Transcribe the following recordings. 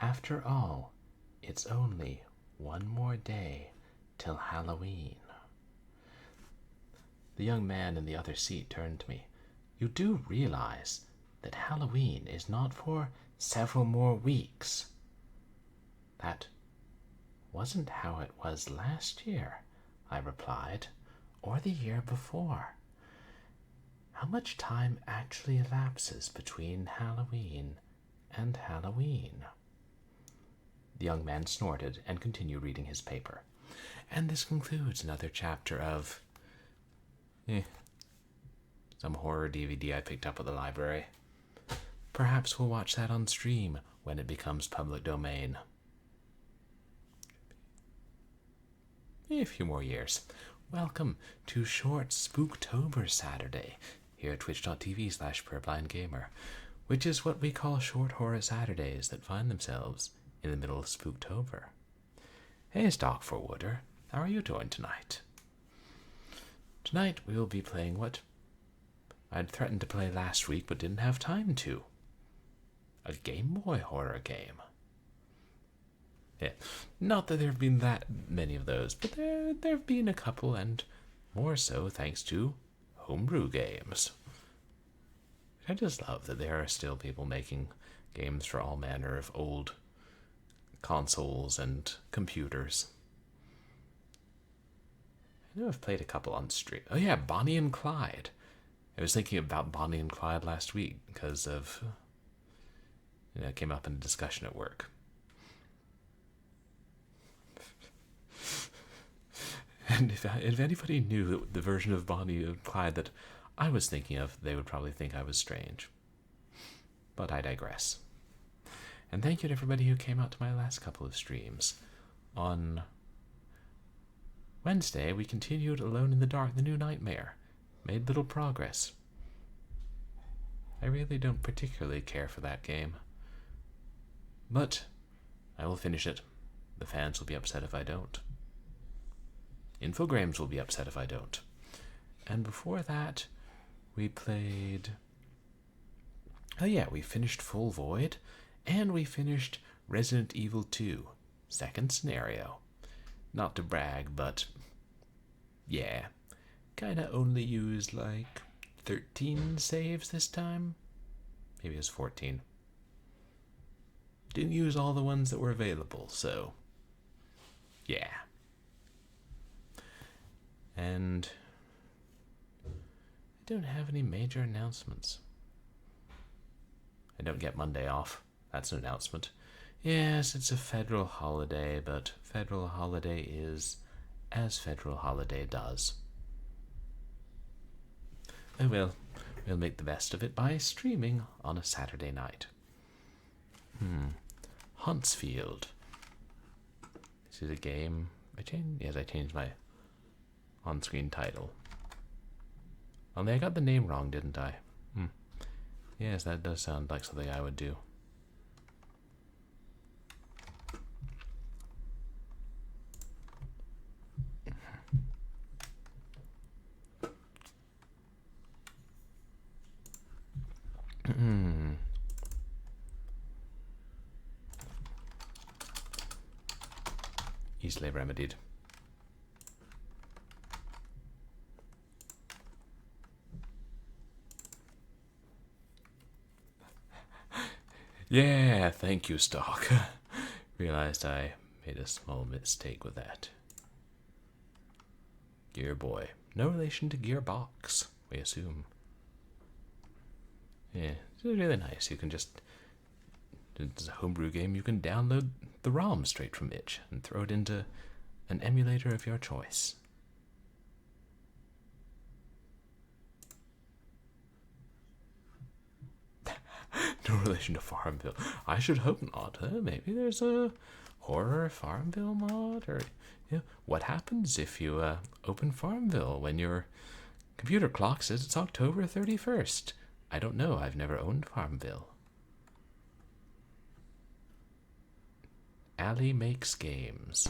After all, it's only one more day till Halloween. The young man in the other seat turned to me. You do realize that Halloween is not for several more weeks? That wasn't how it was last year, I replied, or the year before. How much time actually elapses between Halloween and Halloween? The young man snorted and continued reading his paper. And this concludes another chapter of some horror DVD I picked up at the library. Perhaps we'll watch that on stream when it becomes public domain. A few more years. Welcome to Short Spooktober Saturday here at twitch.tv/purblindgamer, which is what we call short horror Saturdays that find themselves in the middle of Spooktober. Hey, Stock Forwarder, how are you doing tonight? Tonight we will be playing what I'd threatened to play last week but didn't have time to. A Gameboy horror game. Yeah, not that there have been that many of those, but there have been a couple, and more so thanks to homebrew games. I just love that there are still people making games for all manner of old consoles and computers. I know I've played a couple on stream. Oh yeah, Bonnie and Clyde. I was thinking about Bonnie and Clyde last week because of, it came up in a discussion at work. And if anybody knew the version of Bonnie and Clyde that I was thinking of, they would probably think I was strange. But I digress. And thank you to everybody who came out to my last couple of streams. On Wednesday, we continued Alone in the Dark, the New Nightmare. Made little progress. I really don't particularly care for that game. But I will finish it. The fans will be upset if I don't. Infogrames will be upset if I don't. And before that, we played... Oh yeah, we finished Full Void, and we finished Resident Evil 2, second scenario. Not to brag, but yeah, kinda only used like 13 saves this time. Maybe it was 14. Didn't use all the ones that were available, so yeah. And I don't have any major announcements. I don't get Monday off. That's an announcement. Yes, it's a federal holiday, but federal holiday is as federal holiday does. Oh well, we'll make the best of it by streaming on a Saturday night. HAUNTSFIELD. This is a game. I changed my on-screen title. Only I got the name wrong, didn't I? Yes, that does sound like something I would do. Easily remedied. Yeah, thank you, Stock. Realized I made a small mistake with that. Gearboy. No relation to Gearbox, we assume. Yeah, it's really nice. You can just... It's a homebrew game. You can download the ROM straight from itch and throw it into an emulator of your choice. No relation to Farmville. I should hope not. Maybe there's a horror Farmville mod, or what happens if you open Farmville when your computer clock says it's October 31st? I don't know. I've never owned Farmville. Allie makes games.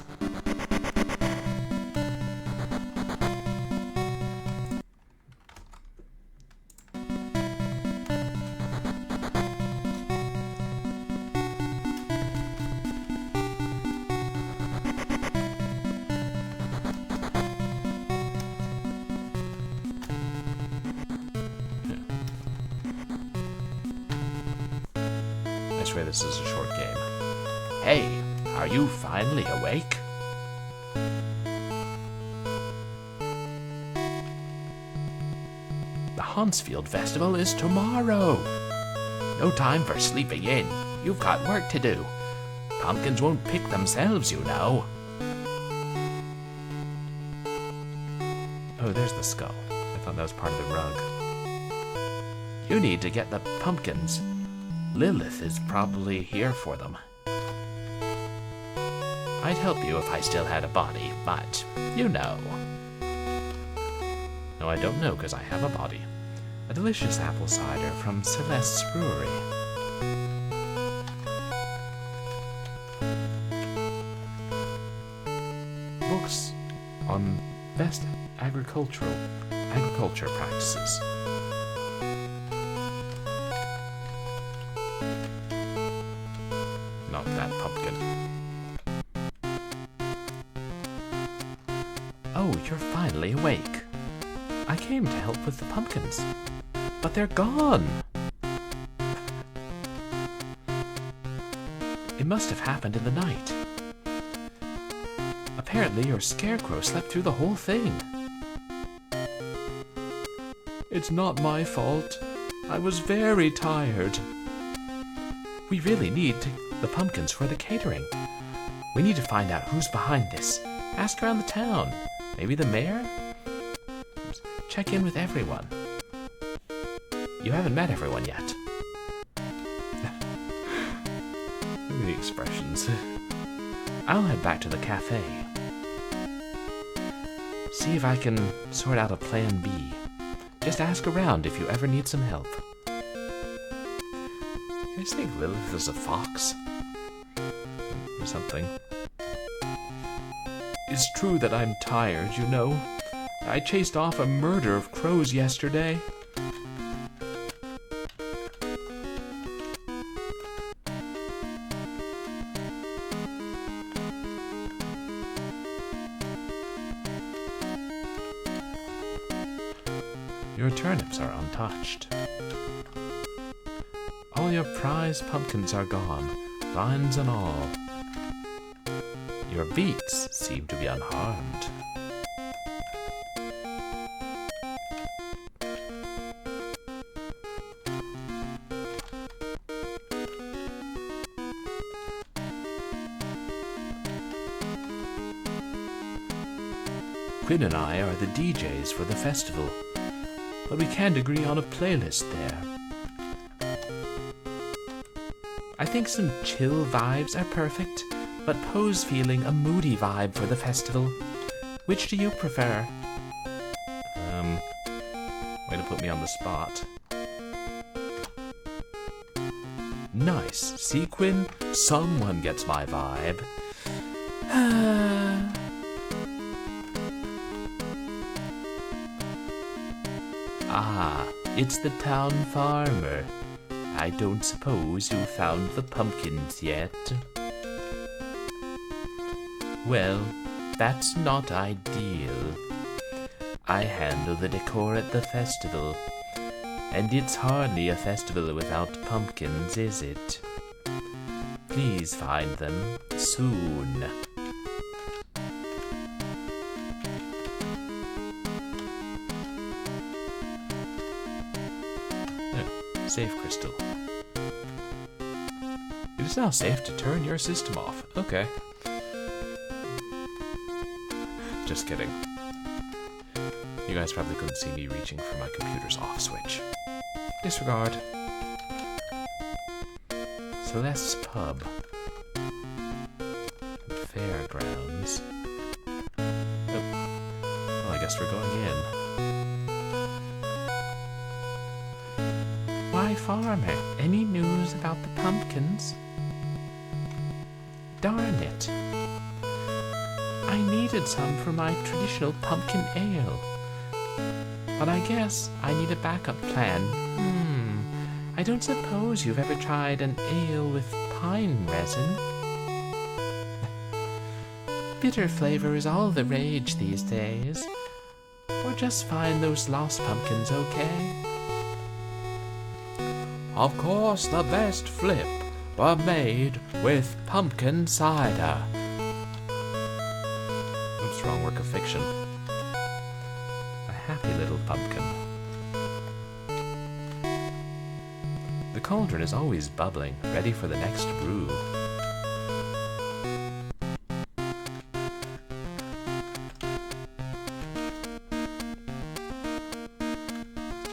I swear this is a short game. Hey, are you finally awake? The HAUNTSFIELD festival is tomorrow. No time for sleeping in. You've got work to do. Pumpkins won't pick themselves, you know. Oh, there's the skull. I thought that was part of the rug. You need to get the pumpkins. Lilith is probably here for them. I'd help you if I still had a body, but you know. No, I don't know, because I have a body. A delicious apple cider from Celeste's Brewery. Books on best agriculture practices. Not that pumpkin. Oh, you're finally awake. I came to help with the pumpkins, but they're gone. It must have happened in the night. Apparently your scarecrow slept through the whole thing. It's not my fault. I was very tired. We really need the pumpkins for the catering. We need to find out who's behind this. Ask around the town. Maybe the mayor? Check in with everyone. You haven't met everyone yet. Look at the expressions. I'll head back to the cafe. See if I can sort out a plan B. Just ask around if you ever need some help. You guys think Lilith is a fox? Or something? It's true that I'm tired, you know. I chased off a murder of crows yesterday. Your turnips are untouched. All your prized pumpkins are gone, vines and all. Your beets seem to be unharmed. Quinn and I are the DJs for the festival, but we can't agree on a playlist there. I think some chill vibes are perfect, but Poe's feeling a moody vibe for the festival. Which do you prefer? Way to put me on the spot. Nice. See, Quinn? Someone gets my vibe. Ah, it's the town farmer. I don't suppose you found the pumpkins yet. Well, that's not ideal. I handle the decor at the festival, and it's hardly a festival without pumpkins, is it? Please find them soon. Safe crystal. It is now safe to turn your system off. Okay. Just kidding. You guys probably couldn't see me reaching for my computer's off switch. Disregard. Celeste's Pub. Fairgrounds. Oh. Well, I guess we're going in. Why, farmer, any news about the pumpkins? Darn it. I needed some for my traditional pumpkin ale. But I guess I need a backup plan. I don't suppose you've ever tried an ale with pine resin? Bitter flavor is all the rage these days. Or just find those lost pumpkins okay? Of course, the best flip. were made with pumpkin cider. Oops, wrong work of fiction. A happy little pumpkin. The cauldron is always bubbling, ready for the next brew.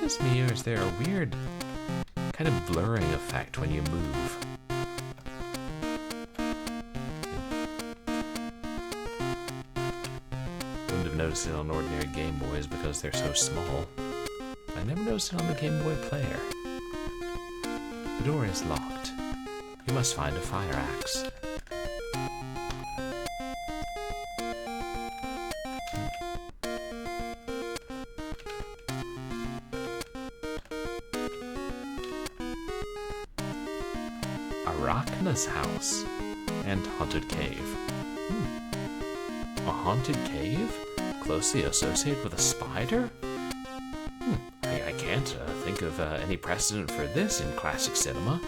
Just me, or is there a weird kind of blurring effect when you move? Wouldn't have noticed it on ordinary Game Boys because they're so small. I never noticed it on the Game Boy player. The door is locked. You must find a fire axe. Arachna's house and haunted cave. A haunted cave? Closely associated with a spider? I can't think of any precedent for this in classic cinema.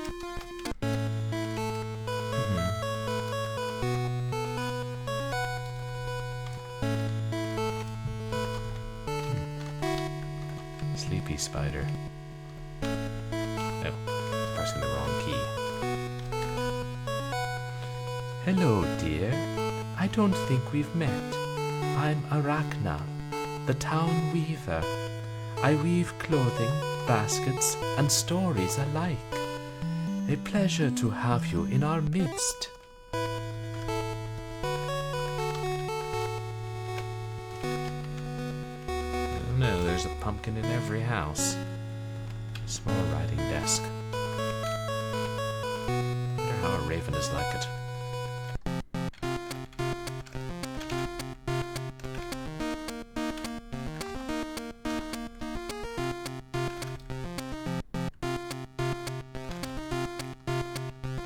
Sleepy spider. Oh, pressing the wrong key. Hello, dear. I don't think we've met. I'm Arachna, the town weaver. I weave clothing, baskets, and stories alike. A pleasure to have you in our midst. Oh no, there's a pumpkin in every house. Small writing desk. Wonder how a raven is like it.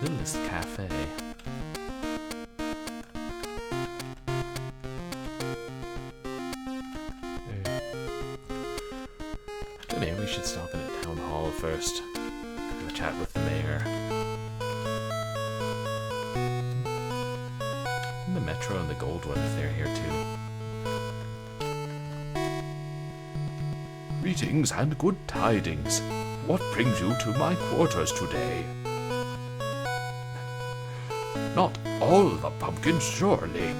Littlest cafe. Maybe we should stop in at Town Hall first. Have a chat with the mayor. And the Metro and the Gold One if they're here too. Greetings and good tidings. What brings you to my quarters today? Not all the pumpkins, surely.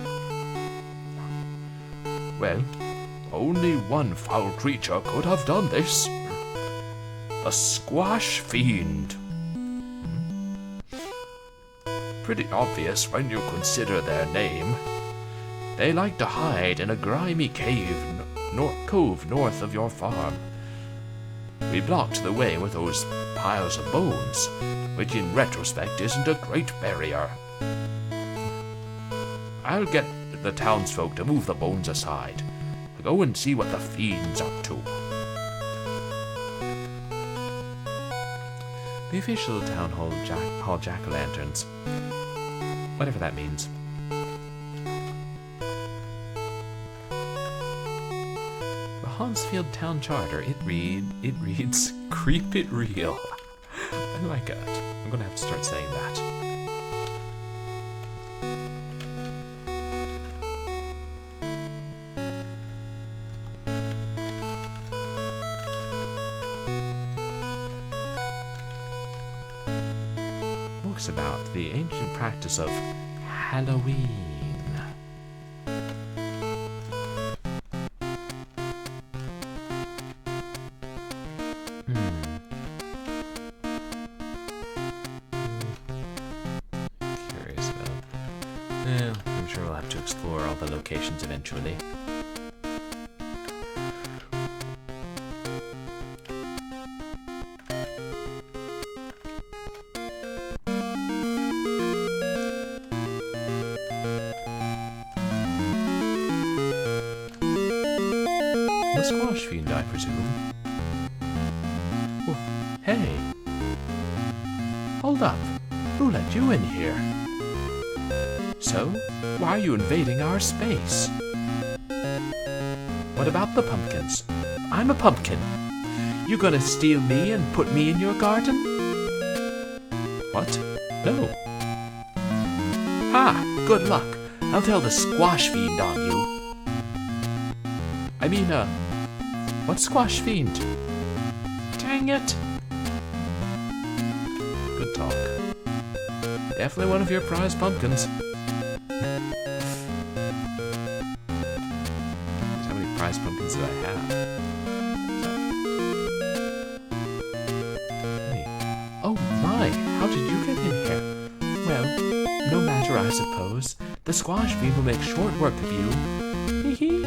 Well, only one foul creature could have done this. A squash fiend. Pretty obvious when you consider their name. They like to hide in a grimy cove north of your farm. We blocked the way with those piles of bones, which in retrospect isn't a great barrier. I'll get the townsfolk to move the bones aside. Go and see what the fiend's up to. The official town hall jack-o'-lanterns. Whatever that means. The HAUNTSFIELD town charter, it reads, "Creep it real." I like it. I'm gonna have to start saying that. Books about the ancient practice of Halloween. Curious about. I'm sure we'll have to explore all the locations eventually. The squash fiend, I presume. Oh, hey! Hold up! Who let you in here? So, why are you invading our space? What about the pumpkins? I'm a pumpkin. You gonna steal me and put me in your garden? What? No. Ha! Good luck. I'll tell the squash fiend on you. I mean, what's squash fiend? Dang it. Good talk. Definitely one of your prize pumpkins. How many prize pumpkins do I have? Hey. Oh my, how did you get in here? Well, no matter, I suppose. The squash fiend will make short work of you. Hee hee.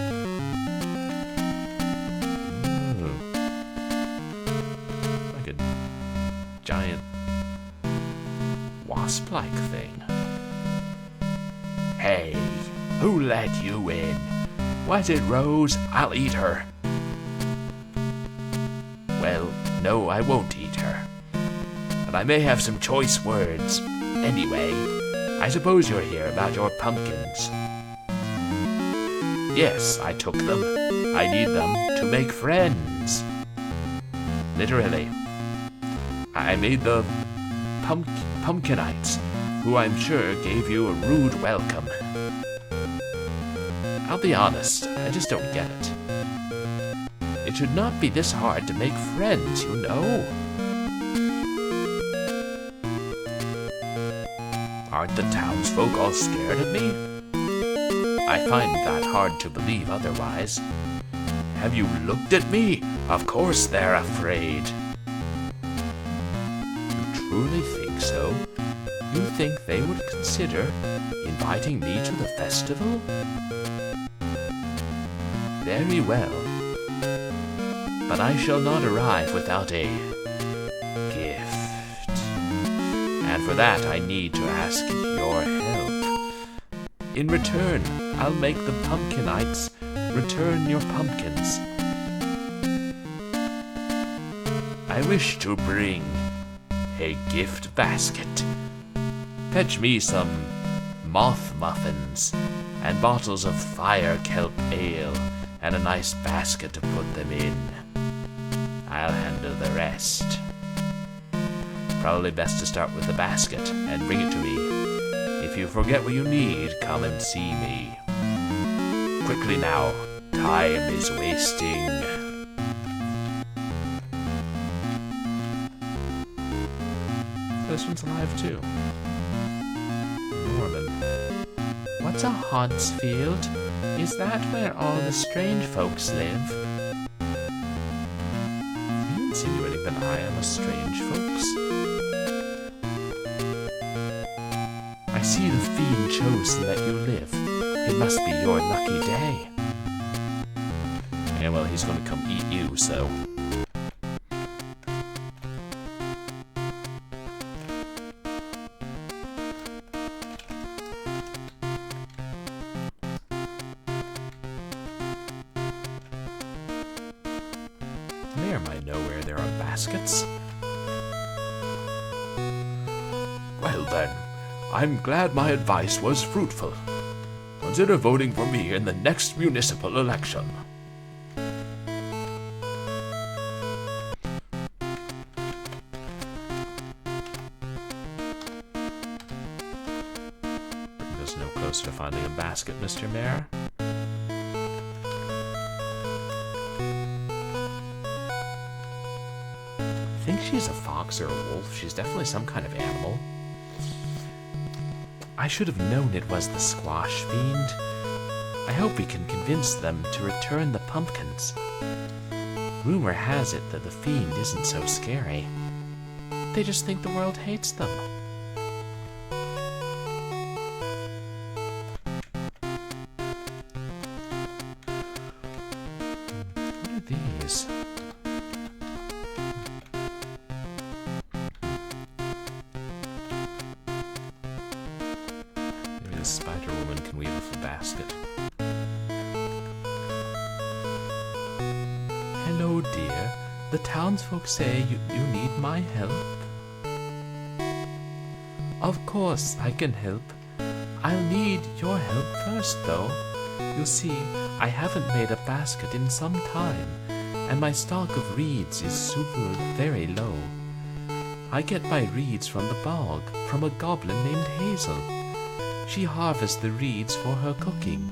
It's like a giant wasp-like thing. Hey, who let you in? Was it Rose? I'll eat her. Well, no, I won't eat her. But I may have some choice words. Anyway, I suppose you're here about your pumpkins. Yes, I took them. I need them to make friends. Literally. I made the pumpkinites, who I'm sure gave you a rude welcome. I'll be honest, I just don't get it. It should not be this hard to make friends, you know. Aren't the townsfolk all scared of me? I find that hard to believe otherwise. Have you looked at me? Of course they're afraid. You truly think so? You think they would consider inviting me to the festival? Very well. But I shall not arrive without a gift. And for that I need to ask your help. In return, I'll make the pumpkinites return your pumpkins. I wish to bring a gift basket. Fetch me some moth muffins and bottles of fire kelp ale and a nice basket to put them in. I'll handle the rest. Probably best to start with the basket and bring it to me. If you forget what you need, come and see me. Quickly now, time is wasting. This one's alive too. Norman. What's a HAUNTSFIELD? Is that where all the strange folks live? Are you insinuating that I am a strange folks? I see the fiend chose to let you live. It must be your lucky day. Yeah, well, he's going to come eat you, so... Mayor might know where there are baskets. Well then, I'm glad my advice was fruitful. Consider voting for me in the next municipal election. Bring us no closer to finding a basket, Mr. Mayor. I think she's a fox or a wolf. She's definitely some kind of animal. I should have known it was the squash fiend. I hope we can convince them to return the pumpkins. Rumor has it that the fiend isn't so scary. They just think the world hates them. What are these? Maybe the spider woman can weave us a basket. Hello, dear. The townsfolk say you need my help. Of course I can help. I'll need your help first, though. You see, I haven't made a basket in some time, and my stock of reeds is super very low. I get my reeds from the bog, from a goblin named Hazel. She harvests the reeds for her cooking.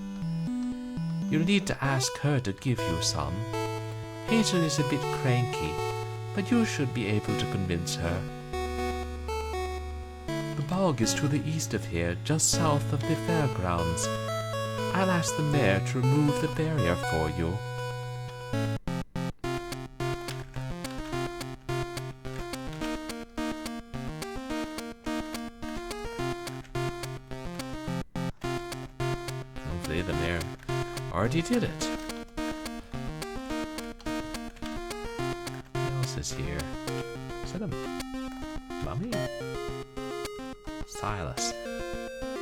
You'll need to ask her to give you some. Hazel is a bit cranky, but you should be able to convince her. The bog is to the east of here, just south of the fairgrounds. I'll ask the mayor to remove the barrier for you. Hopefully the mayor already did it. What else is here? Is that a mummy? Silas.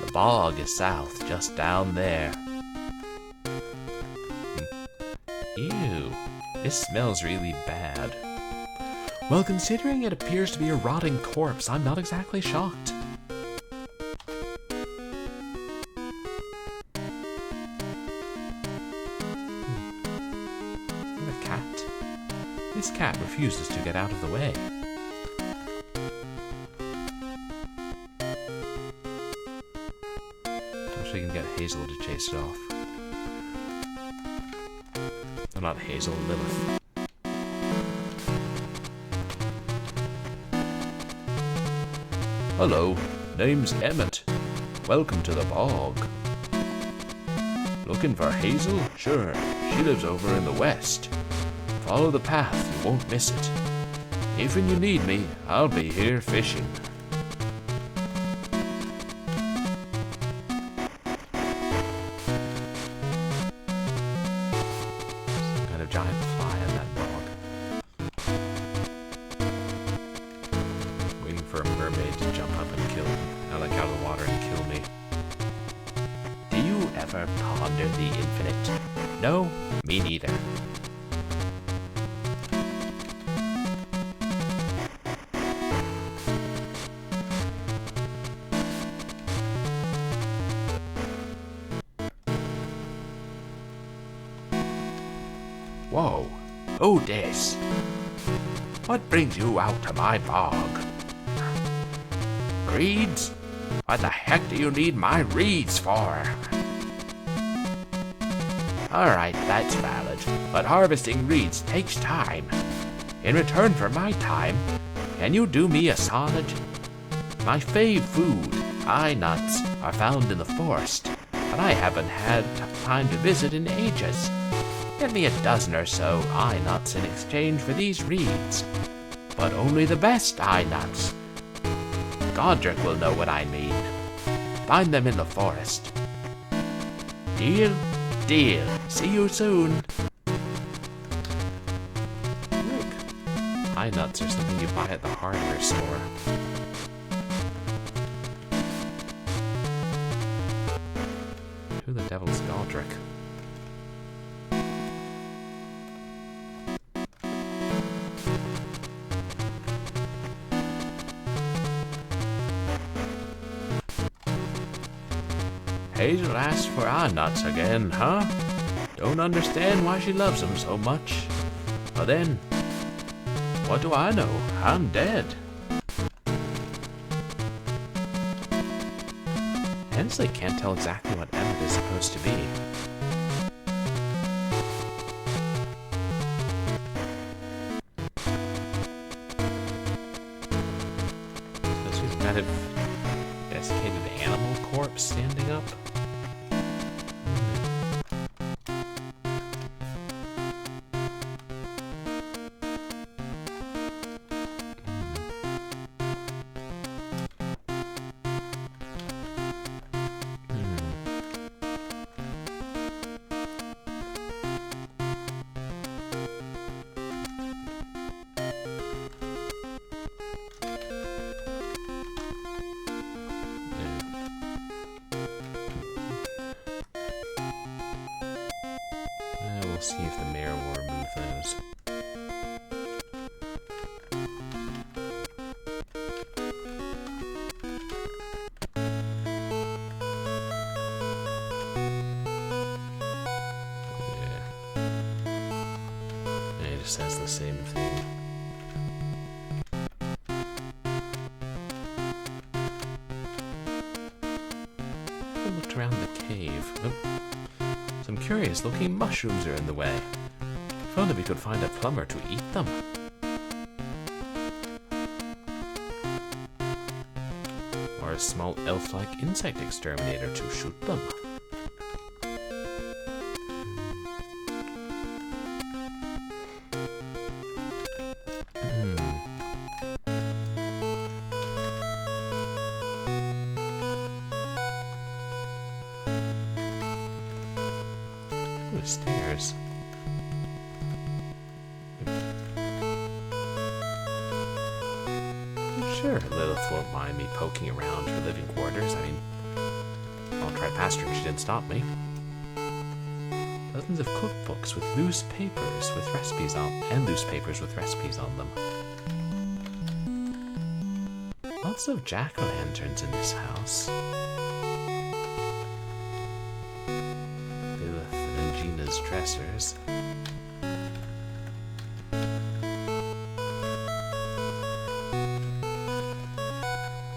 The bog is south, just down there. Ew, this smells really bad. Well, considering it appears to be a rotting corpse, I'm not exactly shocked. What a cat. This cat refuses to get out of the way. I can get Hazel to chase it off. No, not Hazel, Lilith. Hello, name's Emmett. Welcome to the bog. Looking for Hazel? Sure, she lives over in the west. Follow the path, you won't miss it. If you need me, I'll be here fishing. Giant fly in that bog. Waiting for a mermaid to jump up and kill me. Like out of the water and kill me. Do you ever ponder the infinite? No, me neither. Whoa, who this? What brings you out to my bog? Reeds? What the heck do you need my reeds for? Alright, that's valid, but harvesting reeds takes time. In return for my time, can you do me a solid? My fave food, eye nuts, are found in the forest, but I haven't had time to visit in ages. Get me a dozen or so eye nuts in exchange for these reeds. But only the best eye nuts. Godric will know what I mean. Find them in the forest. Deal? Deal. See you soon. Look. Eye nuts are something you buy at the hardware store. Who the devil's Godric? Hazel asked for eye nuts again, huh? Don't understand why she loves them so much. Well then, what do I know? I'm dead. Hensley can't tell exactly what Emmett is supposed to be. So she's kind of desiccated animal corpse standing up. We'll see if the mayor will remove those. Yeah. It just says the same thing. checked around the cave. Oh, some curious looking mushrooms are in the way. If only we could find a plumber to eat them. Or a small elf-like insect exterminator to shoot them. Stairs. Sure, Lilith won't mind me poking around her living quarters. I mean, I'll try past her and she didn't stop me. Dozens of cookbooks with loose papers with recipes on them. Lots of jack-o'-lanterns in this house. Gina's dressers.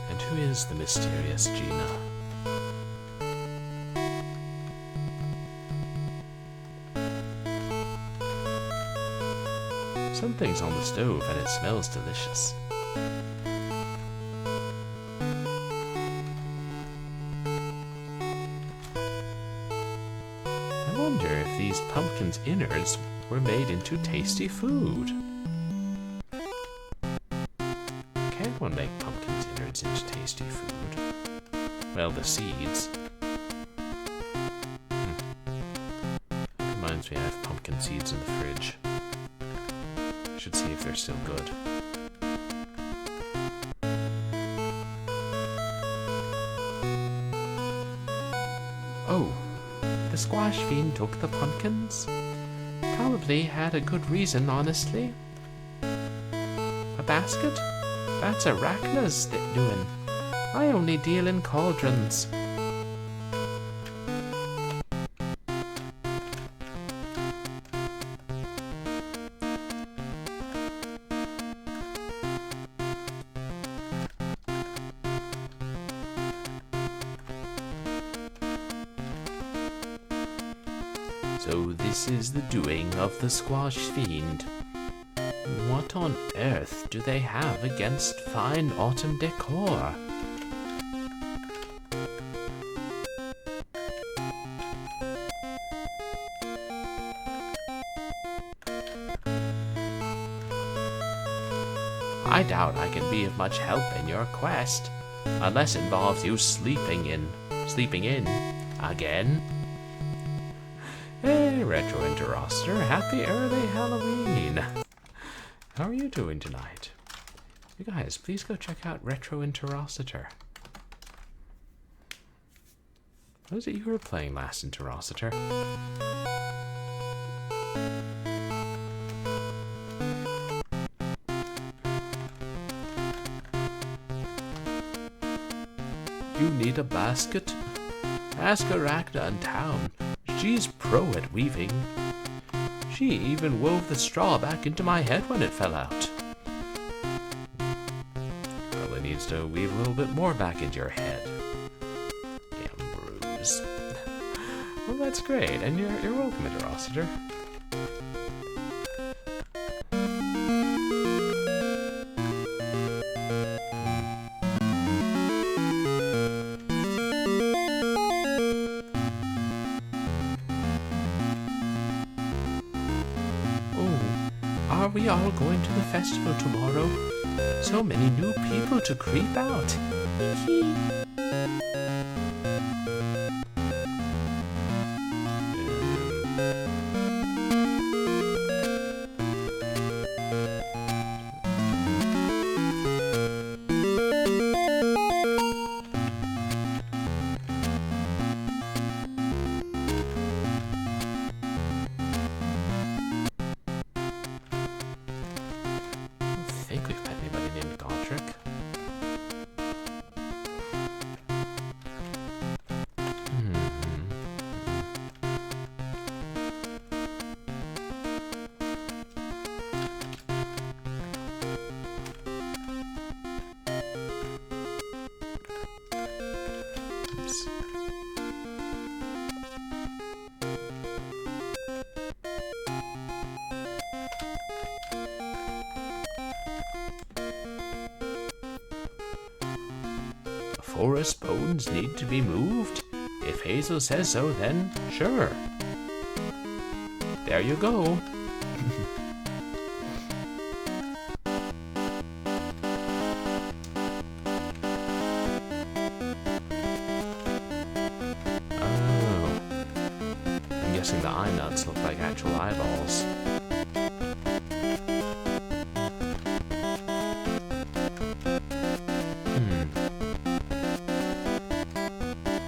And who is the mysterious Gina? Something's on the stove and it smells delicious. I wonder if these pumpkins' innards were made into tasty food. Can one make pumpkins' innards into tasty food? Well, the seeds. Reminds me I have pumpkin seeds in the fridge. Should see if they're still good. Oh, the squash fiend took the pumpkins? Probably had a good reason, honestly. A basket? That's Arachna's doing. I only deal in cauldrons. So this is the doing of the squash fiend. What on earth do they have against fine autumn decor? I doubt I can be of much help in your quest, unless it involves you sleeping in again. Hey, Retro Interroster, happy early Halloween! How are you doing tonight? You guys, please go check out Retro Interroster. What was it you were playing last, Interroster? You need a basket? Ask Arachna in town. She's pro at weaving. She even wove the straw back into my head when it fell out. Probably needs to weave a little bit more back into your head. Ambrose. Well, that's great, and you're welcome, Interroster. Are we all going to the festival tomorrow? So many new people to creep out. forest bones need to be moved? If Hazel says so, then sure. There you go. I'm guessing the eye nuts look like actual eyeballs.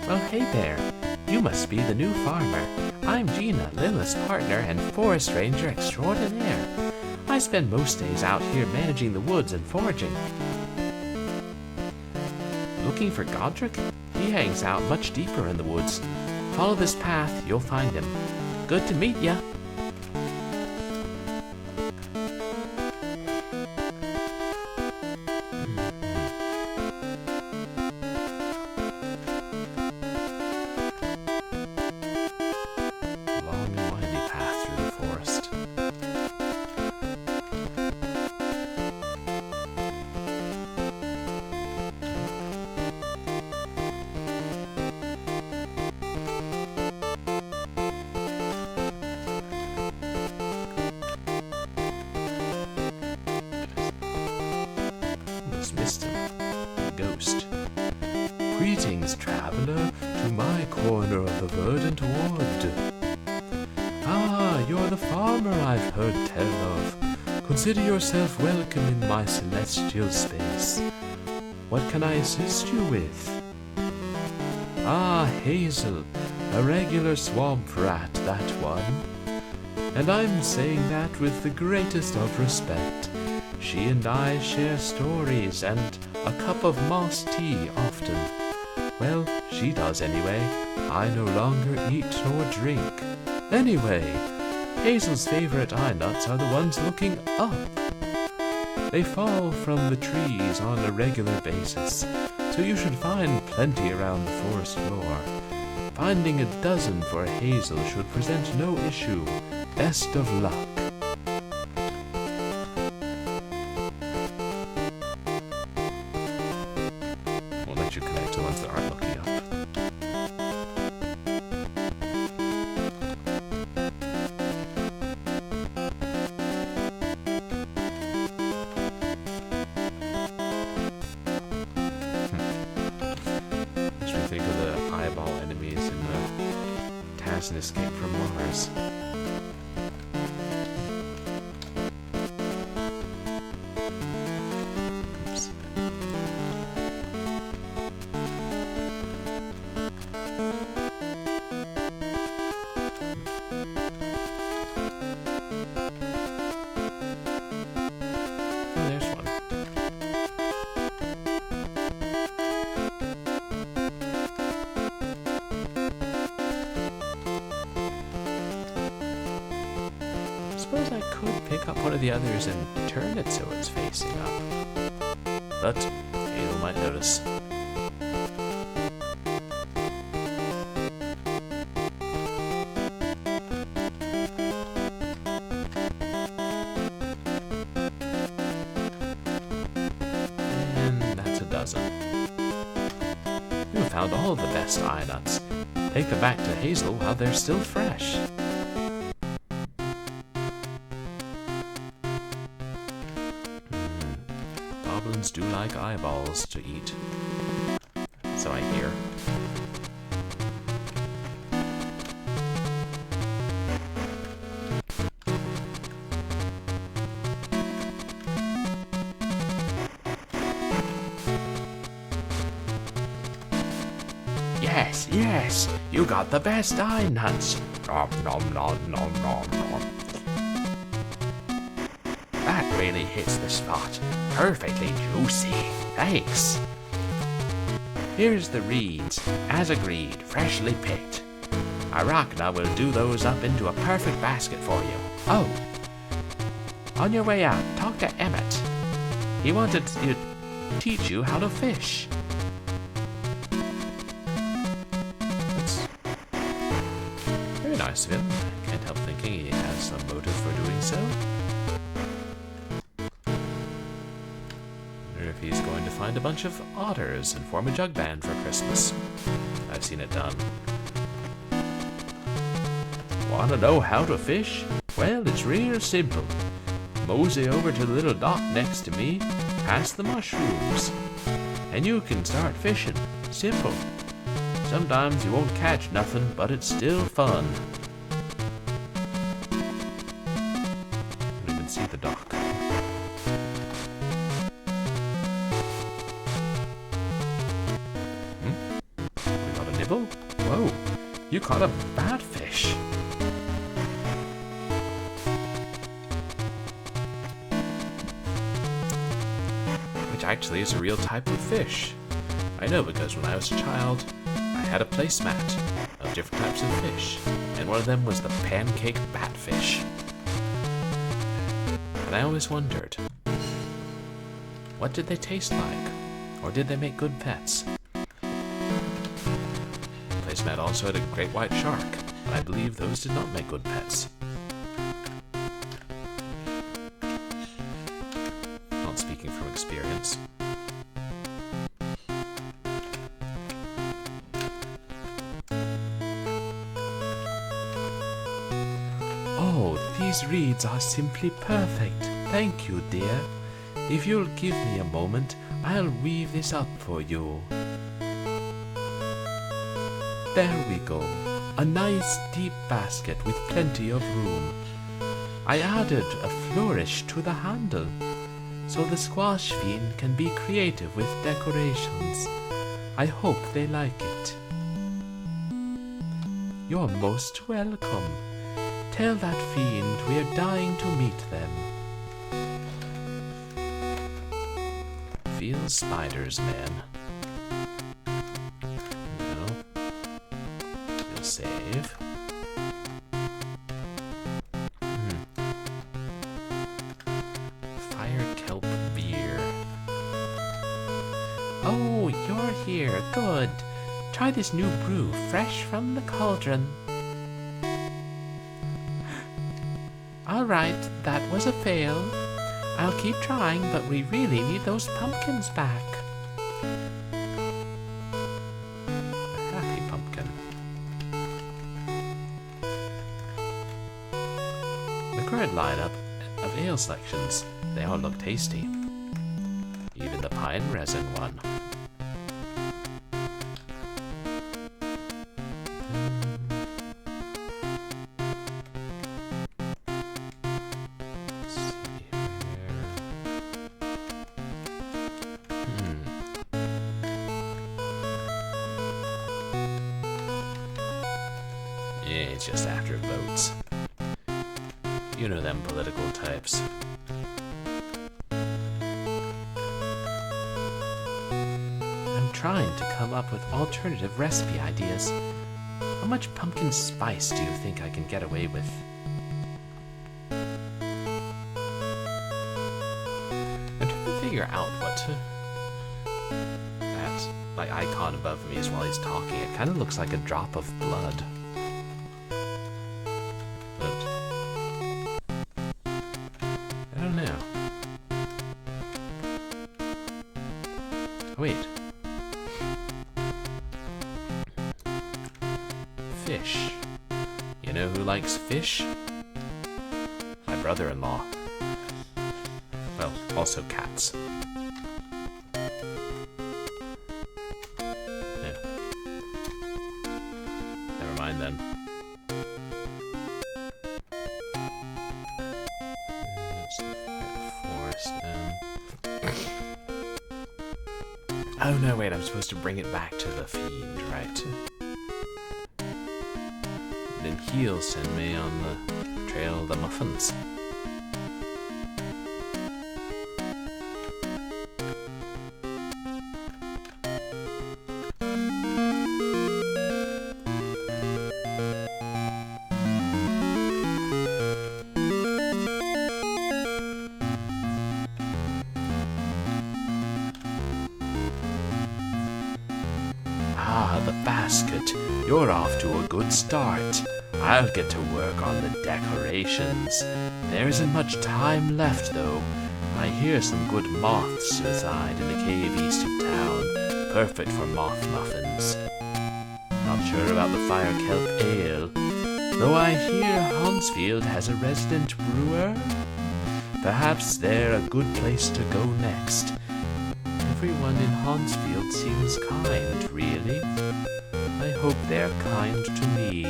Well, hey there. You must be the new farmer. I'm Gina, Lilith's partner and forest ranger extraordinaire. I spend most days out here managing the woods and foraging. Looking for Godric? He hangs out much deeper in the woods. Follow this path, you'll find him. Good to meet ya. Long and windy path through the forest. Missed him. Ghost. Greetings, traveler, to my corner of the verdant wood. Ah, you're the farmer I've heard tell of. Consider yourself welcome in my celestial space. What can I assist you with? Ah, Hazel, a regular swamp rat, that one. And I'm saying that with the greatest of respect. She and I share stories and a cup of moss tea often. Well, she does anyway. I no longer eat nor drink. Anyway, Hazel's favorite eye nuts are the ones looking up. They fall from the trees on a regular basis, so you should find plenty around the forest floor. Finding a dozen for Hazel should present no issue. Best of luck. You connect to ones that aren't looking up. Makes me think of the eyeball enemies in the Task and Escape from Mars. Suppose I could pick up one of the others and turn it so it's facing up. But Hazel might notice. And that's a dozen. You found all the best eye nuts. Take them back to Hazel while they're still fresh. Goblins do like eyeballs to eat. So I hear. Yes, yes, you got the best eye nuts. Nom nom nom nom nom nom. That really hits the spot. Perfectly juicy. Thanks. Here's the reeds, as agreed, freshly picked. Arachna will do those up into a perfect basket for you. Oh, on your way out, talk to Emmett. He wanted to teach you how to fish. That's very nice of him. I can't help thinking he has some motive for doing so. Or if he's going to find a bunch of otters and form a jug band for Christmas. I've seen it done. Want to know how to fish? Well, it's real simple. Mosey over to the little dock next to me, past the mushrooms, and you can start fishing. Simple. Sometimes you won't catch nothing, but it's still fun. Don't even see the dock. We got a nibble? Whoa, you caught a batfish. Which actually is a real type of fish. I know because when I was a child, I had a placemat of different types of fish, and one of them was the pancake batfish. And I always wondered, what did they taste like? Or did they make good pets? The placemat also had a great white shark, but I believe those did not make good pets. Not speaking from experience. These reeds are simply perfect. Thank you, dear. If you'll give me a moment, I'll weave this up for you. There we go. A nice deep basket with plenty of room. I added a flourish to the handle, so the squash fiend can be creative with decorations. I hope they like it. You're most welcome. Tell that fiend we're dying to meet them. Feel spiders, man. No. We'll save. Fire kelp beer. Oh, you're here. Good. Try this new brew, fresh from the cauldron. Alright, that was a fail. I'll keep trying, but we really need those pumpkins back. A happy pumpkin. The current lineup of ale selections, they all look tasty. Even the pine resin one. It's just after votes. You know them political types. I'm trying to come up with alternative recipe ideas. How much pumpkin spice do you think I can get away with? I'm trying to figure out what to... That like icon above me is while he's talking. It kind of looks like a drop of blood. Wait. Fish. You know who likes fish? My brother-in-law. Well, also cats. Yeah. Never mind then. It's the forest and... Oh no, wait, I'm supposed to bring it back to the fiend, right? And then he'll send me on the trail of the muffins. The basket. You're off to a good start. I'll get to work on the decorations. There isn't much time left, though. I hear some good moths reside in the cave east of town, perfect for moth muffins. Not sure about the fire kelp ale, though I hear HAUNTSFIELD has a resident brewer. Perhaps they're a good place to go next. Everyone in HAUNTSFIELD seems kind, really. I hope they're kind to me.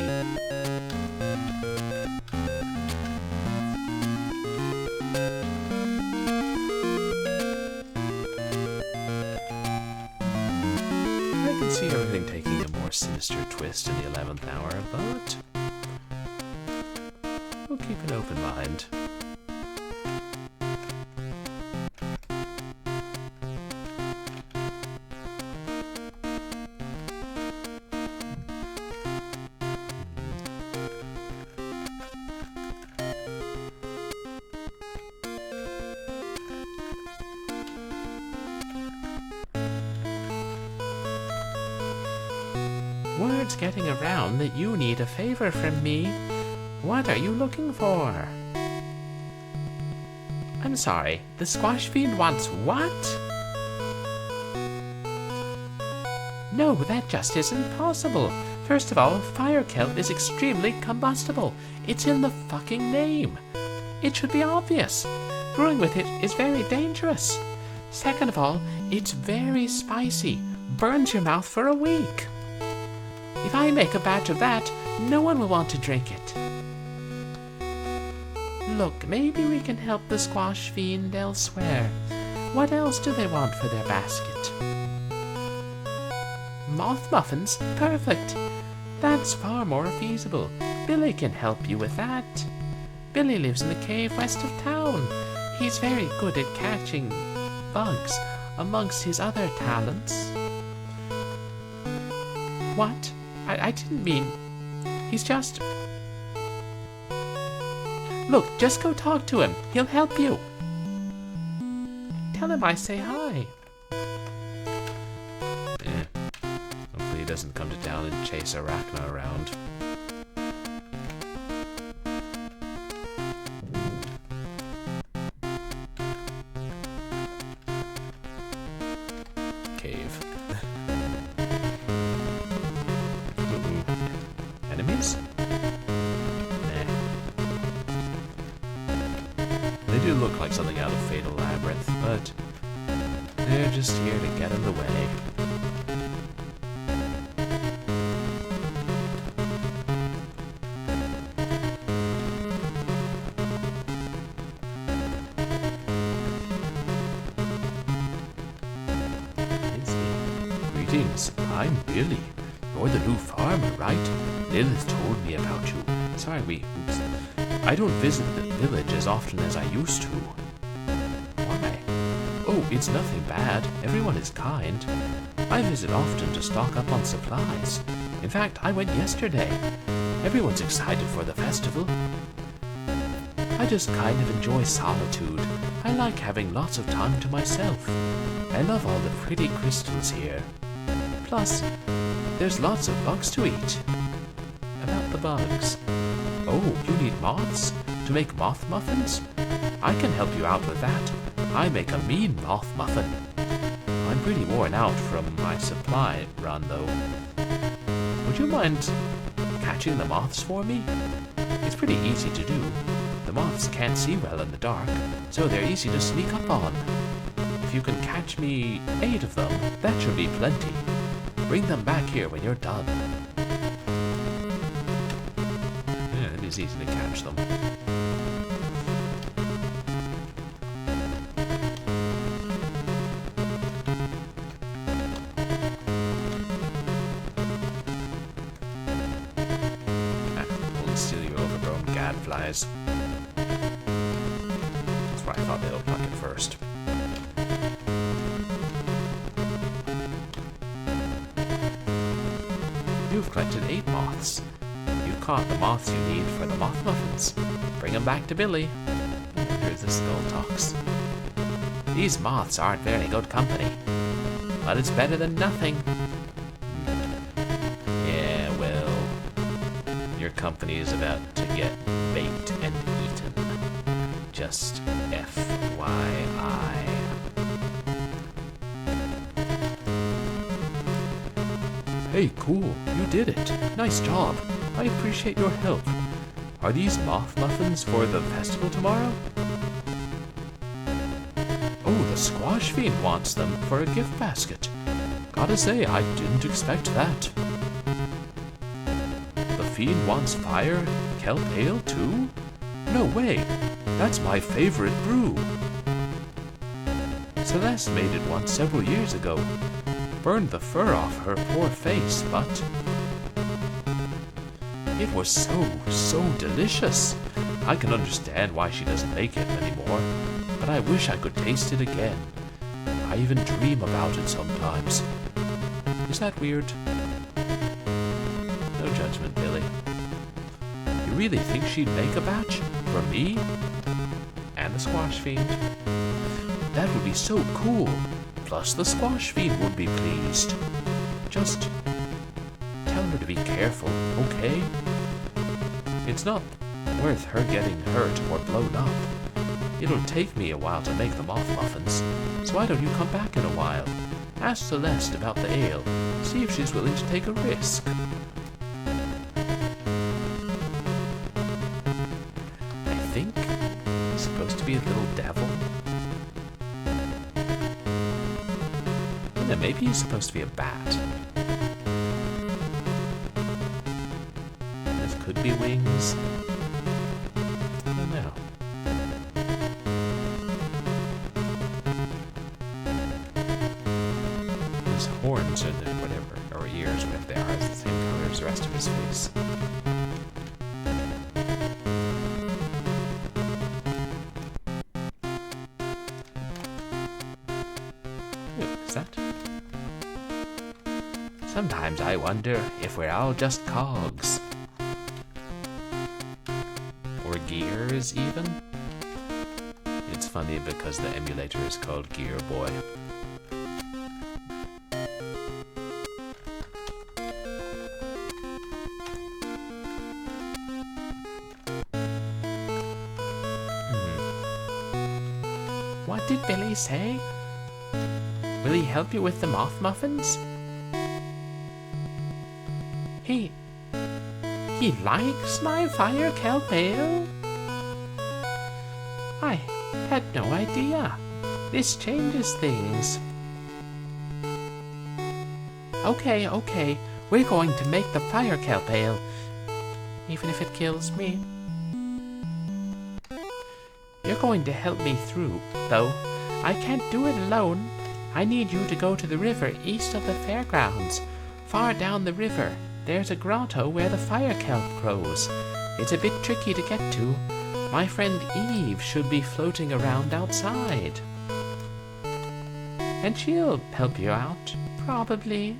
I can see everything taking a more sinister twist in the 11th hour, but we'll keep an open mind. Word's getting around that you need a favor from me. What are you looking for? I'm sorry, the squash fiend wants what? No, that just isn't possible. First of all, fire kelp is extremely combustible. It's in the fucking name. It should be obvious. Brewing with it is very dangerous. Second of all, it's very spicy. Burns your mouth for a week. If I make a batch of that, no one will want to drink it. Look, maybe we can help the squash fiend elsewhere. What else do they want for their basket? Moth muffins? Perfect. That's far more feasible. Billy can help you with that. Billy lives in the cave west of town. He's very good at catching bugs, amongst his other talents. What? I didn't mean... He's just... Look, just go talk to him. He'll help you. Tell him I say hi. Hopefully he doesn't come to town and chase Arachna around. Cave. Enemies? Nah. They do look like something out of Fatal Labyrinth, but they're just here to get in the way. Greetings, I'm Billy. You're the new farmer, right? Lilith told me about you. Sorry, oops. I don't visit the village as often as I used to. Why? Oh, it's nothing bad. Everyone is kind. I visit often to stock up on supplies. In fact, I went yesterday. Everyone's excited for the festival. I just kind of enjoy solitude. I like having lots of time to myself. I love all the pretty crystals here. Plus, there's lots of bugs to eat. About the bugs. Oh, you need moths? To make moth muffins? I can help you out with that. I make a mean moth muffin. I'm pretty worn out from my supply run, though. Would you mind catching the moths for me? It's pretty easy to do. The moths can't see well in the dark, so they're easy to sneak up on. If you can catch me 8 of them, that should be plenty. Bring them back here when you're done. Yeah, it is easy to catch them. Won't steal your overgrown gadflies. That's what I thought they looked like at first. You've collected 8 moths. You've caught the moths you need for the moth muffins. Bring them back to Billy. Here's the skull talks. These moths aren't very good company, but it's better than nothing. Yeah, well, your company is about to get baked and eaten. Just FYI. Hey, cool, you did it. Nice job. I appreciate your help. Are these moth muffins for the festival tomorrow? Oh, the squash fiend wants them for a gift basket. Gotta say, I didn't expect that. The fiend wants fire kelp ale too? No way. That's my favorite brew. Celeste made it once several years ago. Burned the fur off her poor face, but it was so delicious. I can understand why she doesn't make it anymore, but I wish I could taste it again. I even dream about it sometimes. Is that weird? No judgment, Billy. You really think she'd make a batch for me and the squash fiend? That would be so cool. Plus the squash fiend would be pleased. Just tell her to be careful, okay? It's not worth her getting hurt or blown up. It'll take me a while to make the moth muffins, so why don't you come back in a while? Ask Celeste about the ale, see if she's willing to take a risk. I think he's supposed to be a little devil. Yeah, maybe he's supposed to be a bat. This could be wings. I don't know. His horns or whatever, or ears, whatever they are, is the same color as the rest of his face. Is that? Sometimes I wonder if we're all just cogs. Or gears, even. It's funny because the emulator is called Gameboy. What did Billy say? Will he help you with the moth muffins? He likes my fire kelp ale? I had no idea. This changes things. Okay, we're going to make the fire kelp ale, even if it kills me. You're going to help me through, though. I can't do it alone. I need you to go to the river east of the fairgrounds. Far down the river, there's a grotto where the fire kelp grows. It's a bit tricky to get to. My friend Eve should be floating around outside. And she'll help you out, probably.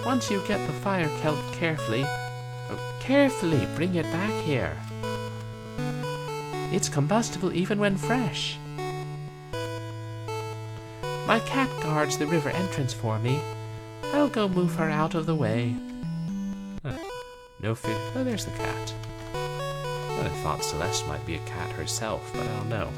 Once you get the fire kelp carefully bring it back here. It's combustible even when fresh. My cat guards the river entrance for me. I'll go move her out of the way. No fish. Oh, there's the cat. I thought Celeste might be a cat herself, but I don't know.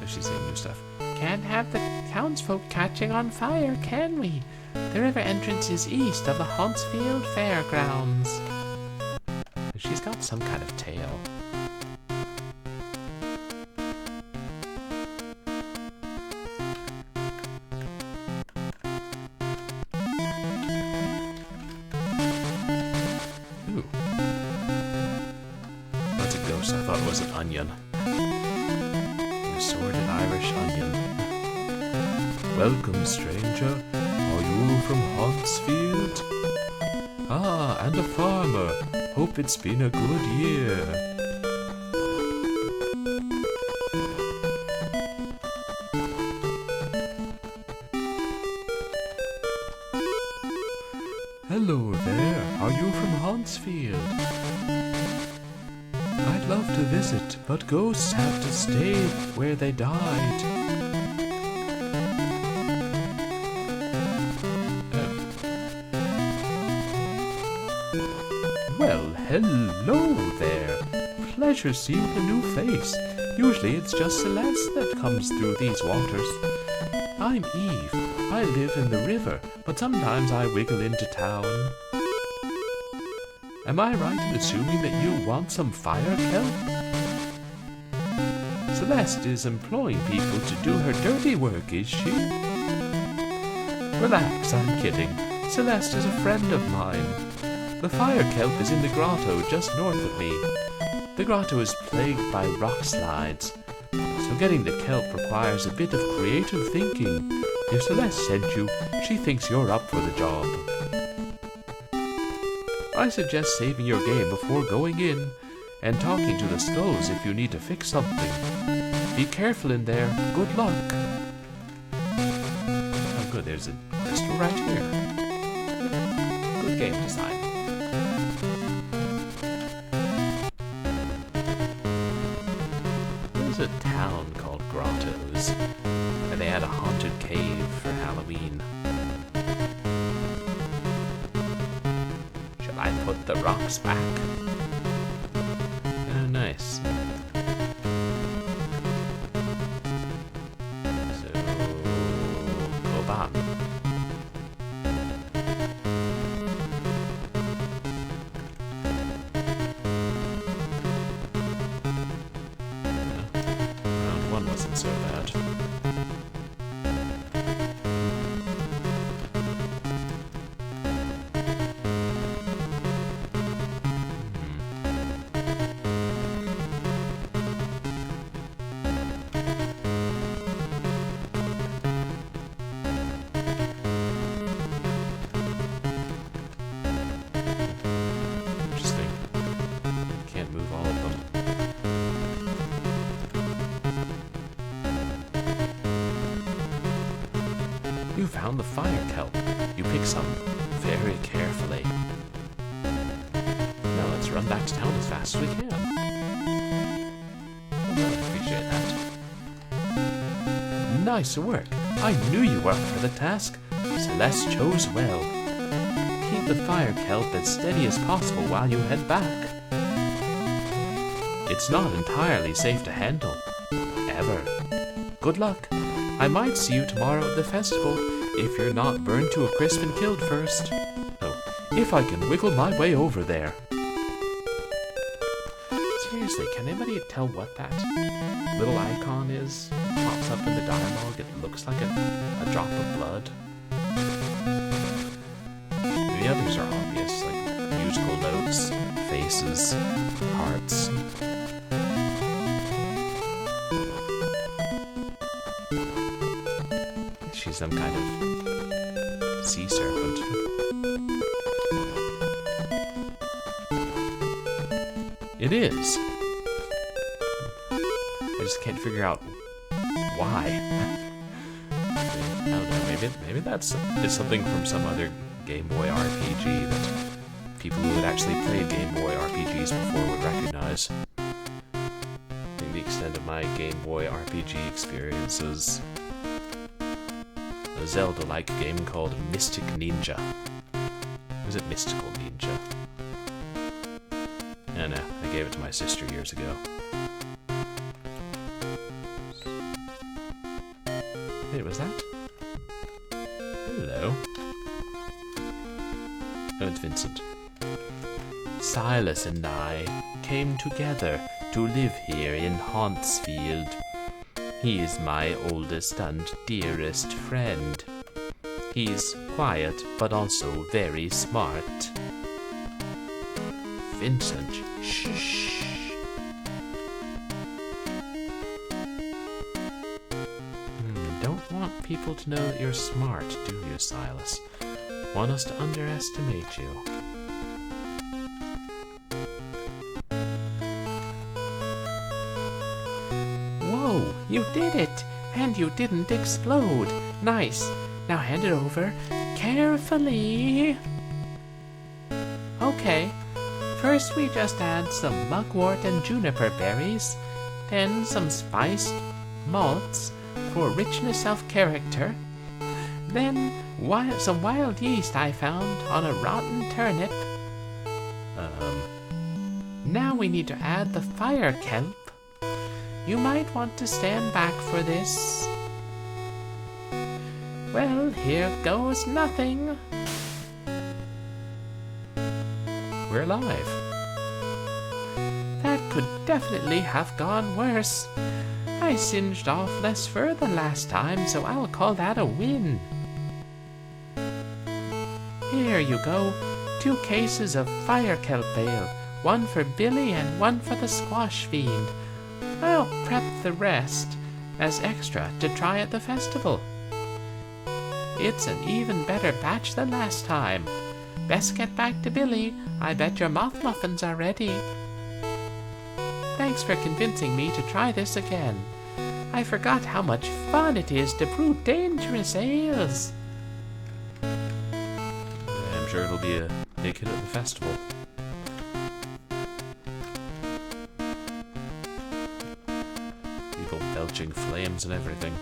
She's saying new stuff. Can't have the townsfolk catching on fire, can we? The river entrance is east of the HAUNTSFIELD fairgrounds. She's got some kind of tail. Ooh. That's a ghost. I thought it was an onion. An assorted Irish onion. Welcome, stranger. Are you from HAUNTSFIELD? Ah, and a farmer. Hope it's been a good year. Hello there. Are you from HAUNTSFIELD? I'd love to visit, but ghosts have to stay where they died. Well, hello there. Pleasure seeing a new face. Usually it's just Celeste that comes through these waters. I'm Eve. I live in the river, but sometimes I wiggle into town. Am I right in assuming that you want some fire kelp? Celeste is employing people to do her dirty work, is she? Relax, I'm kidding. Celeste is a friend of mine. The fire kelp is in the grotto just north of me. The grotto is plagued by rock slides, so getting the kelp requires a bit of creative thinking. If Celeste sent you, she thinks you're up for the job. I suggest saving your game before going in, and talking to the skulls if you need to fix something. Be careful in there. Good luck. Oh good, there's a crystal right here. Good game design. There's a town called Grottos, and they had a haunted cave for Halloween. Shall I put the rocks back? Oh, nice. So, go on. Round one wasn't so bad. Interesting. Can't move all of them. You found the fire kelp. You picked some very carefully. Now let's run back to town as fast as we can. I appreciate that. Nice work. I knew you were up for the task. Celeste chose well. Keep the fire kelp as steady as possible while you head back. It's not entirely safe to handle. Ever. Good luck. I might see you tomorrow at the festival if you're not burned to a crisp and killed first. Oh, if I can wiggle my way over there. Seriously, can anybody tell what that little icon is? Pops up in the dialogue. It looks like a drop of blood. The others are obvious, like musical notes, faces, hearts. She's some kind of sea serpent. It is. I just can't figure out why. I don't know, maybe that's something from some other Game Boy RPG that people who had actually played Game Boy RPGs before would recognize. Maybe the extent of my Game Boy RPG experiences. A Zelda-like game called Mystic Ninja. Was it Mystical Ninja? I know, I gave it to my sister years ago. Wait, was that? Hello. Oh, it's Vincent. Silas and I came together to live here in HAUNTSFIELD. He is my oldest and dearest friend. He's quiet, but also very smart. Vincent, shh. Don't want people to know that you're smart, do you, Silas? Want us to underestimate you. Whoa, you did it! And you didn't explode. Nice. Now hand it over. Carefully. Okay. First we just add some mugwort and juniper berries. Then some spiced malts for richness of character. Then some wild yeast I found on a rotten turnip. Now we need to add the fire kelp. You might want to stand back for this. Well, here goes nothing. We're live. That could definitely have gone worse. I singed off less fur than last time, so I'll call that a win. Here you go. 2 cases of fire kelp ale. 1 for Billy and 1 for the squash fiend. I'll prep the rest as extra to try at the festival. It's an even better batch than last time. Best get back to Billy. I bet your moth muffins are ready. Thanks for convincing me to try this again. I forgot how much fun it is to brew dangerous ales. I'm sure it'll be a big hit at the festival. People belching flames and everything.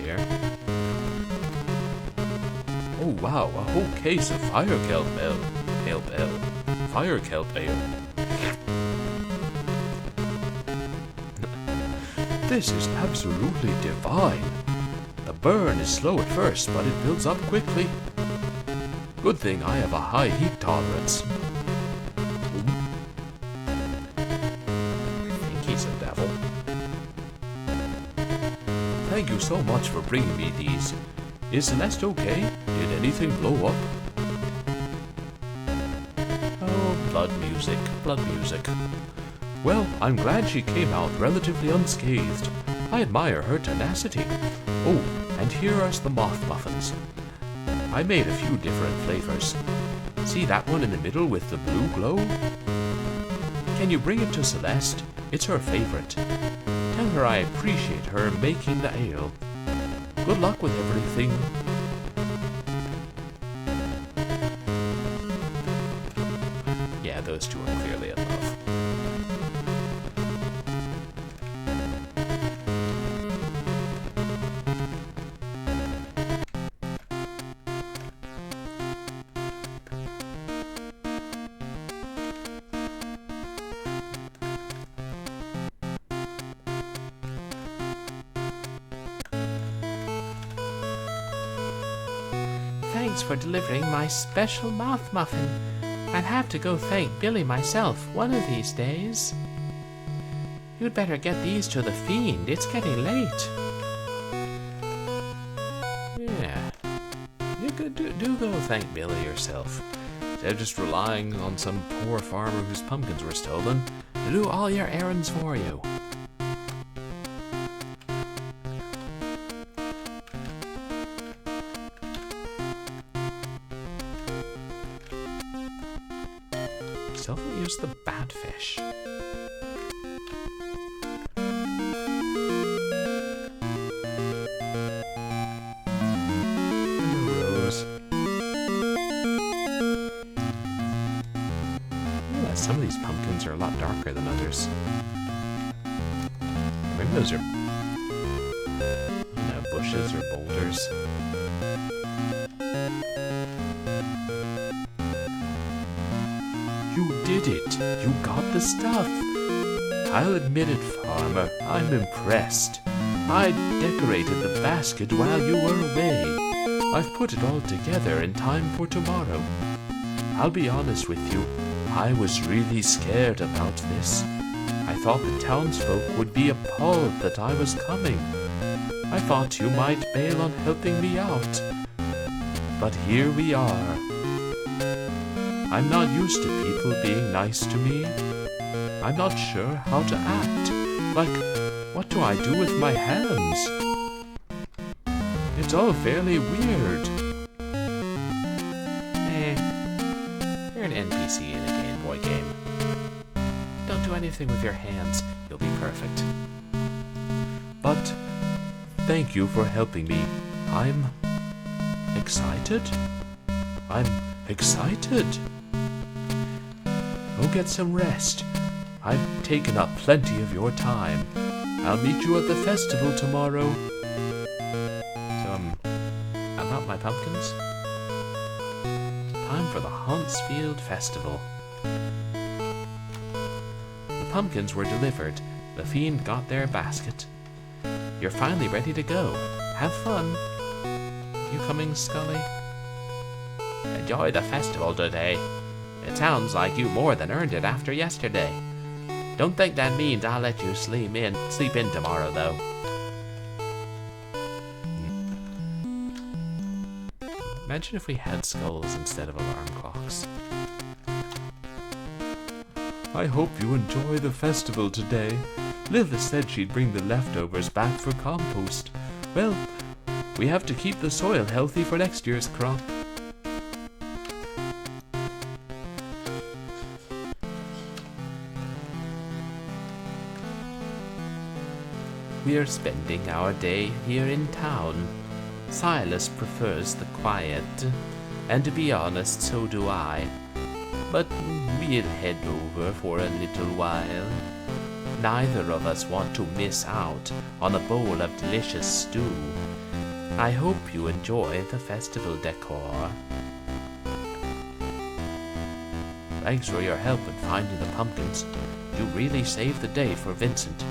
Here. Oh wow, a whole case of fire kelp ale. Fire kelp ale. This is absolutely divine. The burn is slow at first, but it builds up quickly. Good thing I have a high heat tolerance. I think he's a devil. Thank you so much for bringing me these. Is Celeste okay? Did anything blow up? Oh, blood music. Well, I'm glad she came out relatively unscathed. I admire her tenacity. Oh, and here are the moth muffins. I made a few different flavors. See that one in the middle with the blue glow? Can you bring it to Celeste? It's her favorite. Tell her I appreciate her making the ale. Good luck with everything. Yeah, those two are clearly in love. Thanks for delivering my special moth muffin. I'll have to go thank Billy myself one of these days. You'd better get these to the fiend. It's getting late. Yeah. You could do go thank Billy yourself. Instead of just relying on some poor farmer whose pumpkins were stolen to do all your errands for you. Still haven't used the badfish. Rose. Yeah, some of these pumpkins are a lot darker than others. Maybe those are, I don't know, bushes or boulders. You did it! You got the stuff! I'll admit it, farmer, I'm impressed. I decorated the basket while you were away. I've put it all together in time for tomorrow. I'll be honest with you, I was really scared about this. I thought the townsfolk would be appalled that I was coming. I thought you might bail on helping me out. But here we are. I'm not used to people being nice to me. I'm not sure how to act. Like, what do I do with my hands? It's all fairly weird. You're an NPC in a Game Boy game. Don't do anything with your hands. You'll be perfect. But thank you for helping me. I'm excited. I'm excited. Go get some rest. I've taken up plenty of your time. I'll meet you at the festival tomorrow. So, about my pumpkins? Time for the HAUNTSFIELD festival. The pumpkins were delivered. The fiend got their basket. You're finally ready to go. Have fun. You coming, Scully? Enjoy the festival today. It sounds like you more than earned it after yesterday. Don't think that means I'll let you sleep in tomorrow, though. Imagine if we had skulls instead of alarm clocks. I hope you enjoy the festival today. Lilith said she'd bring the leftovers back for compost. Well, we have to keep the soil healthy for next year's crop. We are spending our day here in town. Silas prefers the quiet, and to be honest, so do I. But we'll head over for a little while. Neither of us want to miss out on a bowl of delicious stew. I hope you enjoy the festival decor. Thanks for your help in finding the pumpkins. You really saved the day for Vincent.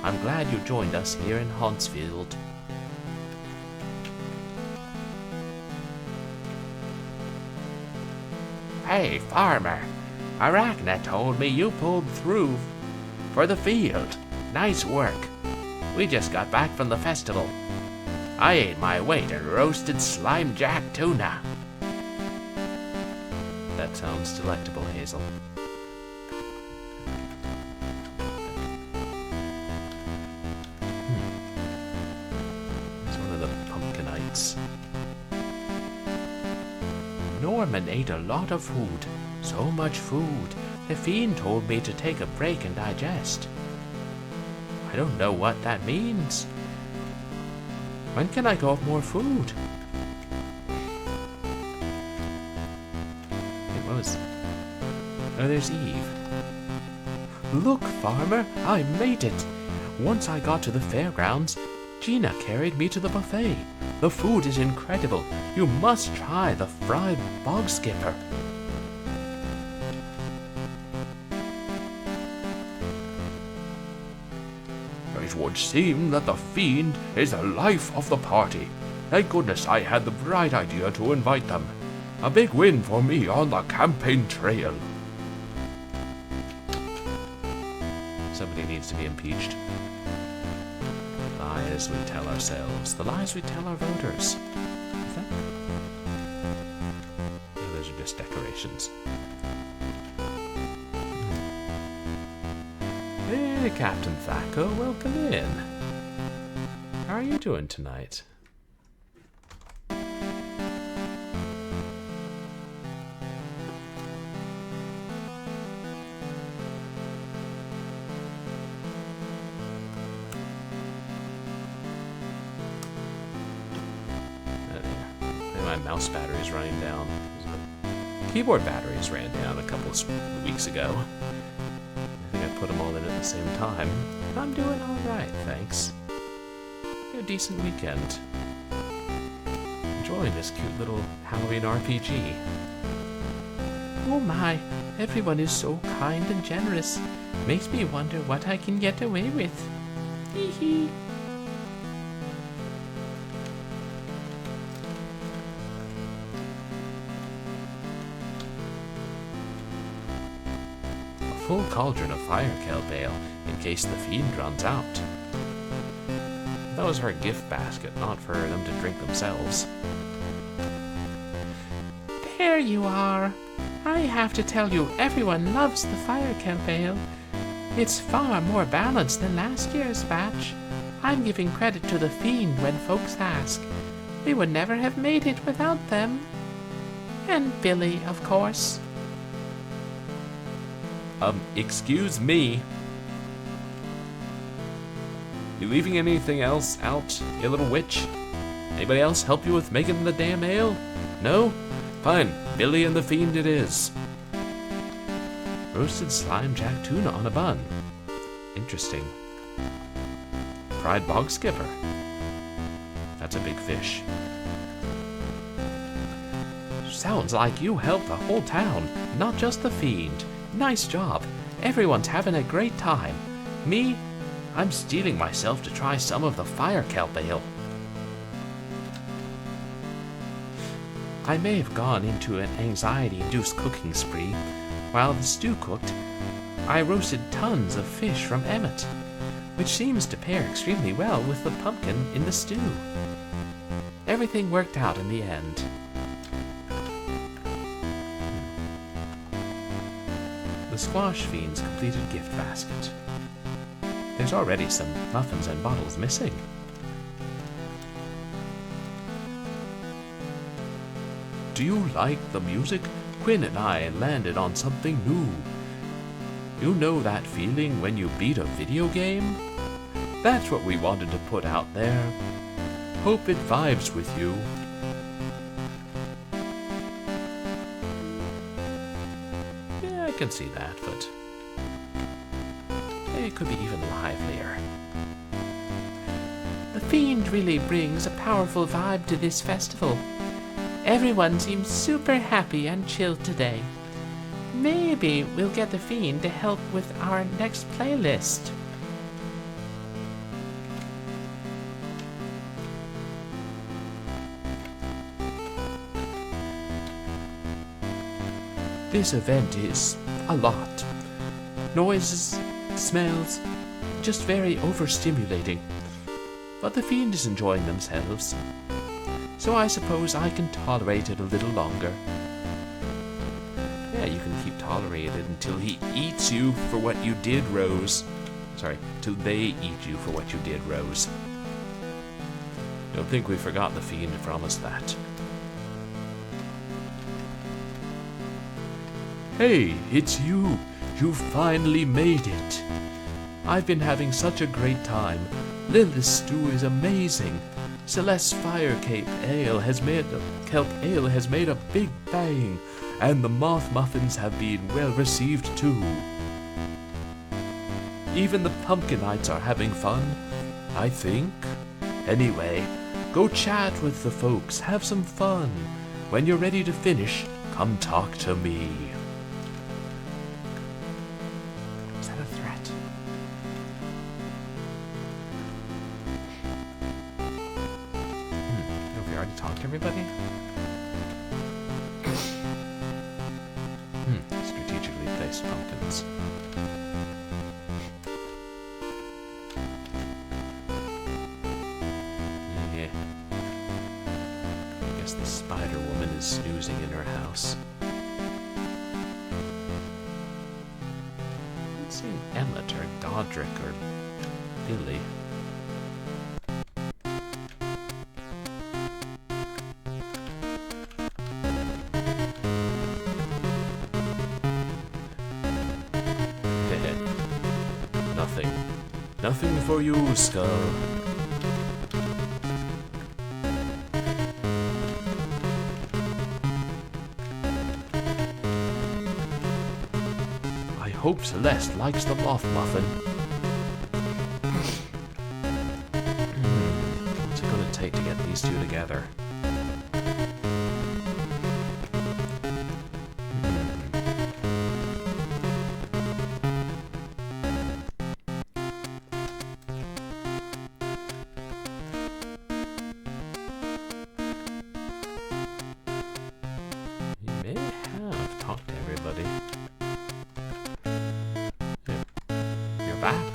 I'm glad you joined us here in HAUNTSFIELD. Hey, farmer. Arachna told me you pulled through for the field. Nice work. We just got back from the festival. I ate my weight in roasted slimejack tuna. That sounds delectable, Hazel. Norman ate a lot of food. So much food. The fiend told me to take a break and digest. I don't know what that means. When can I go have more food? What was... Oh, there's Eve. Look, farmer, I made it. Once I got to the fairgrounds, Gina carried me to the buffet. The food is incredible. You must try the fried bog skipper. It would seem that the fiend is the life of the party. Thank goodness I had the bright idea to invite them. A big win for me on the campaign trail. Somebody needs to be impeached. Lies we tell ourselves, the lies we tell our voters. No, those are just decorations. Hey, Captain Thaco, welcome in. How are you doing tonight? My mouse battery's running down. Keyboard batteries ran down a couple of weeks ago. I think I put them all in at the same time. I'm doing alright, thanks. A decent weekend. Enjoying this cute little Halloween RPG. Oh my, everyone is so kind and generous. Makes me wonder what I can get away with. Hee hee. Full cauldron of fire kelp ale, in case the fiend runs out. That was her gift basket, not for them to drink themselves. There you are. I have to tell you, everyone loves the fire kelp ale. It's far more balanced than last year's batch. I'm giving credit to the fiend when folks ask. We would never have made it without them. And Billy, of course. Excuse me. You leaving anything else out, you little witch? Anybody else help you with making the damn ale? No? Fine, Billy and the Fiend it is. Roasted slime jack tuna on a bun. Interesting. Fried bog skipper. That's a big fish. Sounds like you helped the whole town, not just the Fiend. Nice job. Everyone's having a great time. Me? I'm steeling myself to try some of the fire kelp ale. I may have gone into an anxiety-induced cooking spree. While the stew cooked, I roasted tons of fish from Emmet, which seems to pair extremely well with the pumpkin in the stew. Everything worked out in the end. The Squash Fiend's completed gift basket. There's already some muffins and bottles missing. Do you like the music? Quinn and I landed on something new. You know that feeling when you beat a video game? That's what we wanted to put out there. Hope it vibes with you. Yeah, I can see that, but it could be even livelier. The Fiend really brings a powerful vibe to this festival. Everyone seems super happy and chill today. Maybe we'll get the Fiend to help with our next playlist. This event is a lot. Noises, smells, just very overstimulating. But the Fiend is enjoying themselves, so I suppose I can tolerate it a little longer. Yeah, you can keep tolerating it until he eats you for what you did, Rose. Sorry, till they eat you for what you did, Rose. Don't think we forgot the Fiend promised that. Hey, it's you. You finally made it. I've been having such a great time. Lilith's stew is amazing. Celeste's fire kelp ale has made a big bang, and the moth muffins have been well received too. Even the pumpkinites are having fun, I think. Anyway, go chat with the folks, have some fun. When you're ready to finish, come talk to me. Is that a threat? Have we already talked to everybody? Strategically placed pumpkins. Yeah. I guess the spider woman is snoozing in her house. I haven't seen Emmet or Godric or Billy. Nothing for you, Skull. I hope Celeste likes the moth muffin. What's it gonna take to get these two together? Back.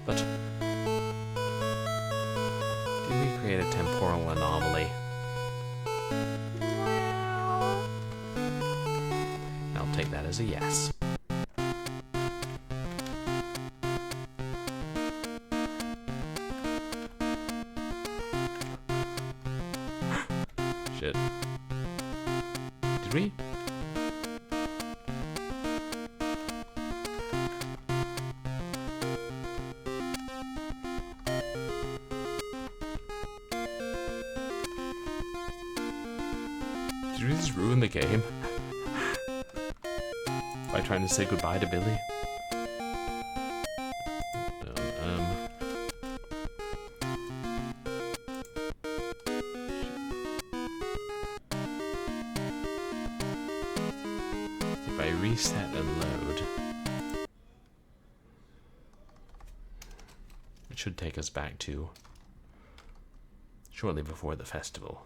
But did we create a temporal anomaly? I'll take that as a yes. Shit. Did we? Did we just ruin the game? By trying to say goodbye to Billy? If I reset and load, it should take us back to shortly before the festival.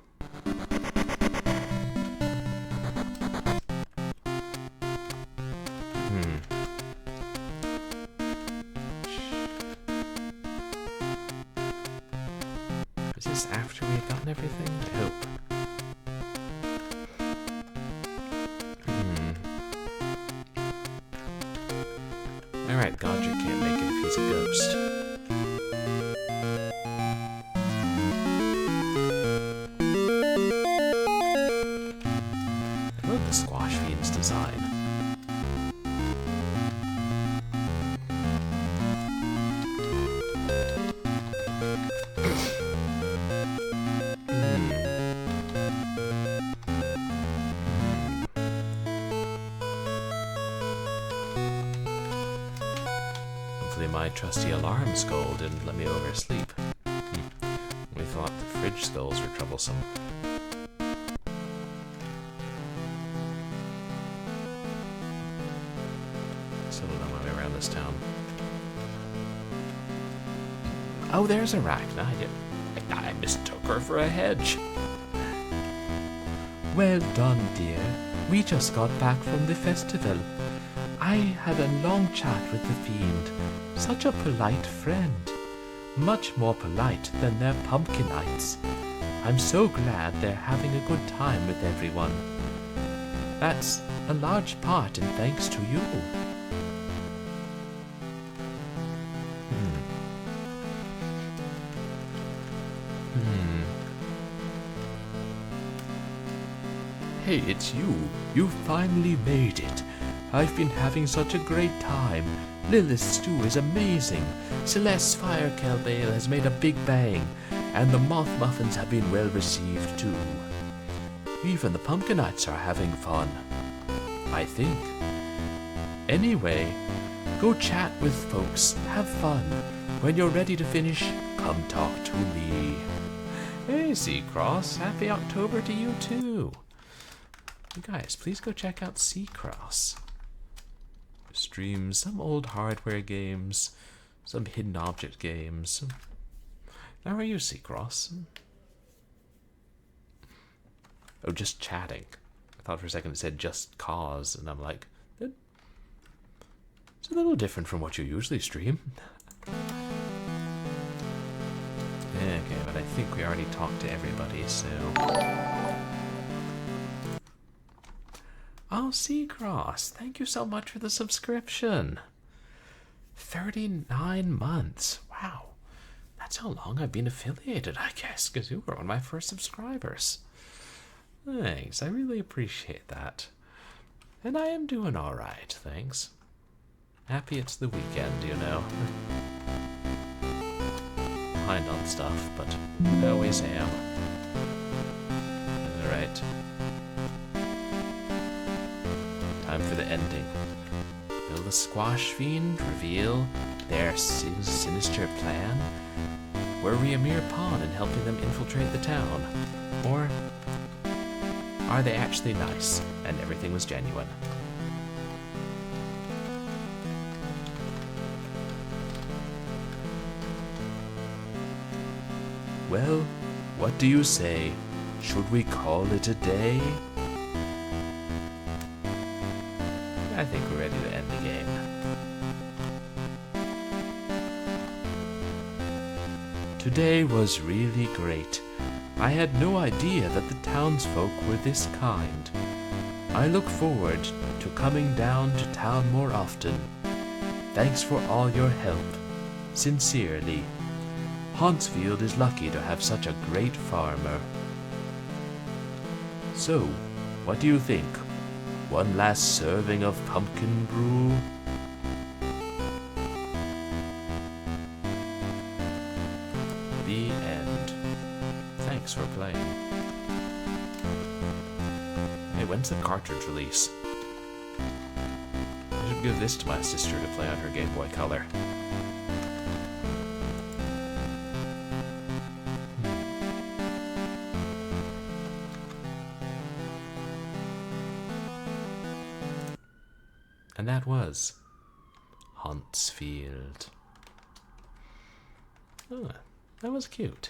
Is this after we had gotten everything? I hope. Alright, Godric can't make it if he's a ghost. I love the Squash Fiend's design. My trusty alarm skull didn't let me oversleep. We thought the fridge skulls were troublesome. Still don't know my way around this town. Oh, there's Arachna. I mistook her for a hedge. Well done, dear. We just got back from the festival. I had a long chat with the fiend. Such a polite friend. Much more polite than their pumpkinites. I'm so glad they're having a good time with everyone. That's a large part in thanks to you. Hey, it's you. You finally made it. I've been having such a great time. Lilith's stew is amazing. Celeste's fire kettle has made a big bang, and the moth muffins have been well received too. Even the pumpkinites are having fun, I think. Anyway, go chat with folks, have fun. When you're ready to finish, come talk to me. Hey, Seacross, happy October to you too. You guys, please go check out Seacross. Streams some old hardware games, some hidden object games. How are you, Seacross? Oh, just chatting. I thought for a second it said just cause, and I'm like, it's a little different from what you usually stream. Okay, but I think we already talked to everybody, so... Oh, Seacross, thank you so much for the subscription. 39 months. Wow. That's how long I've been affiliated, I guess, because you were one of my first subscribers. Thanks, I really appreciate that. And I am doing alright, thanks. Happy it's the weekend, you know. Behind on stuff, but I always am. Alright. Time for the ending. Will the Squash Fiend reveal their sinister plan? Were we a mere pawn in helping them infiltrate the town? Or are they actually nice and everything was genuine? Well, what do you say? Should we call it a day? I think we're ready to end the game. Today was really great. I had no idea that the townsfolk were this kind. I look forward to coming down to town more often. Thanks for all your help. Sincerely, HAUNTSFIELD is lucky to have such a great farmer. So, what do you think? One last serving of pumpkin brew? The end. Thanks for playing. Hey, when's the cartridge release? I should give this to my sister to play on her Game Boy Color. And that was HAUNTSFIELD. Oh, that was cute.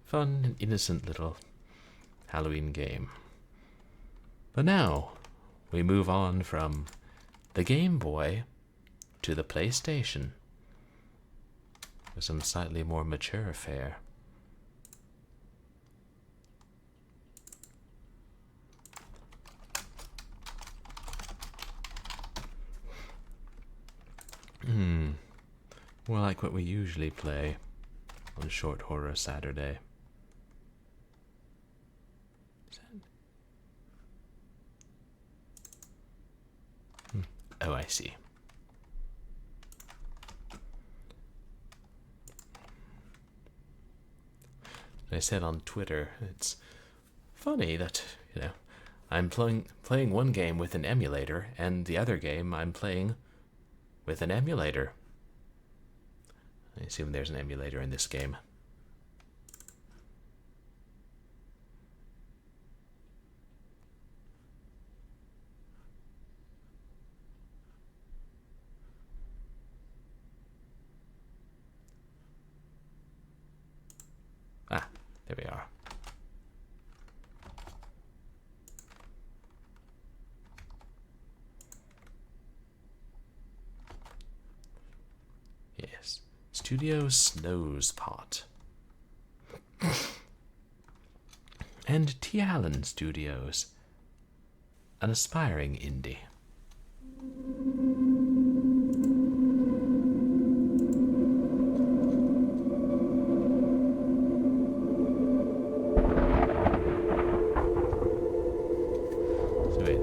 Fun and innocent little Halloween game. But now, we move on from the Game Boy to the PlayStation with some slightly more mature fare. More like what we usually play on Short Horror Saturday. Oh, I see. I said on Twitter, it's funny that, I'm playing one game with an emulator, and the other game I'm playing with an emulator. I assume there's an emulator in this game. Ah, there we are. Yes. Studio Snowspot. And T. Allen Studios. An aspiring indie. So wait,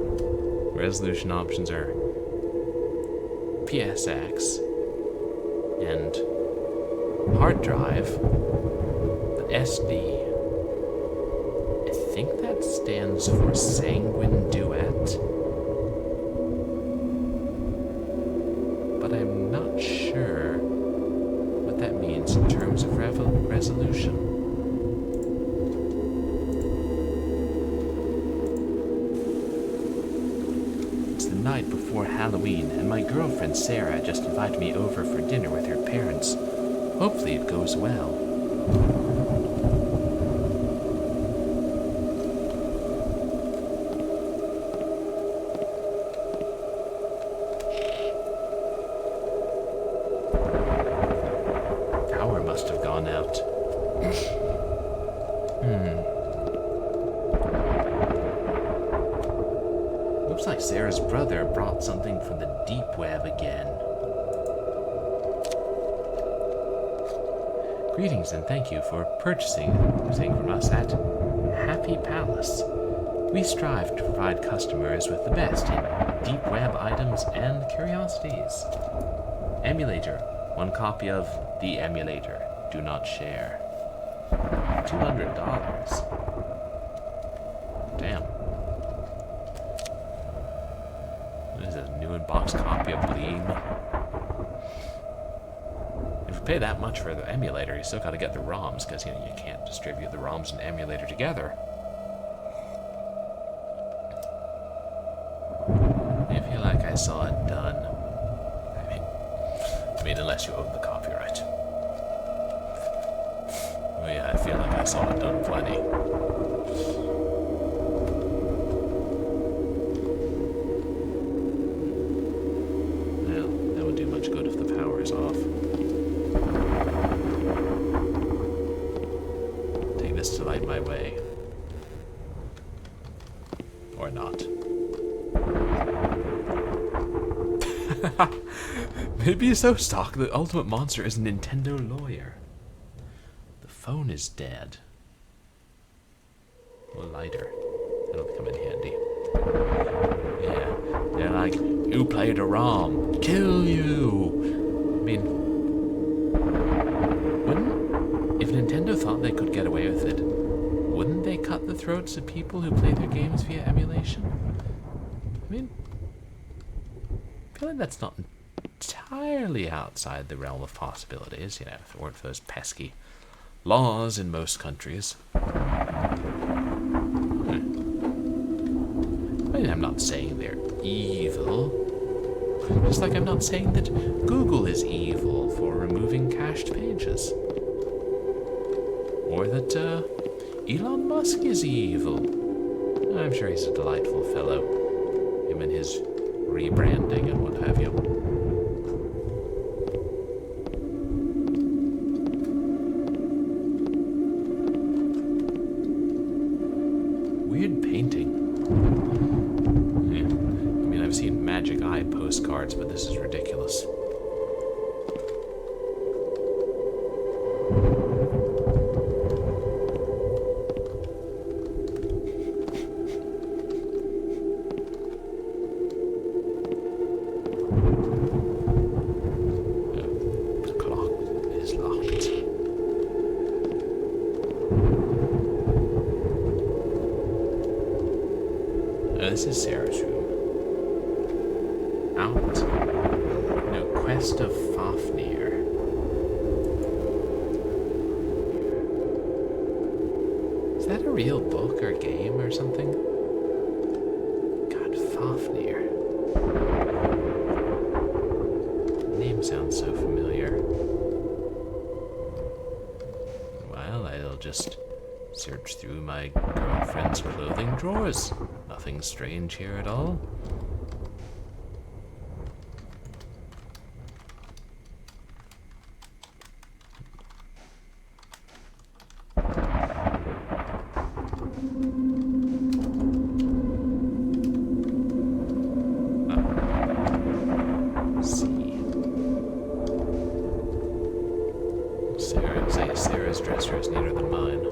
resolution options are PSX and hard drive, but SD. I think that stands for Sanguine Duet, but I'm not sure what that means in terms of resolution. It's the night before Halloween, and my girlfriend Sarah just invited me over for dinner with her parents. Hopefully it goes well. Power must have gone out. Looks like Sarah's brother brought something from the deep web again. Greetings and thank you for purchasing from us at Happy Palace. We strive to provide customers with the best in deep web items and curiosities. Emulator. One copy of The Emulator. Do not share. $200. Damn. What is a new in-box copy of Bleem? If you pay that much for the emulator, you still got to get the ROMs, because you can't distribute the ROMs and emulator together. I feel like I saw it done. I mean, unless you own the copyright. Oh yeah, I feel like I saw it done plenty. Well, that would do much good if the power is off. Take this to light my way. Or not. Maybe so stock the ultimate monster is a Nintendo lawyer. The phone is dead. Or lighter. It'll come in handy. Yeah, they're like, you played a ROM, kill you! I mean, if Nintendo thought they could get away with it, wouldn't they cut the throats of people who play their games via emulation? I mean, I feel like that's not entirely outside the realm of possibilities, you know, if it weren't for those pesky laws in most countries. I mean, I'm not saying they're evil. Just like I'm not saying that Google is evil for removing cached pages. Or that Elon Musk is evil. I'm sure he's a delightful fellow. Him and his rebranding and what have you. Weird painting. Yeah. I mean, I've seen Magic Eye postcards, but this is ridiculous. This is Sarah's room. Out. No, Quest of Fafnir. Is that a real book or game or something? God, Fafnir. Name sounds so familiar. Well, I'll just search through my girlfriend's clothing drawers. Nothing strange here at all. Sarah's dresser is neater than mine.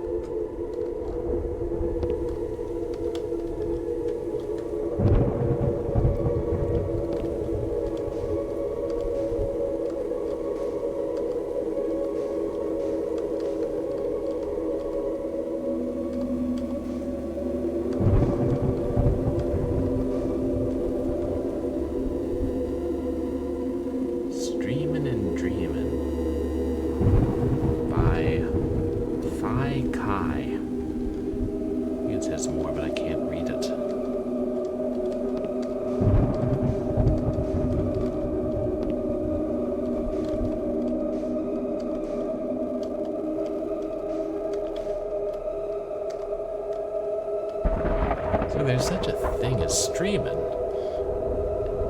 So there's such a thing as streaming,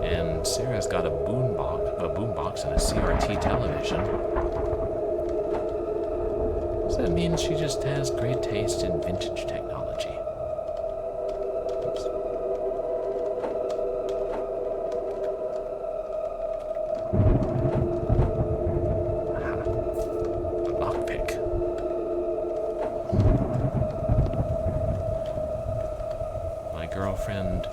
and Sarah's got a boombox and a CRT television. Does that mean she just has great taste in vintage technology? Oops. Aha. A lockpick. My girlfriend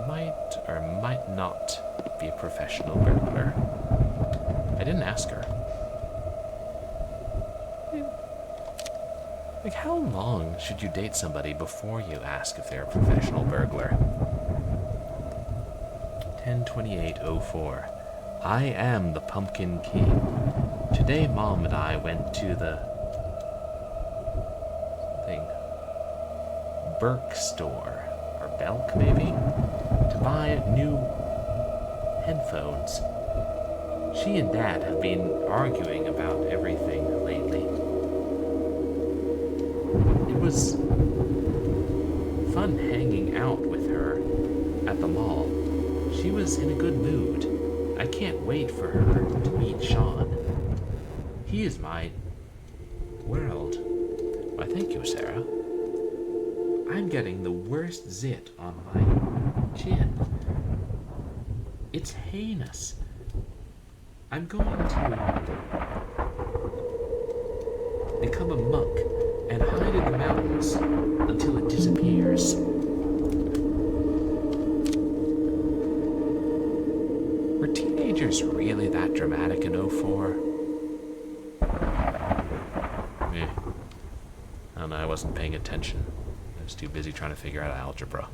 might or might not be a professional burglar. I didn't ask her. Like, how long should you date somebody before you ask if they're a professional burglar? 10/28/04. I am the Pumpkin King. Today, Mom and I went to the Burke store, or Belk maybe, to buy new headphones. She and Dad have been arguing about everything lately. It was fun hanging out with her at the mall. She was in a good mood. I can't wait for her to meet Sean. He is my world. Why, thank you, Sarah. I'm getting the worst zit on my chin. It's heinous. I'm going to become a monk and hide in the mountains until it disappears. pictures really that dramatic in 04? Eh. I don't know, I wasn't paying attention. I was too busy trying to figure out algebra.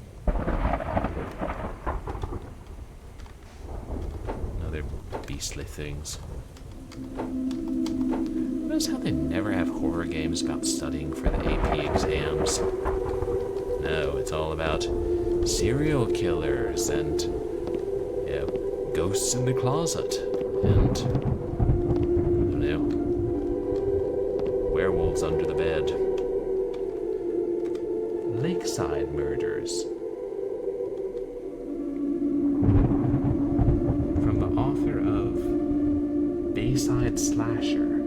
Other beastly things. Notice how they never have horror games about studying for the AP exams. No, it's all about serial killers and ghosts in the closet and I don't know, werewolves under the bed. Lakeside murders. From the author of Bayside Slasher,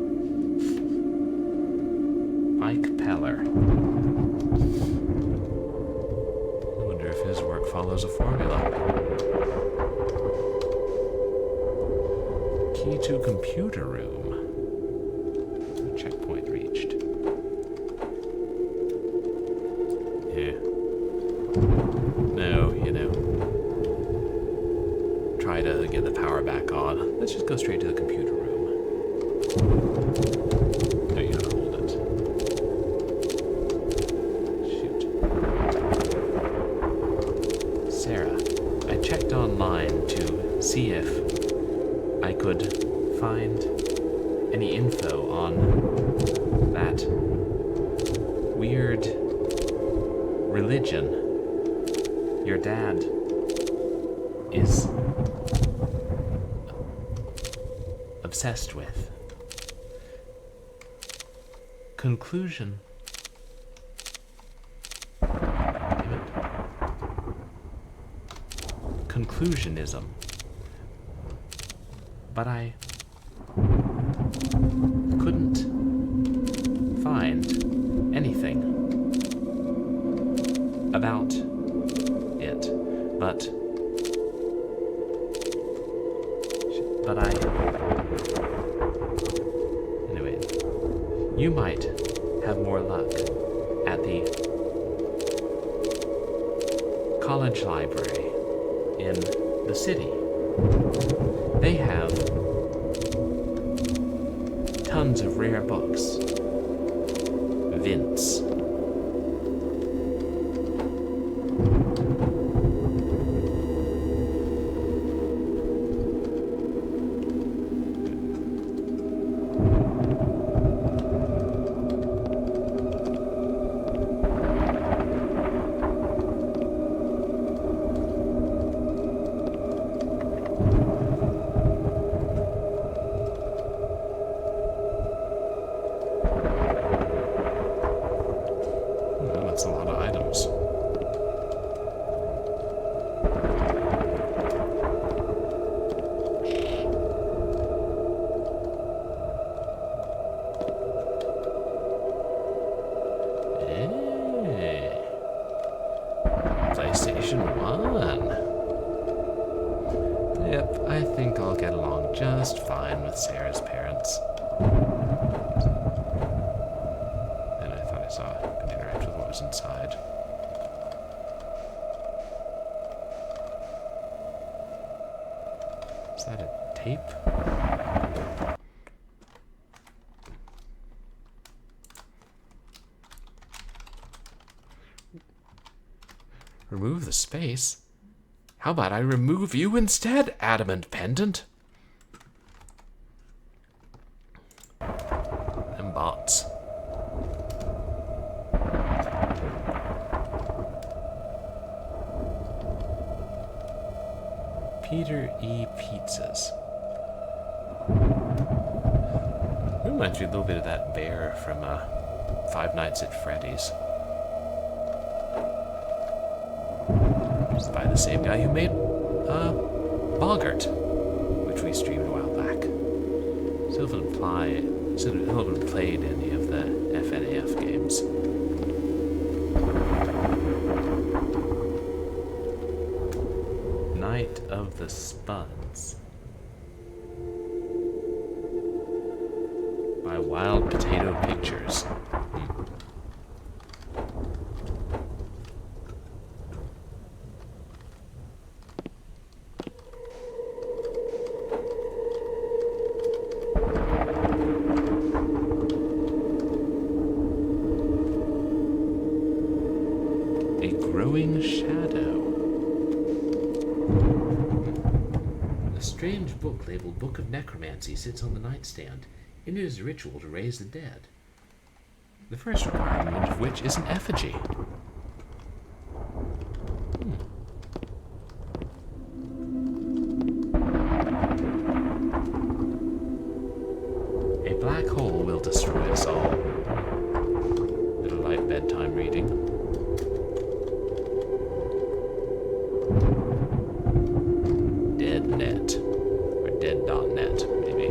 Mike Peller. I wonder if his work follows a formula. Key to computer room. Checkpoint reached. Yeah. No, try to get the power back on. Let's just go straight to the computer room. No, you gotta hold it. Shoot. Sarah, I checked online to see if I could find any info on that weird religion your dad is obsessed with. Conclusion. Damn it. Conclusionism. But I couldn't find anything about it, but anyway, you might have more luck at the college library in the city. They have tons of rare books. Vince. That's a lot of items. Hey. PlayStation 1. Yep, I think I'll get along just fine with Sarah's parents. And I thought I saw I could interact with what was inside. Is that a tape? Remove the space? How about I remove you instead, adamant pendant? Them bots. Peter E. Pizzas. Reminds me a little bit of that bear from Five Nights at Freddy's. It's by the same guy who made Boggart, which we streamed a while back. So haven't played any of the FNAF games. Night of the Spuds by Wild Potato Pictures. growing shadow. A strange book labeled Book of Necromancy sits on the nightstand. It is a ritual to raise the dead. The first requirement of which is an effigy. A black hole will destroy us all. Little light bedtime reading. Deadnet. Or dead.net, maybe.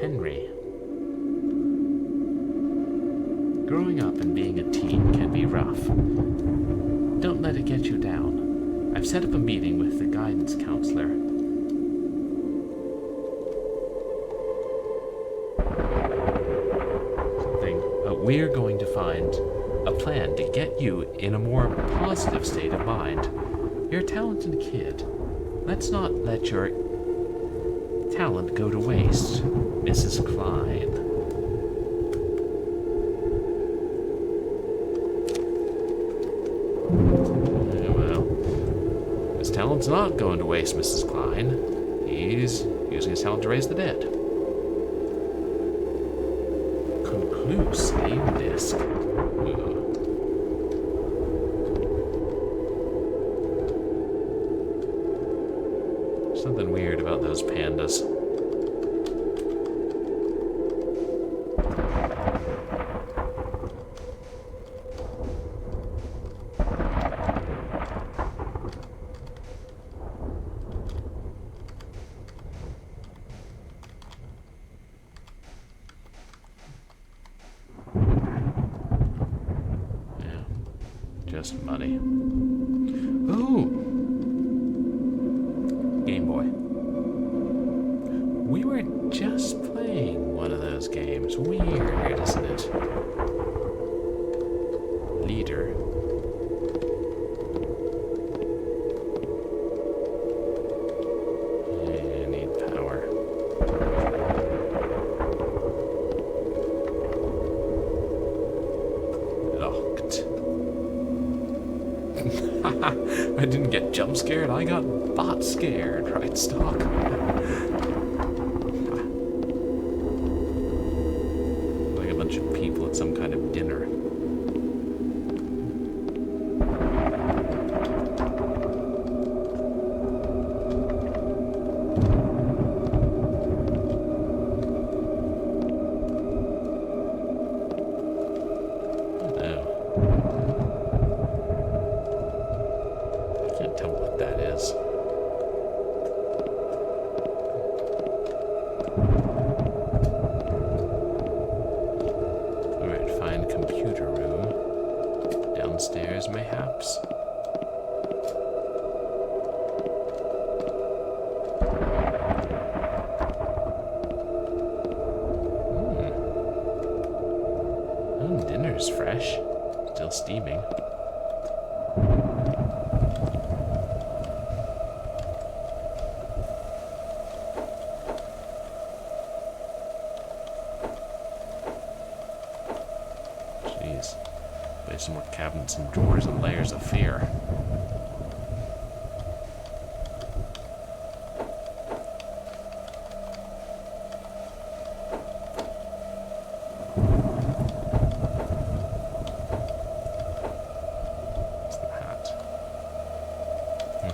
Henry. Growing up and being a teen can be rough. Don't let it get you down. I've set up a meeting with the guidance counselor. We're going to find a plan to get you in a more positive state of mind. You're a talented kid. Let's not let your talent go to waste, Mrs. Klein. Well, his talent's not going to waste, Mrs. Klein. He's using his talent to raise the dead. Loose aim disc. Something weird about those pandas. Just money. Ooh! Gameboy. We were just playing one of those games. Weird, isn't it? Leader. I need power. Locked. I didn't get jump scared, I got bot scared, right, Stock? Like a bunch of people at some kind of dinner. Downstairs, mayhaps. Oh, dinner's fresh. Still steaming. Jeez. There's some more cabinets and drawers and layers of fear. What's the hat? Yeah.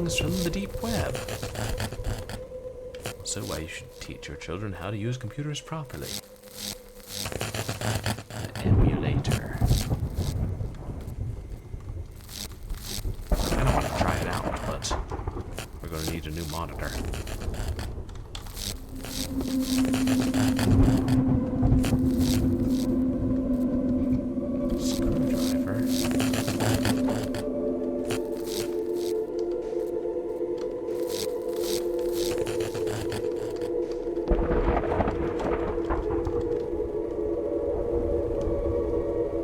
things from the deep web. So why you should teach your children how to use computers properly. An emulator. I don't want to try it out, but we're going to need a new monitor. Screwdriver.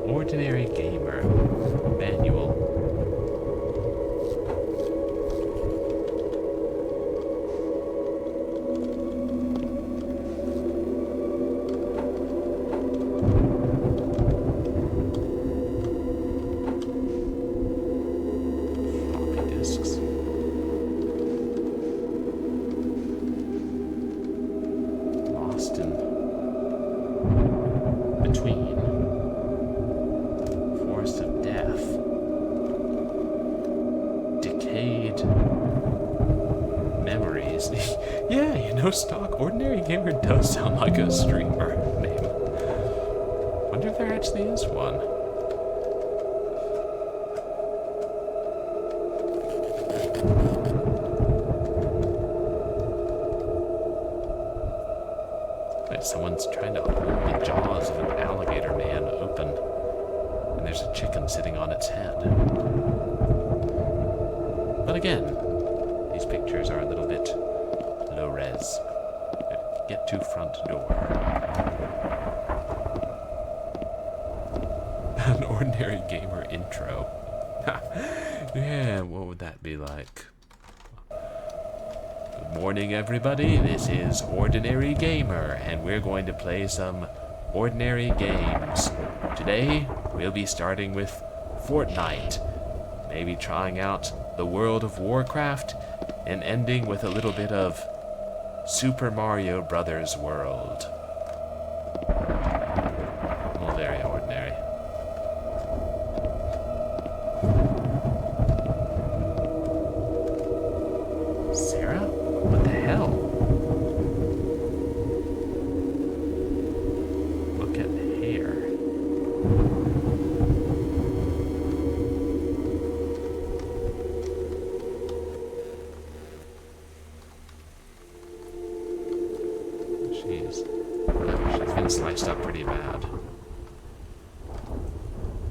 Ordinary gamer. Manual. Floppy disks. Lost in between. Forest of death. Decayed memories. Yeah, you know, stock Ordinary Gamer does sound like a streamer name. Wonder if there actually is one. Like someone's trying to hold the jaws of an alligator man open. And there's a chicken sitting on its head. But again, these pictures are a little bit low res. Get to front door. An Ordinary Gamer intro. Yeah, what would that be like? Good morning, everybody. This is Ordinary Gamer, and we're going to play some ordinary games. Today, we'll be starting with Fortnite, maybe trying out the World of Warcraft, and ending with a little bit of Super Mario Brothers World. All very ordinary. Sarah? What the hell? Look at hair. She's been sliced up pretty bad.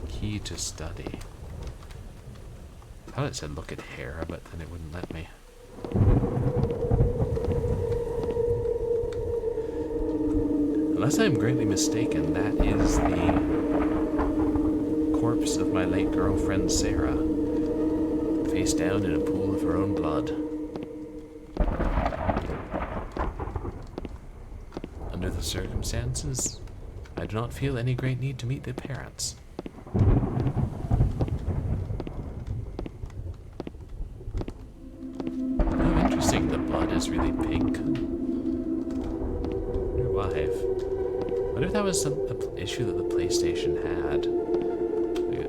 Key to study. I thought it said look at hair, but then it wouldn't let me. Unless I'm greatly mistaken, that is the corpse of my late girlfriend Sarah, face down in a pool of her own blood. Under the circumstances, I do not feel any great need to meet the parents. Oh, interesting, the blood is really pink. Your wife. I wonder if that was an issue that the PlayStation had.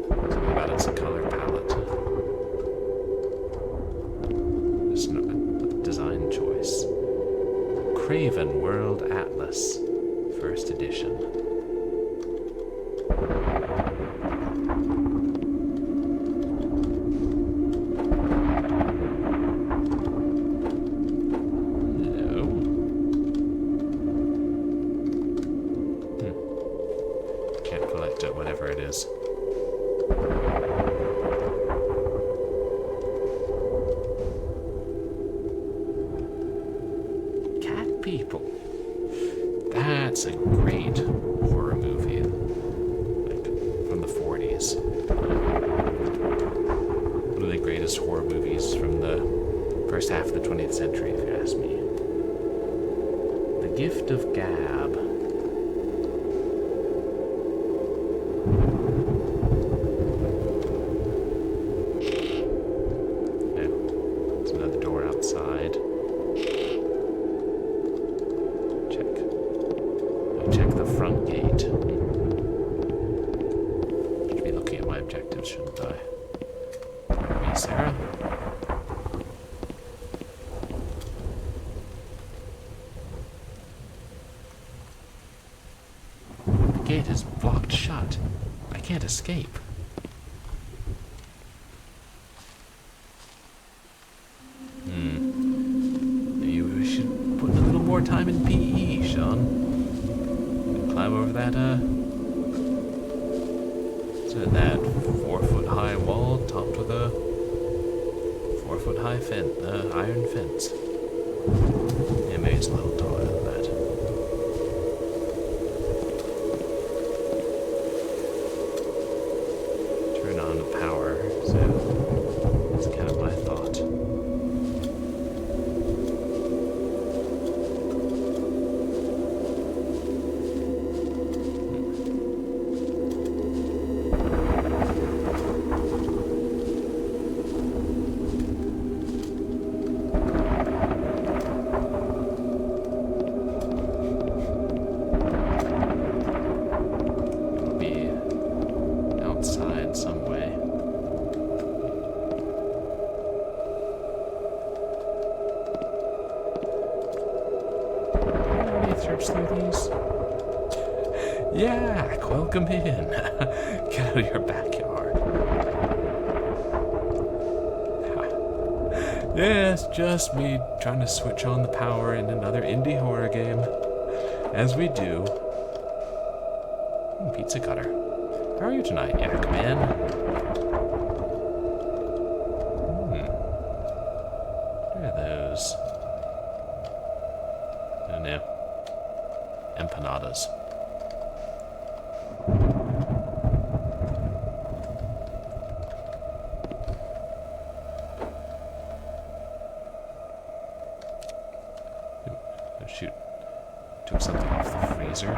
Something about its color palette. Just a design choice. Craven World Atlas, first edition. No. Can't collect it, whatever it is. People. That's a great horror movie. Like, from the 40s. One of the greatest horror movies from the first half of the 20th century, if you ask me. The Gift of Gab. There's another door outside. Check the front gate. Should be looking at my objectives, shouldn't I? Me, Sarah? is blocked shut. I can't escape. Maybe we should put in a little more time in PE, Sean. And climb over that, that 4-foot-high wall topped with a 4-foot-high iron fence. Yeah, maybe it's a little taller than that. Turn on the power, so that's kind of my thought. Through these? Yeah, welcome in. Get out of your backyard. Yes, just me trying to switch on the power in another indie horror game. As we do. Pizza cutter. How are you tonight, Yak Man? What are those? Oh no. Empanadas. Oh shoot. Took something off the freezer.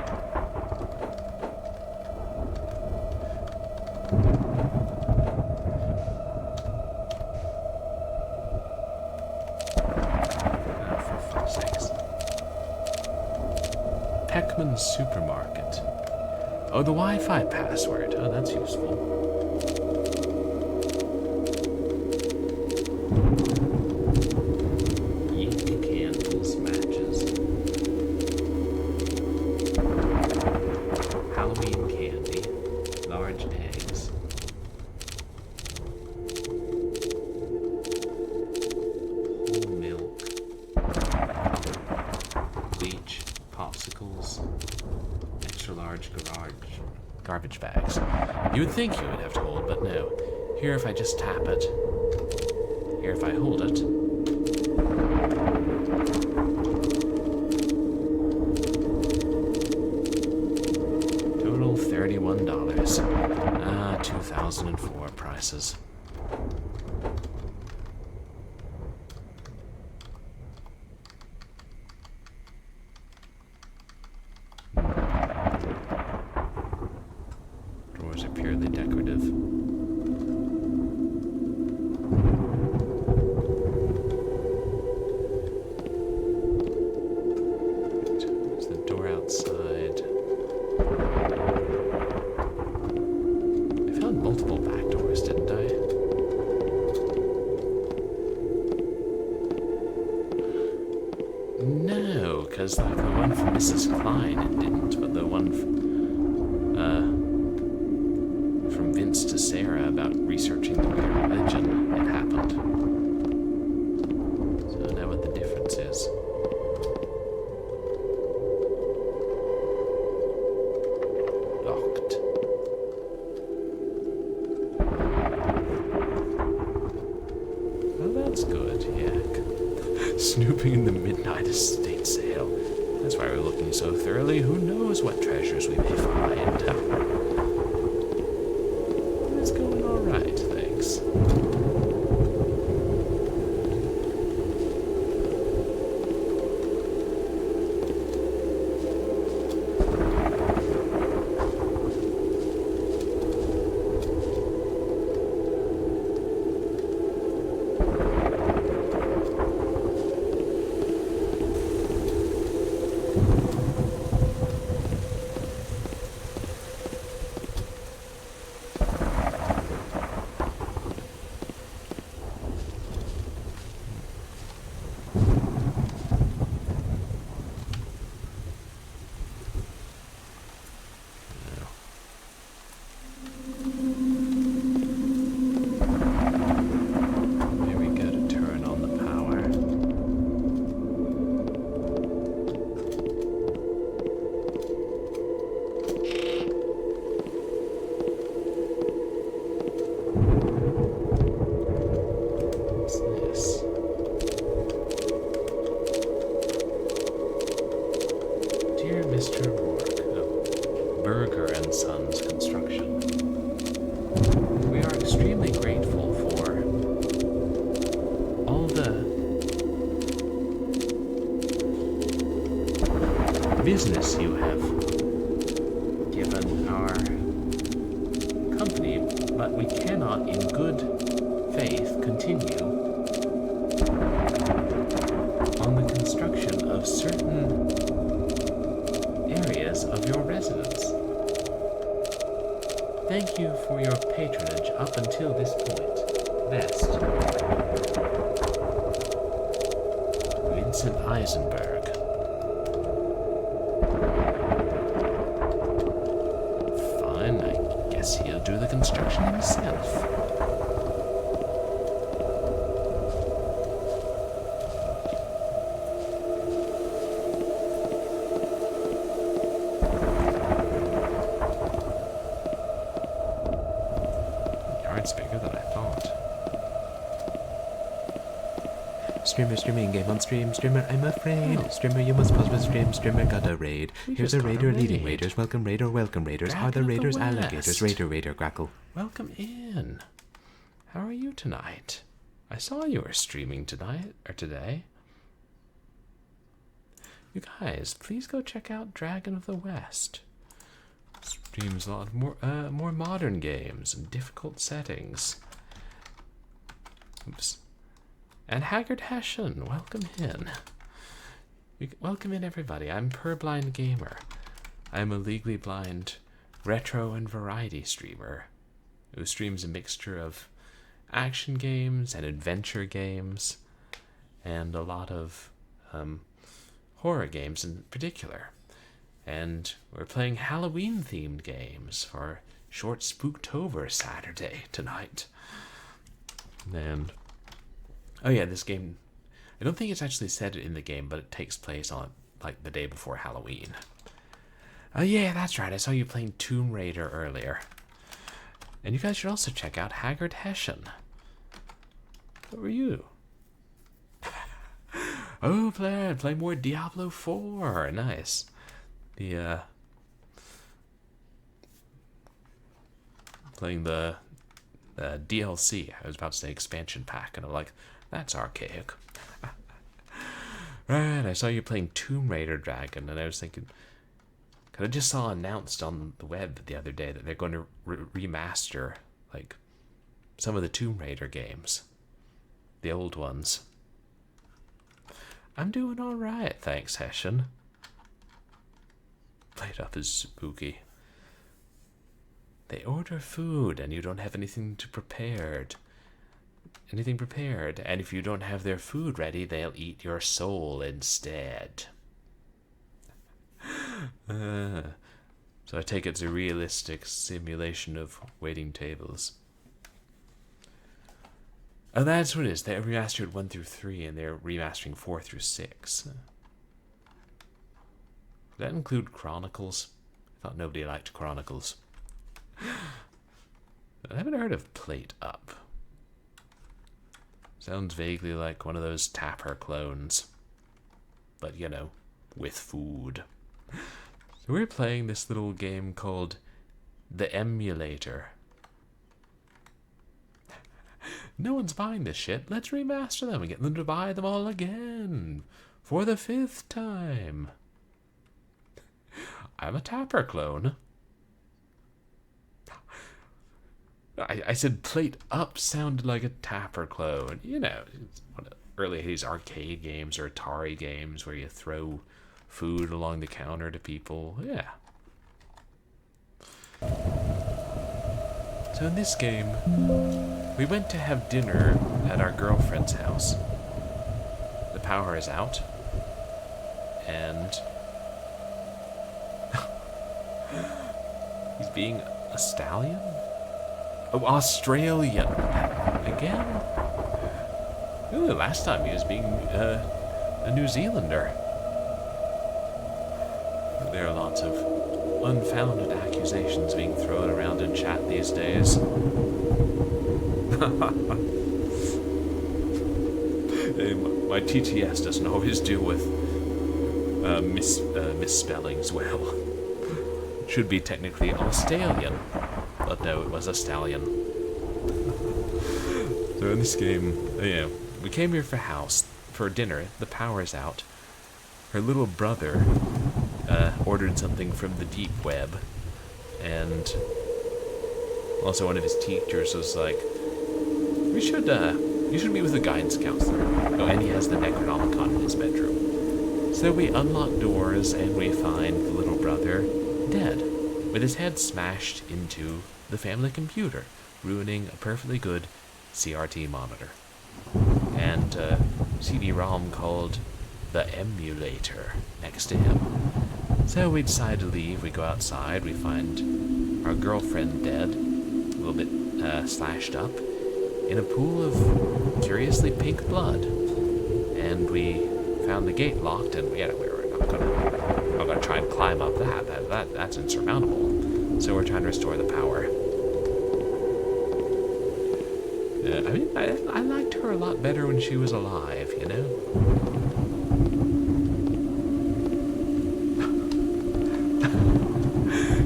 For fuck's sakes. Peckman's Supermarket. Oh, the Wi-Fi password. Oh, that's useful. Ink candles, matches. Halloween candy. Large eggs. Whole milk. Bleach. Popsicles, extra large garbage bags. You would think you would have to hold, but no. Here if I just tap it. Here if I hold it. Total $31. 2004 prices. Purely decorative. There's the door outside. I found multiple back doors, didn't I? No, because like the one from Mrs. Klein it didn't, but the one from Vince to Sarah about researching the weird religion, it happened. So I know what the difference is. Locked. Well, that's good, yeah. Snooping in the midnight estate sale. That's why we're looking so thoroughly. Who knows what treasures we may find? Alright, thanks. Mr. Rourke of Berger and Sons Construction. We are extremely grateful for all the business you have given our company, but we cannot in good faith continue on the construction of certain areas of your residence. Thank you for your patronage up until this point. Best, Vincent Eisenberg. Fine, I guess he'll do the construction himself. Streaming, game on stream. Streamer, I'm afraid. Oh. Streamer, you must pause the stream. Streamer got a raid. Here's a raider leading raiders. Welcome raiders. Dragon Are the raiders the alligators? Raider, grackle. Welcome in. How are you tonight? I saw you were streaming tonight, or today. You guys, please go check out Dragon of the West. Streams a lot of more modern games and difficult settings. Oops. And Haggard Hessian, welcome in. Welcome in, everybody. I'm Purblind Gamer. I'm a legally blind retro and variety streamer who streams a mixture of action games and adventure games and a lot of horror games in particular. And we're playing Halloween-themed games for short Spooktober Saturday tonight. And oh yeah, this game, I don't think it's actually said in the game, but it takes place on, like, the day before Halloween. Oh yeah, that's right, I saw you playing Tomb Raider earlier. And you guys should also check out Haggard Hessian. What were you? Oh, play more Diablo 4, nice. Playing the DLC, I was about to say expansion pack, and I'm like, that's archaic. Right, I saw you playing Tomb Raider Dragon, and I was thinking, because I just saw announced on the web the other day that they're going to remaster, like, some of the Tomb Raider games. The old ones. I'm doing alright, thanks, Hessian. Played up as spooky. They order food, and you don't have anything prepared, and if you don't have their food ready, they'll eat your soul instead. So I take it's a realistic simulation of waiting tables. Oh, that's what it is. They remastered 1 through 3, and they're remastering 4 through 6. Does that include Chronicles? I thought nobody liked Chronicles. I haven't heard of Plate Up. Sounds vaguely like one of those Tapper clones. But, you know, with food. So we're playing this little game called The Emulator. No one's buying this shit. Let's remaster them and get them to buy them all again. For the 5th time. I'm a Tapper clone. I said Plate Up sounded like a Tapper clone. You know, one of early 80s arcade games or Atari games where you throw food along the counter to people. Yeah. So in this game, we went to have dinner at our girlfriend's house. The power is out. And he's being a stallion? Oh, Australian. Again? Ooh, last time he was being a New Zealander. There are lots of unfounded accusations being thrown around in chat these days. My TTS doesn't always deal with misspellings. Well, should be technically Australian, but no, it was a stallion. So in this game, yeah, we came here for dinner. The power's out. Her little brother ordered something from the deep web, and also one of his teachers was like, you should meet with a guidance counselor. Oh, and he has the Necronomicon in his bedroom. So we unlock doors and we find the little brother dead, with his head smashed into the family computer, ruining a perfectly good CRT monitor. And a CD-ROM called the Emulator next to him. So we decide to leave. We go outside. We find our girlfriend dead, a little bit slashed up, in a pool of curiously pink blood. And we found the gate locked, and we're not gonna try and climb up that's insurmountable. So we're trying to restore the power. I liked her a lot better when she was alive, you know?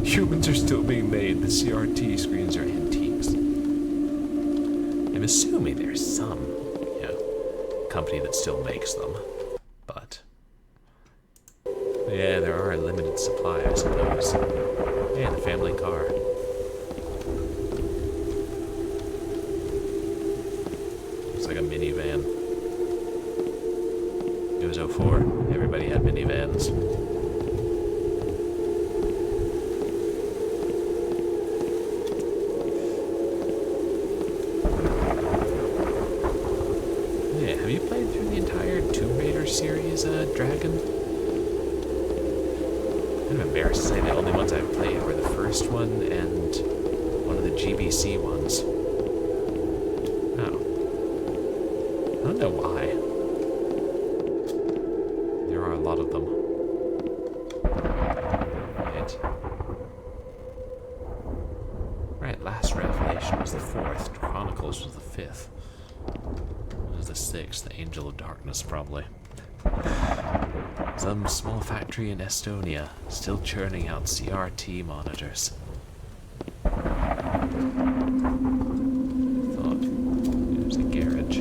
Humans are still being made. The CRT screens are antiques. I'm assuming there's some, company that still makes them. But yeah, there are a limited supply, I suppose. Yeah, the family car. Looks like a minivan. It was '04. Everybody had minivans. Yeah, have you played through the entire Tomb Raider series, Dragon? I'm embarrassed to say the only ones I've played were the first one and one of the GBC ones. Oh. I don't know why. There are a lot of them. Right, Last Revelation was the 4th, Chronicles was the 5th. What was the 6th? The Angel of Darkness, probably. Some small factory in Estonia, still churning out CRT monitors. Thought it was a garage.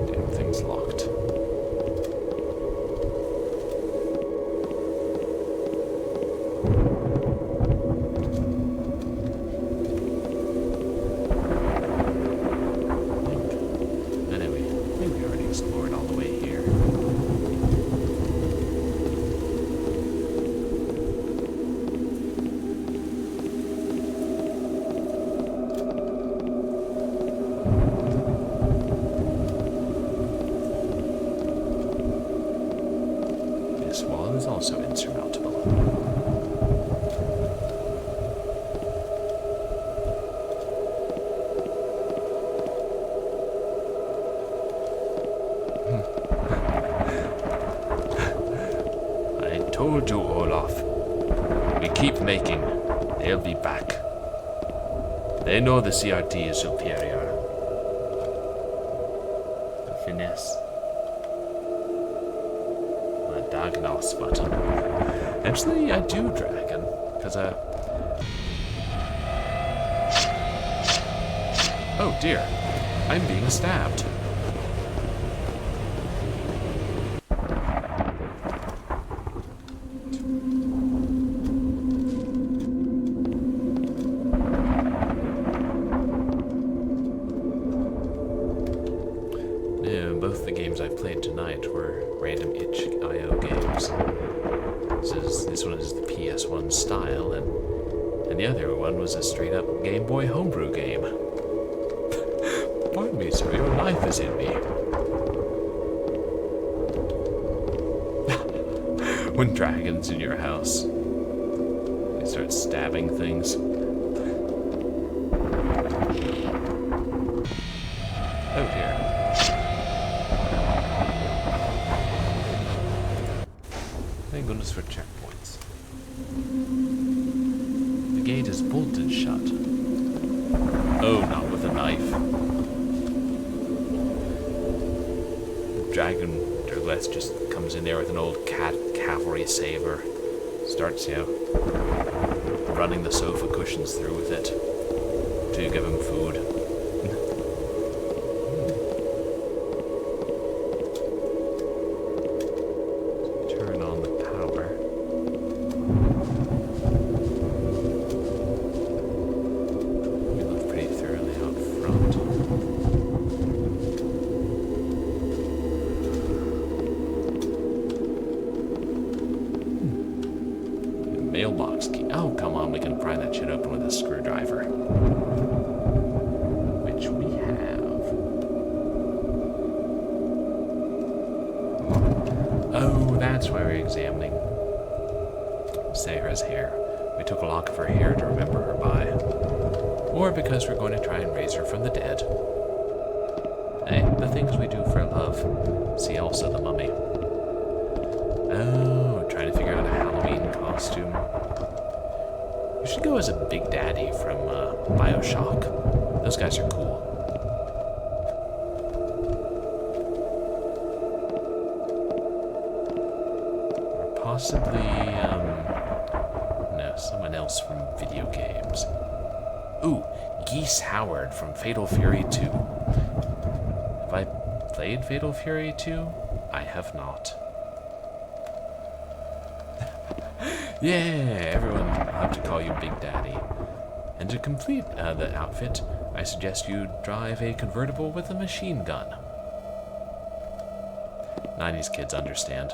Damn thing's locked. This wall is also insurmountable. I told you, Olaf. We keep making. They'll be back. They know the CRT is superior. The finesse. The diagnose button. Actually, I do, Dragon. Because, oh dear. I'm being stabbed. Both the games I've played tonight were random itch.io games. This one is the PS1 style, and the other one was a straight-up Gameboy homebrew game. Pardon me, sir, your life is in me. When dragons in your house, they start stabbing things. Oh dear. Thank goodness for checkpoints. The gate is bolted shut. Oh, not with a knife. Dragon Durgleth just comes in there with an old cavalry saber. Starts, running the sofa cushions through with it. Till you give him food. Turn on the power. We look pretty thoroughly out front. Mailbox key. Oh, come on, we can pry that shit open with a screwdriver. Which we have. Oh, that's why we're examining Sarah's hair. We took a lock of her hair to remember her by. Or because we're going to try and raise her from the dead. Hey, the things we do for love. See also the mummy. Oh, trying to figure out a Halloween costume. You should go as a Big Daddy from Bioshock. Those guys are cool. Or possibly, no, someone else from video games. Ooh, Geese Howard from Fatal Fury 2. Have I played Fatal Fury 2? I have not. Yeah, everyone will have to call you Big Daddy. And to complete the outfit, I suggest you drive a convertible with a machine gun. 90s kids understand.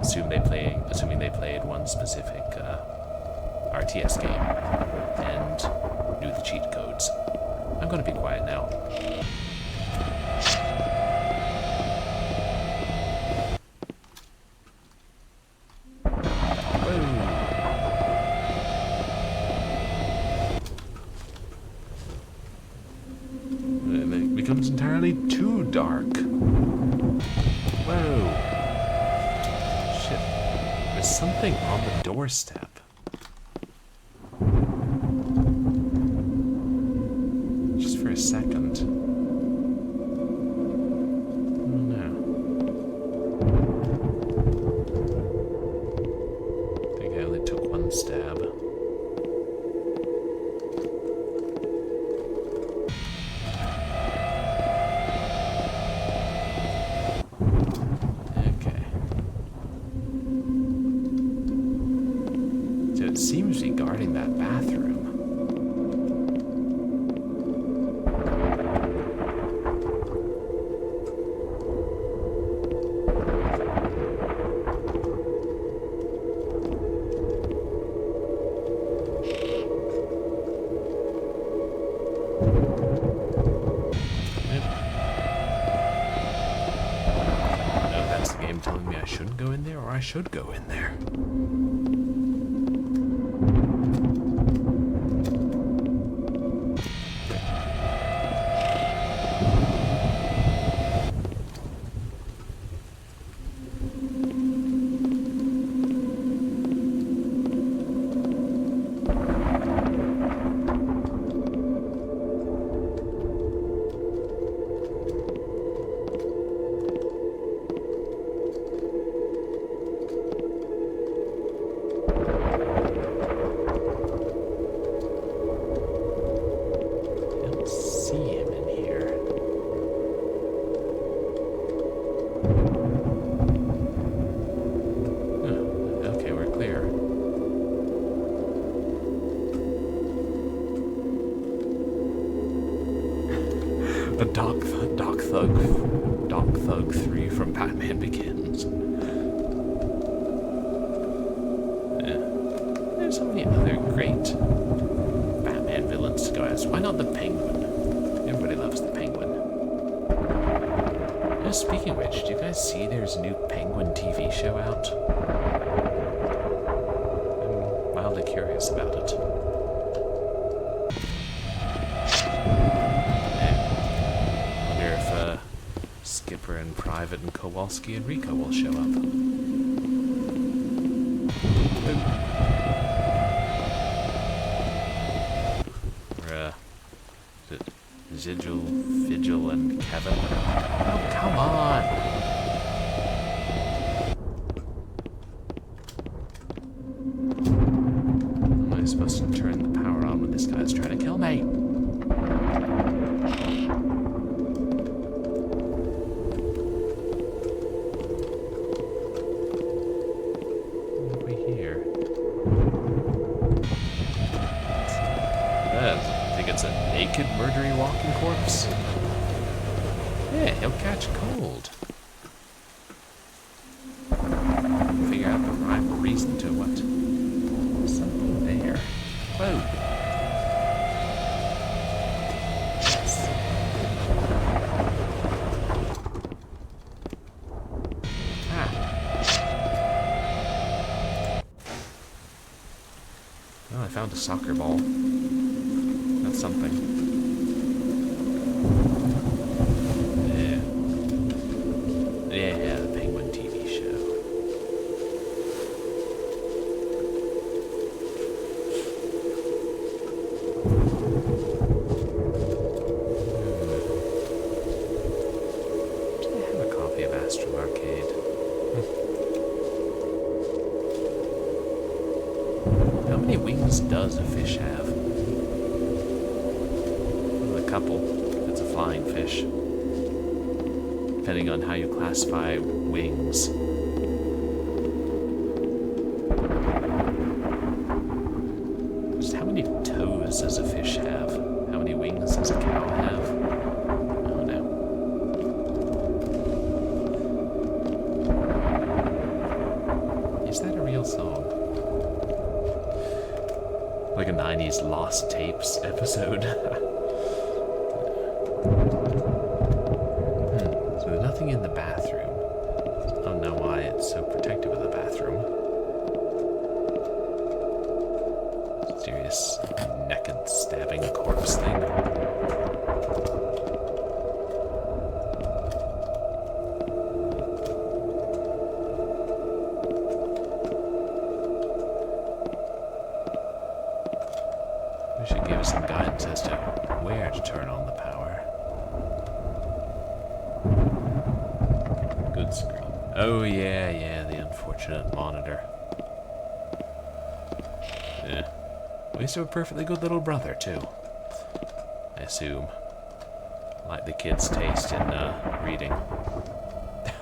Assuming they played one specific RTS game and knew the cheat codes. I'm going to be quiet now. It becomes entirely too dark. Whoa. Shit. There's something on the doorstep. Just for a second. Oh no. I think I only took one stab. It seems to be guarding that bathroom. No, that's the game telling me I shouldn't go in there, or I should go in there. A Doc Thug 3 from Batman Begins. Yeah. There's so many other great Batman villains to go as. Why not the Penguin? Everybody loves the Penguin. Speaking of which, do you guys see there's a new Penguin TV show out? I'm mildly curious about it. Skipper and Private and Kowalski and Rico will show up. Zigil, Vigil, and Kevin. Oh, come on! How am I supposed to turn the power on when this guy's trying to kill me? What have we here? I think it's a naked, murdery walking corpse. Yeah, he'll catch cold. Figure out the rhyme or reason to what. Something there. Whoa. Yes. Well, I found a soccer ball. That's something. Yeah, the Penguin TV show. Do they have a copy of Astro Arcade? How many wings does a fish have? Well, a couple. It's a flying fish. Depending on how you classify wings. Just how many toes does a fish have? How many wings does a cow have? Oh no. Is that a real song? Like a 90s Lost Tapes episode. Nothing in the bathroom. I don't know why it's so protective of the bathroom. Mysterious naked stabbing corpse thing. We should give us some guidance as to where to turn on the power. Good screen. Oh yeah, the unfortunate monitor. Yeah. We used to have a perfectly good little brother too. I assume. Like the kids' taste in reading.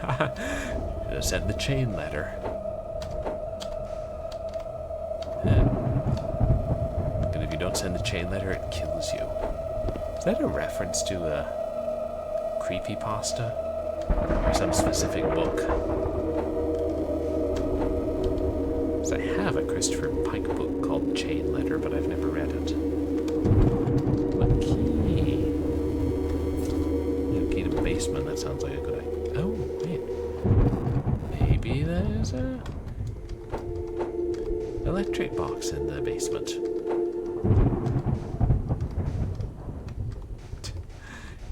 Should have sent the chain letter. And if you don't send the chain letter, it kills you. Is that a reference to a creepypasta? Or some specific book? Because I have a Christopher Pike book called Chain Letter, but I've never read it. What key? Yeah, key to the basement, that sounds like a good idea. Oh, wait. Maybe there's a electric box in the basement.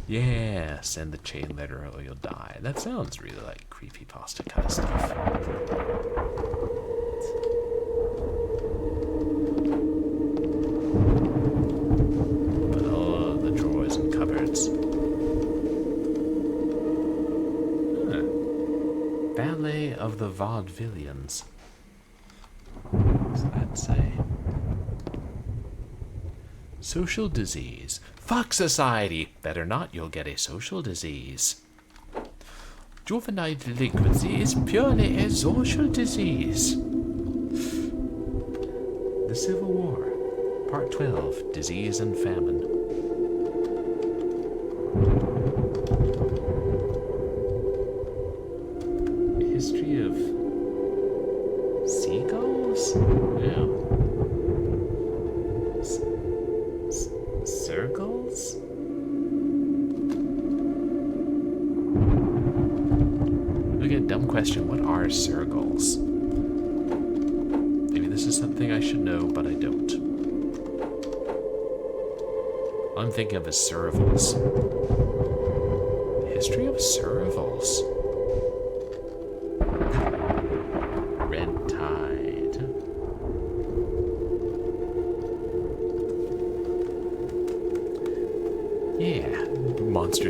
Yeah, send the chain letter or you'll die. That sounds really like creepypasta kind of stuff. But all the drawers and cupboards. Ballet of the Vaudevillians. What's that say? Social disease. Fuck society! Better not, you'll get a social disease. Juvenile delinquency is purely a social disease. The Civil War, Part 12, Disease and Famine. The history of seagulls? Yeah. Circles? Okay, dumb question. What are circles? Maybe this is something I should know, but I don't. All I'm thinking of is servals. History of servals. Red tide.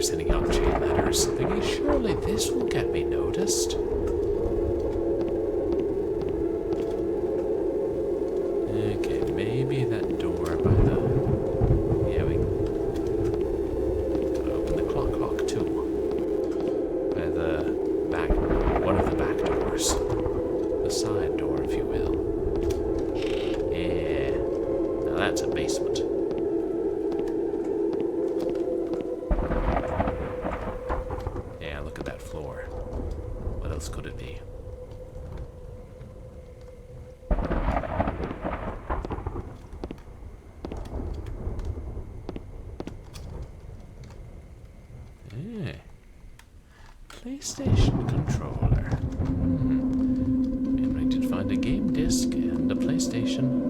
after sending out chain letters, thinking surely this will get me noticed. Okay, maybe that door by the... Yeah, we can open the clock too. By the back, one of the back doors. The side door, if you will. Yeah, now that's a basement. Yeah, look at that floor. What else could it be? Yeah. PlayStation controller. And I did find a game disc and a PlayStation.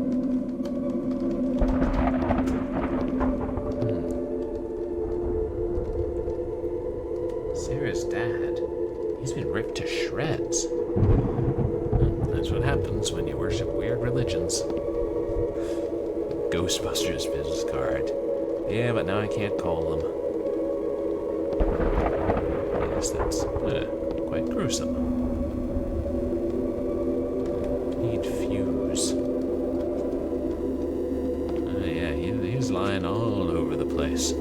Sarah's dad. He's been ripped to shreds. That's what happens when you worship weird religions. Ghostbusters business card. Yeah, but now I can't call them. Yes, that's quite gruesome. Need fuse. Yeah, he's lying all over the place.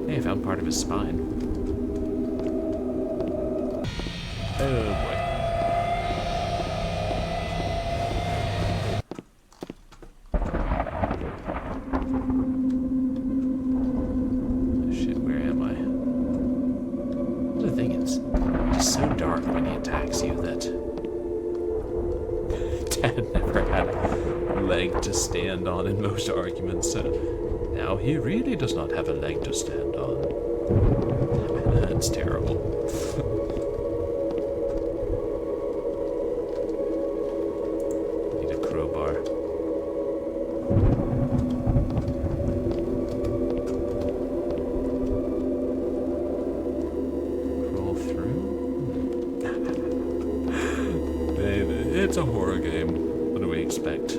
Hey, I found part of his spine. Oh boy. Shit, where am I? The thing is, it's just so dark when he attacks you that Dad never had a leg to stand on in most arguments. Now he really does not have a leg to stand on. That's terrible. Need a crowbar. Crawl through? It's a horror game. What do we expect?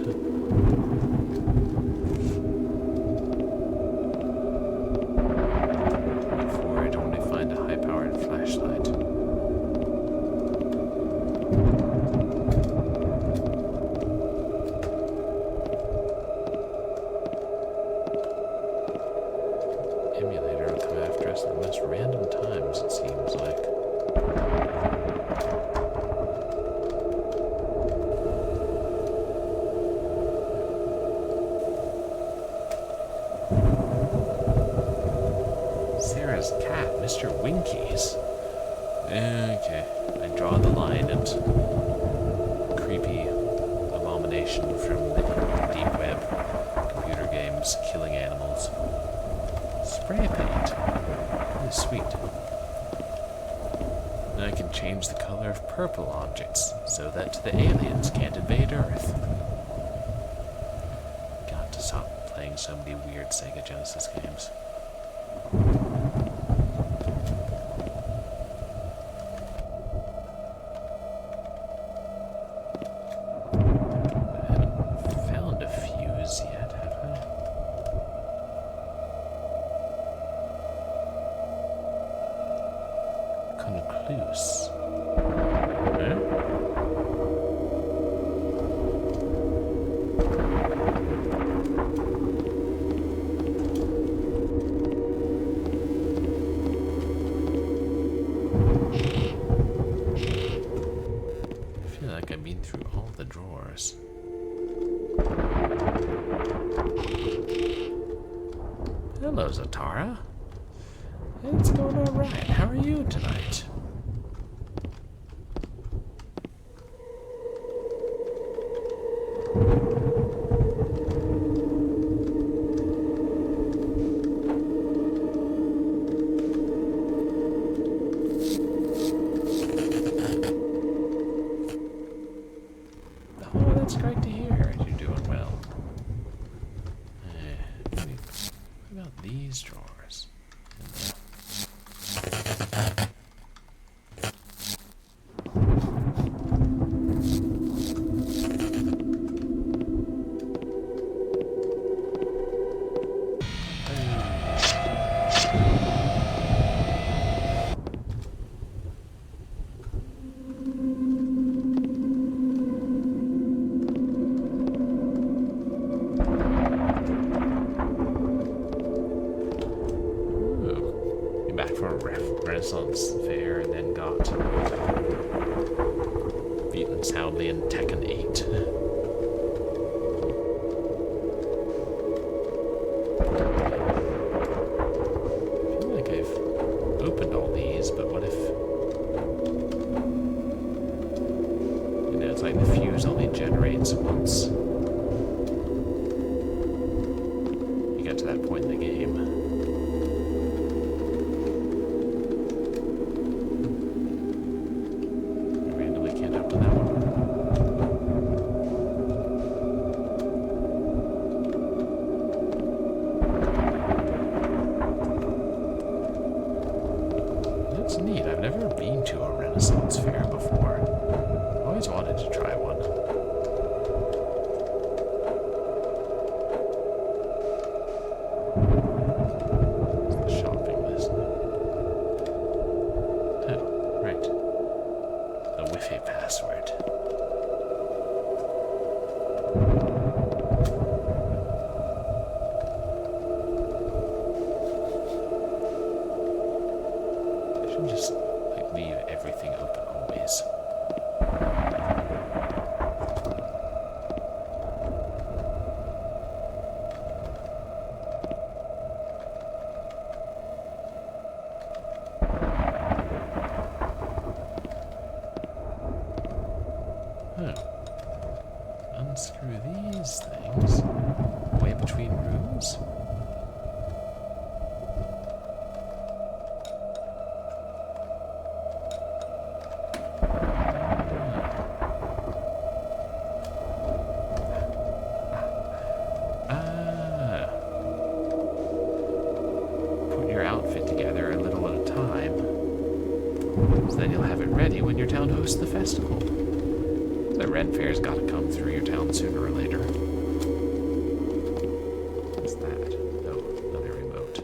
Emulator will come after us at the most random times, it seems like. Sarah's cat, Mr. Winkies. Okay, I draw the line at creepy abomination from the deep web, computer games, killing animals. Spray paint. Really sweet. Now I can change the color of purple objects so that the aliens can't invade Earth. Got to stop playing so many weird Sega Genesis games. I haven't found a fuse yet, have I? Concluse. Huh? I feel like I've been through all the drawers. Hello, Zatara. It's going all right. How are you tonight? Oh, that's great to hear. You're doing well. What about these drawers? back from a Renaissance fair and then got beaten soundly in Tekken 8. I feel like I've opened all these, but what if... You know, it's like the fuse only generates once you get to that point in the game. Unscrew these things. Way between rooms? Put your outfit together a little at a time, so then you'll have it ready when your town hosts the festival. The Red Fair's got to come through your town sooner or later. What's that? Oh, another remote.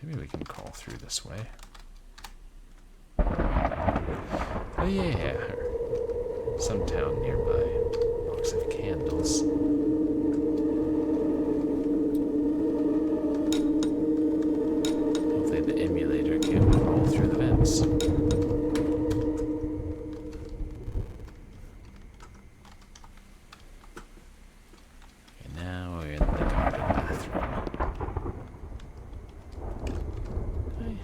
Maybe we can call through this way. Oh yeah, some town nearby. Box of candles. The emulator can crawl through the vents. And now we're in the garden bathroom. Hi.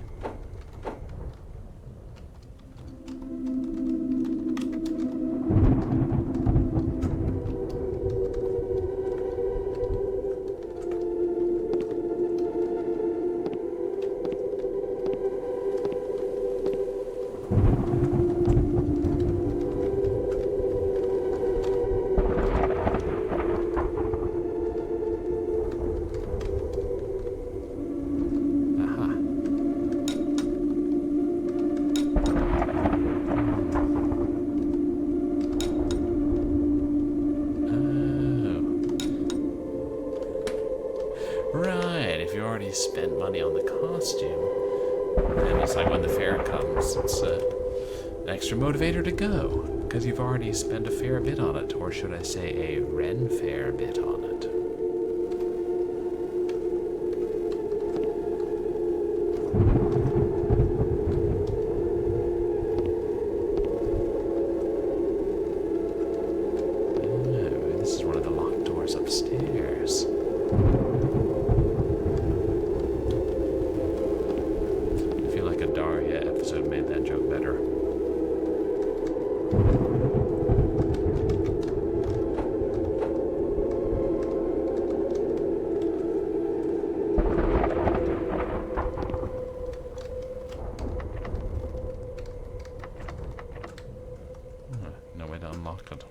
Spend money on the costume, and it's like when the fair comes, it's an extra motivator to go, because you've already spent a fair bit on it, or should I say a Ren fair bit on it. Oh, this is one of the locked doors upstairs. Episode made that joke better. No way to unlock it.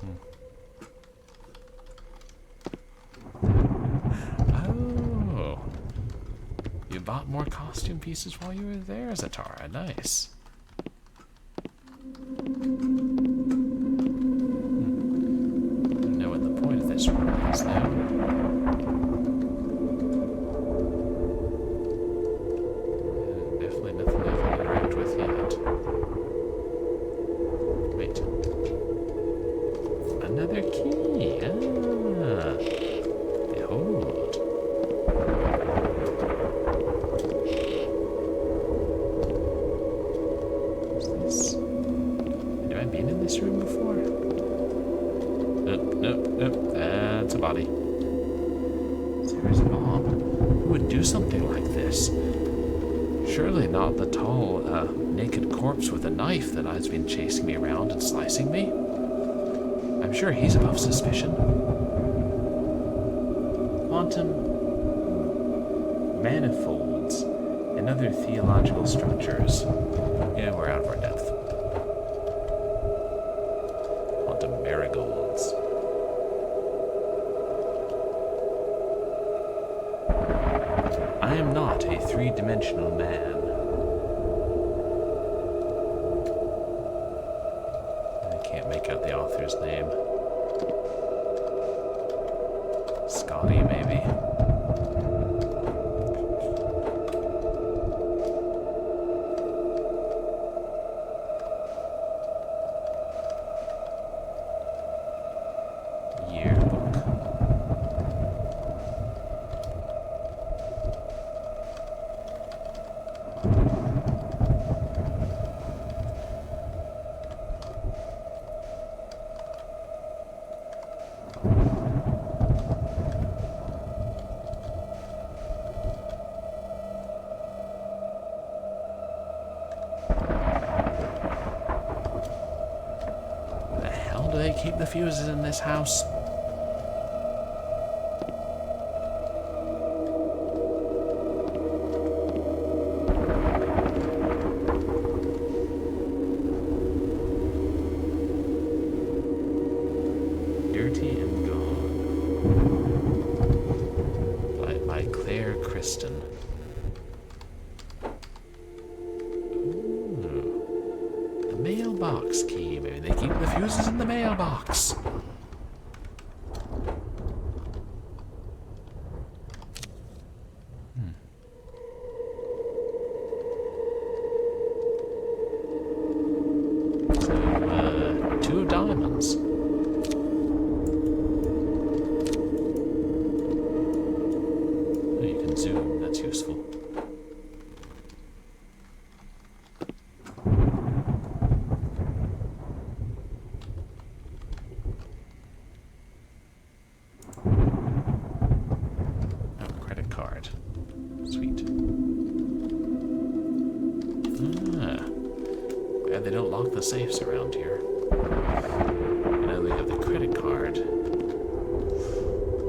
Oh. You bought more costume pieces while you were there, Zatara. Nice. Don't know what the point of this room is now. Definitely nothing I can interact with yet. Wait. another key. Ah. Behold. What's this? Have I been in this room before? Nope. That's a body. Sarah's mom. Who would do something like this? Surely not the tall, naked corpse with a knife that has been chasing me around and slicing me. I'm sure he's above suspicion. Quantum manifolds and other theological structures. Yeah, we're out of our depth. Quantum marigolds. I am not a three-dimensional man. I can't make out the author's name. Scotty, maybe? Yearbook. The hell do they keep the fuses in this house? Dirty and Gone by Claire Kristen. Ooh. The mailbox key. Maybe they keep the fuses in the mailbox. So, 2 diamonds. You can zoom, that's useful. Oh, credit card. Sweet. Ah. Glad they don't lock the safes around here. Now we have the credit card.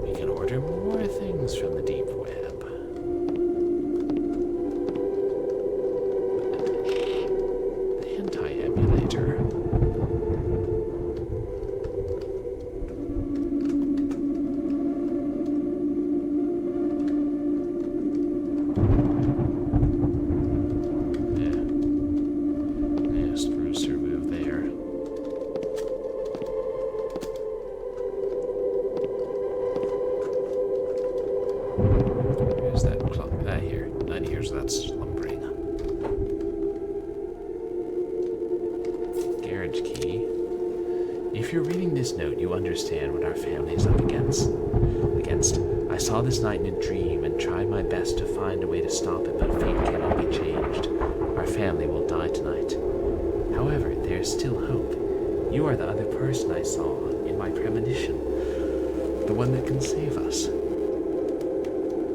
We can order more things from the deep web. Anti-emulator. Yeah, screws to remove there. Here's that clock. Here. 9 years, that's slumbering. Garage key. If you're reading this note, you understand what our family is up against. I saw this night in a dream and tried my best to find a way to stop it, but fate cannot be changed. Our family will die tonight. However, there is still hope. You are the other person I saw in my premonition. The one that can save us.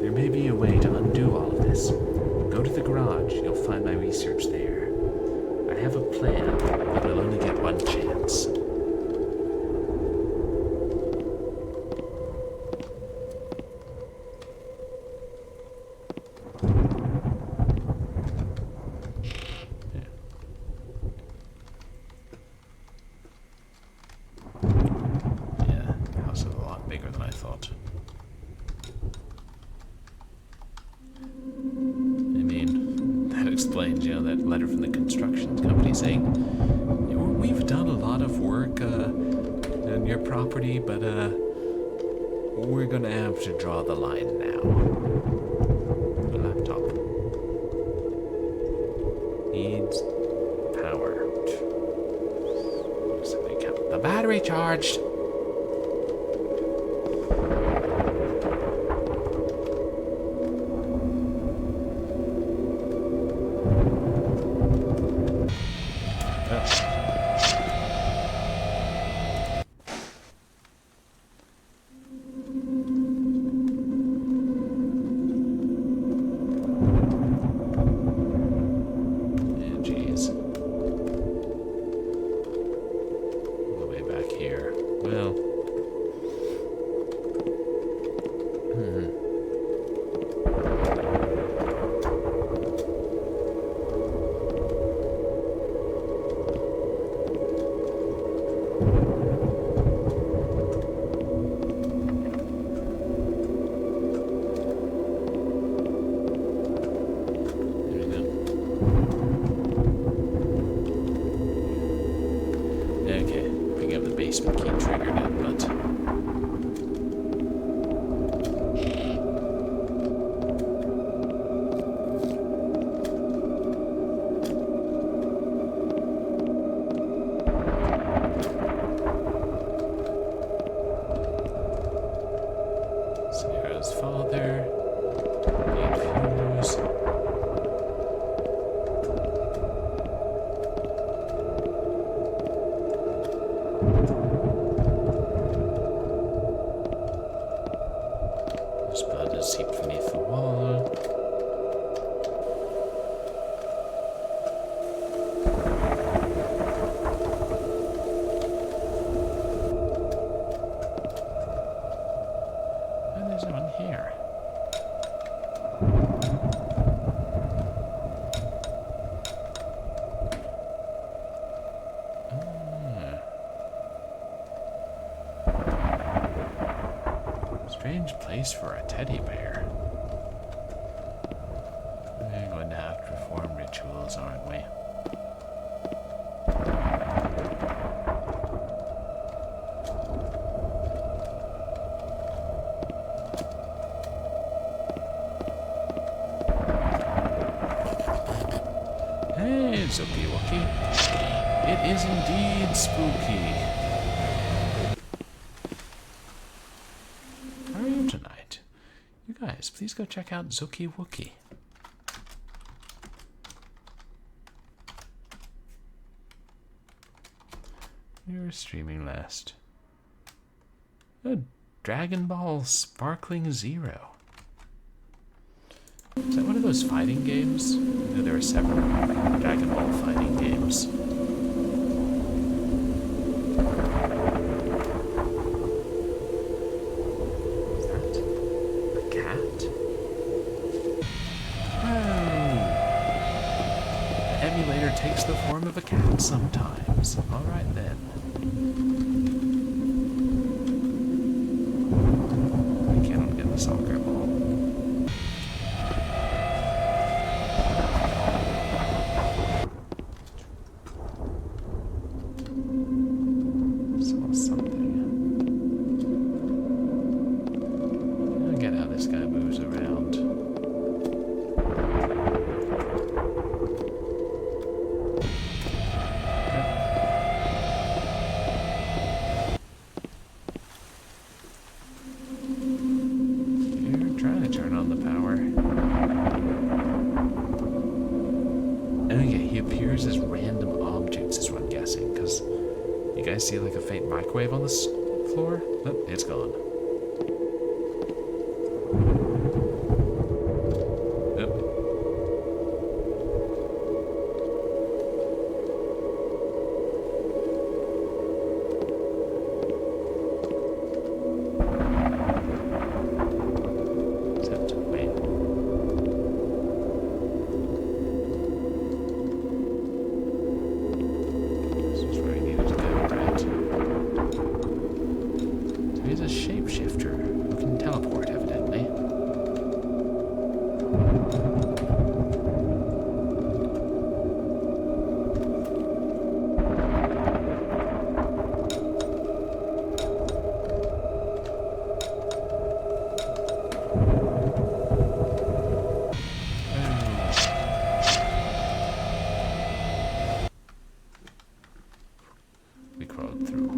There may be a way to undo all of this. Go to the garage, you'll find my research there. I have a plan, but we'll only get one chance. Yeah, the house is a lot bigger than I thought. I mean, that explains, that letter from the construction company saying, we've done a lot of work on your property, but we're gonna have to draw the line now. The laptop needs power. The battery charged. Well. Okay, picking up the basement key triggered it, but... Sarah's father... Need fuse... There's blood is seeped beneath the wall. And there's one here. Strange place for a teddy bear. We're going to have to perform rituals, aren't we? Hey, it's Ookie Wookie. It is indeed spooky. How are you tonight? You guys, please go check out Zookie Wookie. You were streaming last. A Dragon Ball Sparkling Zero. Is that one of those fighting games? I know there are several Dragon Ball fighting games. Is that a cat? Oh. The emulator takes the form of a cat sometimes. Alright then. I cannot get the soccer ball. Saw something. I get how this guy moves around. You're trying to turn on the power. Oh yeah, he appears as random objects is what I'm guessing, because you guys see like a faint microwave on this floor? Oh, it's gone. Oh. Except, wait. This is where I needed to go, right? So he's a shapeshifter who can teleport, evidently. We crawled through.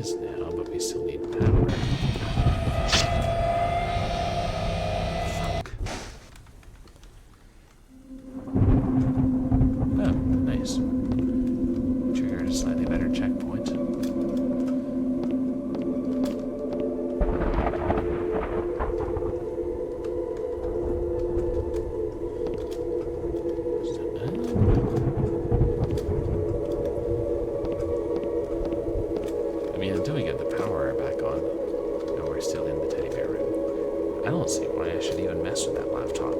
is now, but we still need power. Fuck. Oh, nice. Triggered a slightly better checkpoint. I mean, until we get the power back on, and we're still in the teddy bear room, I don't see why I should even mess with that laptop.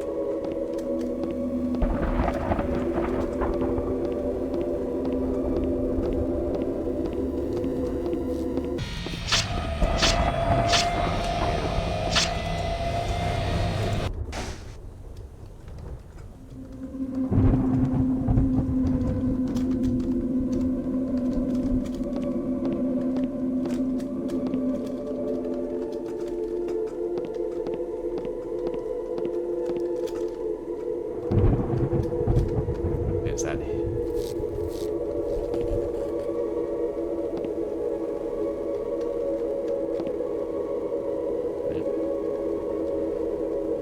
Is that it?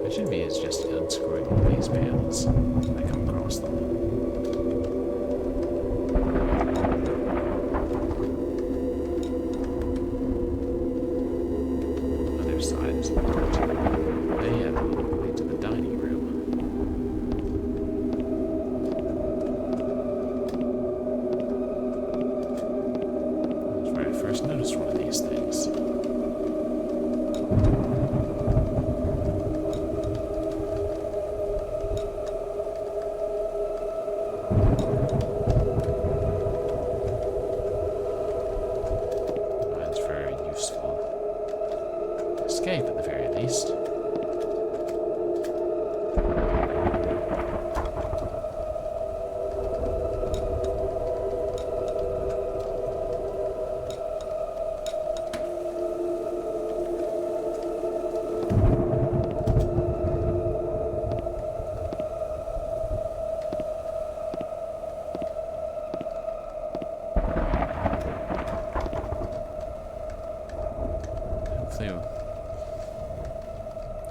What should be is just unscrewing all these panels when I come across them. Other side is locked. They have a way to the dining room. That's where I first noticed one of these things. That's very useful. Escape at the very least. Hopefully,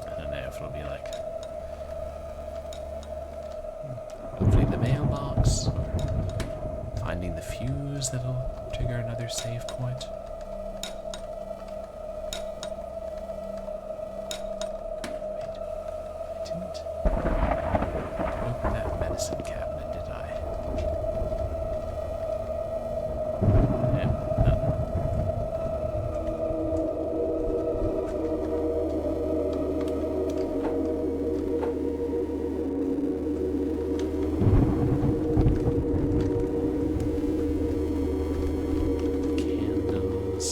I don't know if it'll be like, opening the mailbox or finding the fuse that'll trigger another save point. Wait, I didn't open that medicine cabinet, did I? Yeah, nothing. Candles.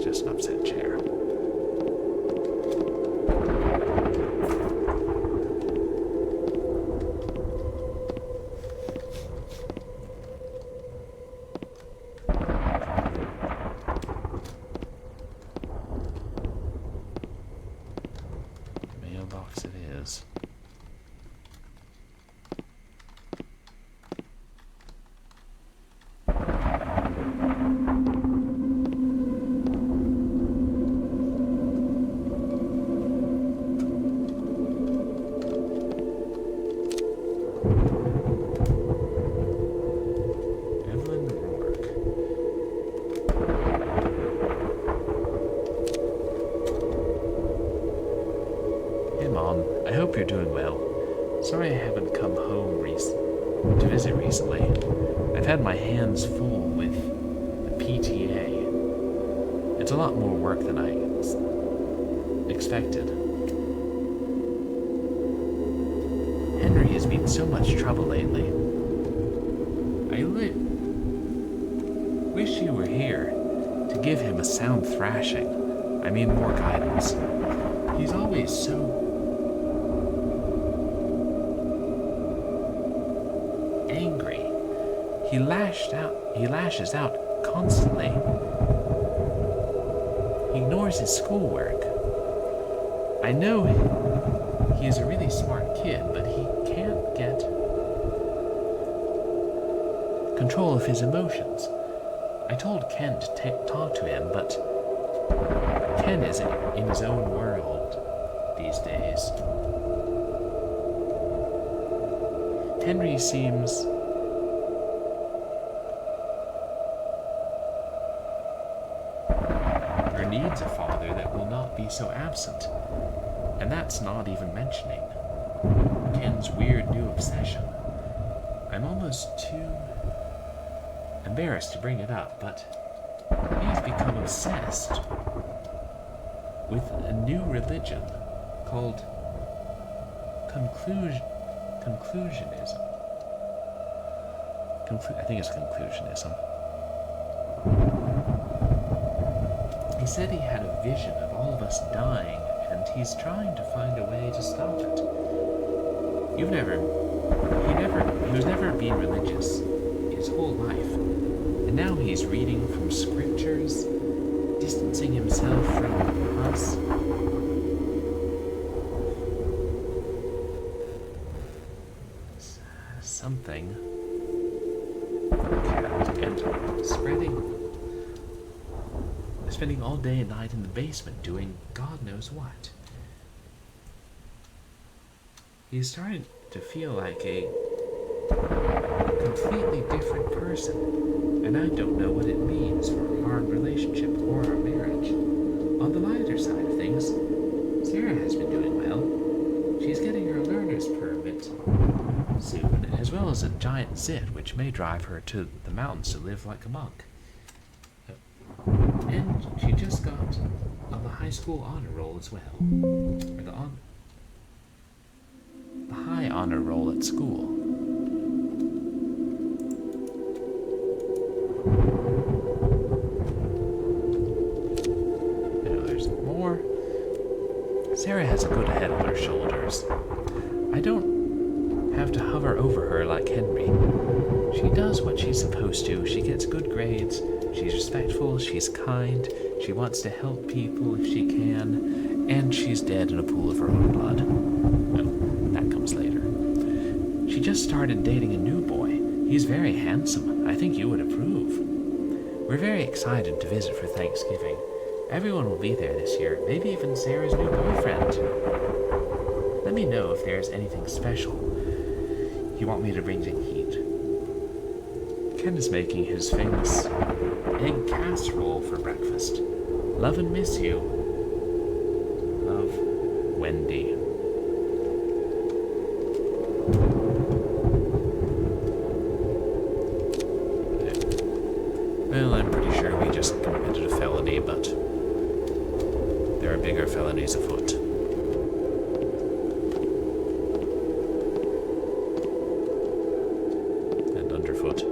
It's just an upset chair. Mailbox it is. Mom, I hope you're doing well. Sorry I haven't come home to visit recently. I've had my hands full with the PTA. It's a lot more work than I expected. Henry has been so much trouble lately. I wish you were here to give him a sound thrashing. I mean, more guidance. He's always so angry. He lashes out constantly. He ignores his schoolwork. I know he is a really smart kid, but he can't get control of his emotions. I told Ken to talk to him, but Ken is in his own world these days. Henry seems or needs a father that will not be so absent. And that's not even mentioning Ken's weird new obsession. I'm almost too embarrassed to bring it up, but he's become obsessed with a new religion called conclusionism. I think it's conclusionism. He said he had a vision of all of us dying, and he's trying to find a way to stop it. He was never being religious his whole life, and now he's reading from scriptures, distancing himself from us. Something. And spending all day and night in the basement doing God knows what. He's starting to feel like a completely different person, and I don't know what it means for our relationship or our marriage. On the lighter side of things, Sarah has been doing well. She's getting her learner's permit soon, as well as a giant zit, which may drive her to the mountains to live like a monk. And she just got on the high school honor roll as well. Or the high honor roll at school. There's more. Sarah has a good head on her shoulders. I don't have to hover over her like Henry. She does what she's supposed to. She gets good grades. She's respectful. She's kind. She wants to help people if she can. And she's dead in a pool of her own blood. Well, that comes later. She just started dating a new boy. He's very handsome. I think you would approve. We're very excited to visit for Thanksgiving. Everyone will be there this year. Maybe even Sarah's new boyfriend. Let me know if there's anything special you want me to bring to eat. Ken is making his famous egg casserole for breakfast. Love and miss you. Love, Wendy. Well, I'm pretty sure we just committed a felony, but there are bigger felonies afoot. And underfoot.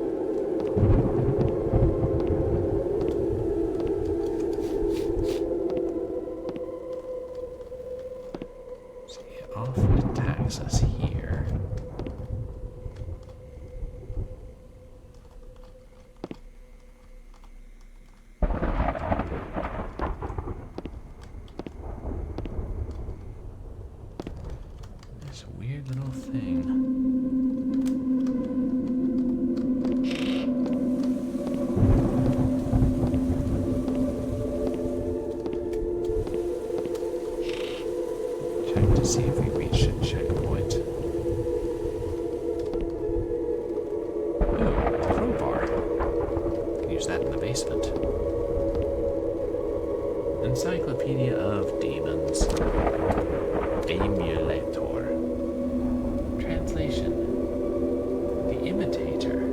to see if we reach a checkpoint. Oh, a crowbar. Can use that in the basement. Encyclopedia of Demons. EMULATOR. Translation. The imitator.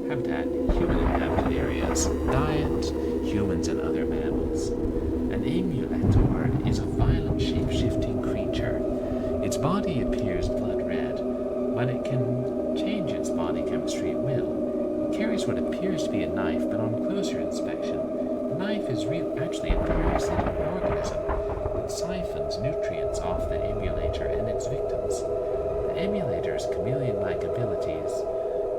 Habitat, human inhabited areas. Diet, humans and other mammals. An emulator is a violent shape-shifting creature. Its body appears blood red, but it can change its body chemistry at will. It carries what appears to be a knife, but on closer inspection, the knife is actually a parasitic organism that siphons nutrients off the emulator and its victims. The emulator's chameleon-like abilities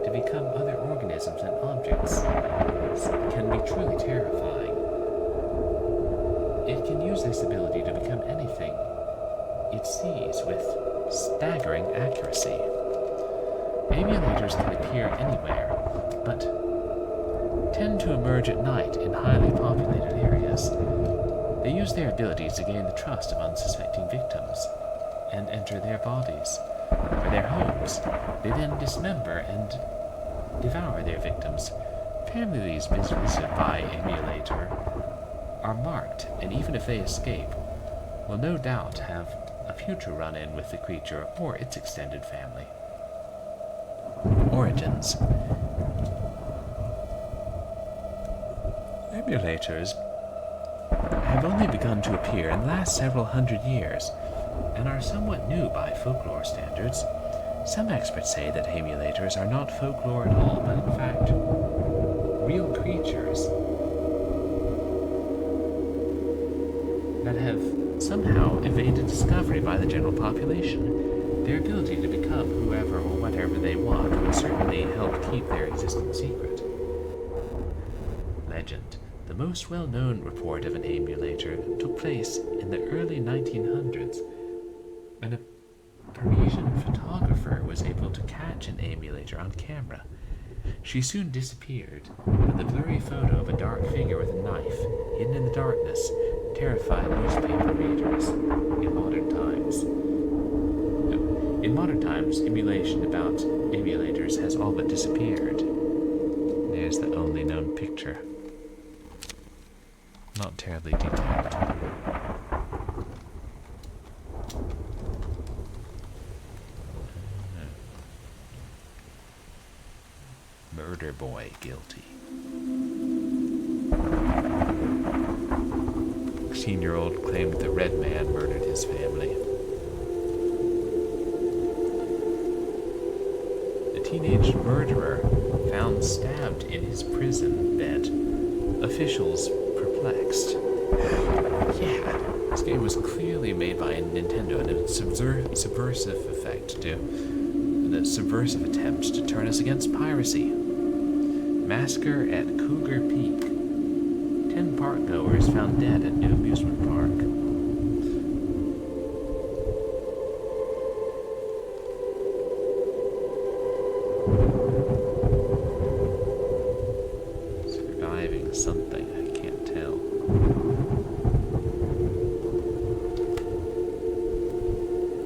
to become other organisms and objects can be truly terrifying. It can use this ability to become anything it sees with staggering accuracy. Emulators can appear anywhere, but tend to emerge at night in highly populated areas. They use their abilities to gain the trust of unsuspecting victims and enter their bodies or their homes. They then dismember and devour their victims. Families visited by emulator are marked, and even if they escape, will no doubt have a future run-in with the creature or its extended family. Origins. Emulators have only begun to appear in the last several hundred years and are somewhat new by folklore standards. Some experts say that emulators are not folklore at all, but in fact, real creatures that have somehow evaded discovery by the general population. Their ability to become whoever or whatever they want will certainly help keep their existence secret. Legend. The most well-known report of an emulator took place in the early 1900s when a Parisian photographer was able to catch an emulator on camera. She soon disappeared, but the blurry photo of a dark figure with a knife, hidden in the darkness, terrified newspaper readers in modern times. In modern times, emulation about emulators has all but disappeared. There's the only known picture. Not terribly detailed. Murder boy guilty. 16-year-old claimed the red man murdered his family. A teenage murderer found stabbed in his prison bed. Officials perplexed. Yeah, this game was clearly made by Nintendo in a subversive attempt to turn us against piracy. Massacre at Cougar Peak. 10 park-goers found dead at new amusement park. Surviving something, I can't tell.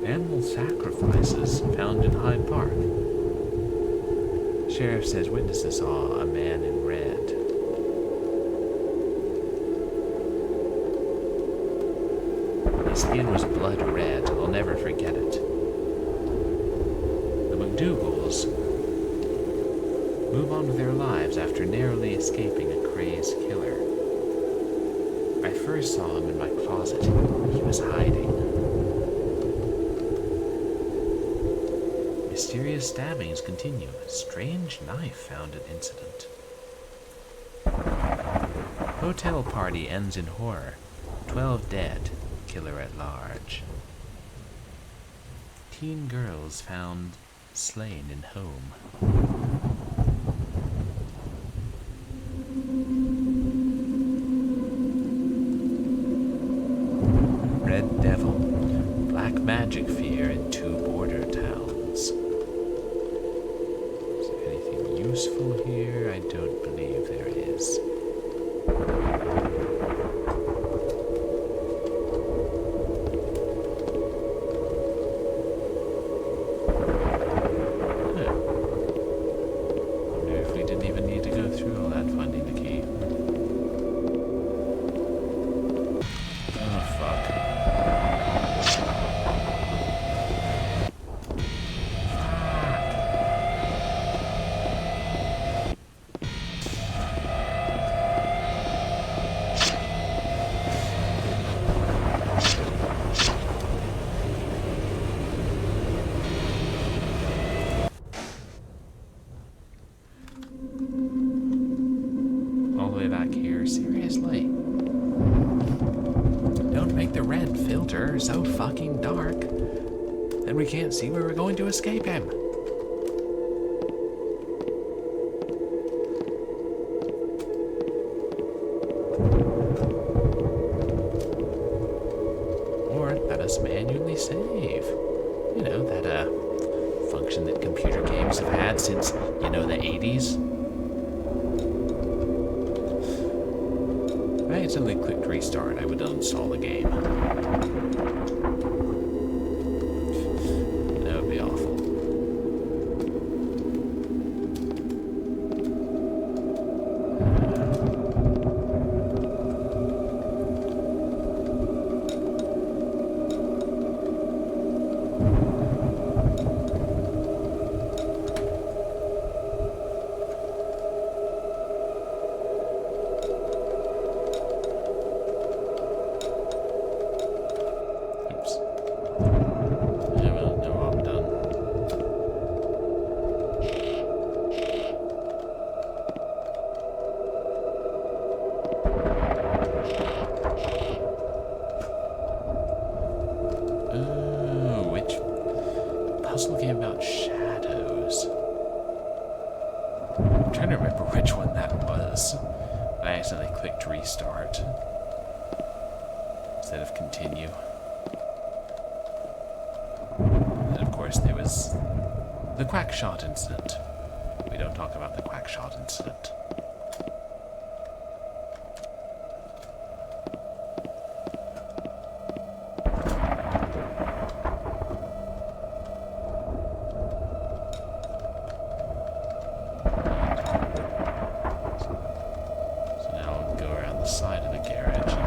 Animal sacrifices found in Hyde Park. Sheriff says witnesses saw a man in red. His skin was blood red. I'll never forget it. The McDougalls move on with their lives after narrowly escaping a crazed killer. I first saw him in my closet. He was hiding. Mysterious stabbings continue. Strange knife found at incident. Hotel party ends in horror. 12 dead. Killer at large. Teen girls found slain in home. Red Devil. Black magic fear in 2 border towns. Is there anything useful here? I don't believe there is. we didn't even need to go through all that finding the key. Oh, fuck. All the way back here, seriously? Don't make the red filter so fucking dark. Then we can't see where we're going to escape him. Or let us manually save. You know, that function that computer games have had since, you know, the 80s. If I had suddenly clicked restart, I would uninstall the game. That would be awful. Oops. Yeah, well, no, I'm done. Ooh, which puzzle game about shadows? I'm trying to remember which one that was. I accidentally clicked restart instead of continue. And of course there was the quack shot incident. We don't talk about the quack shot incident. So now I'll go around the side of the garage and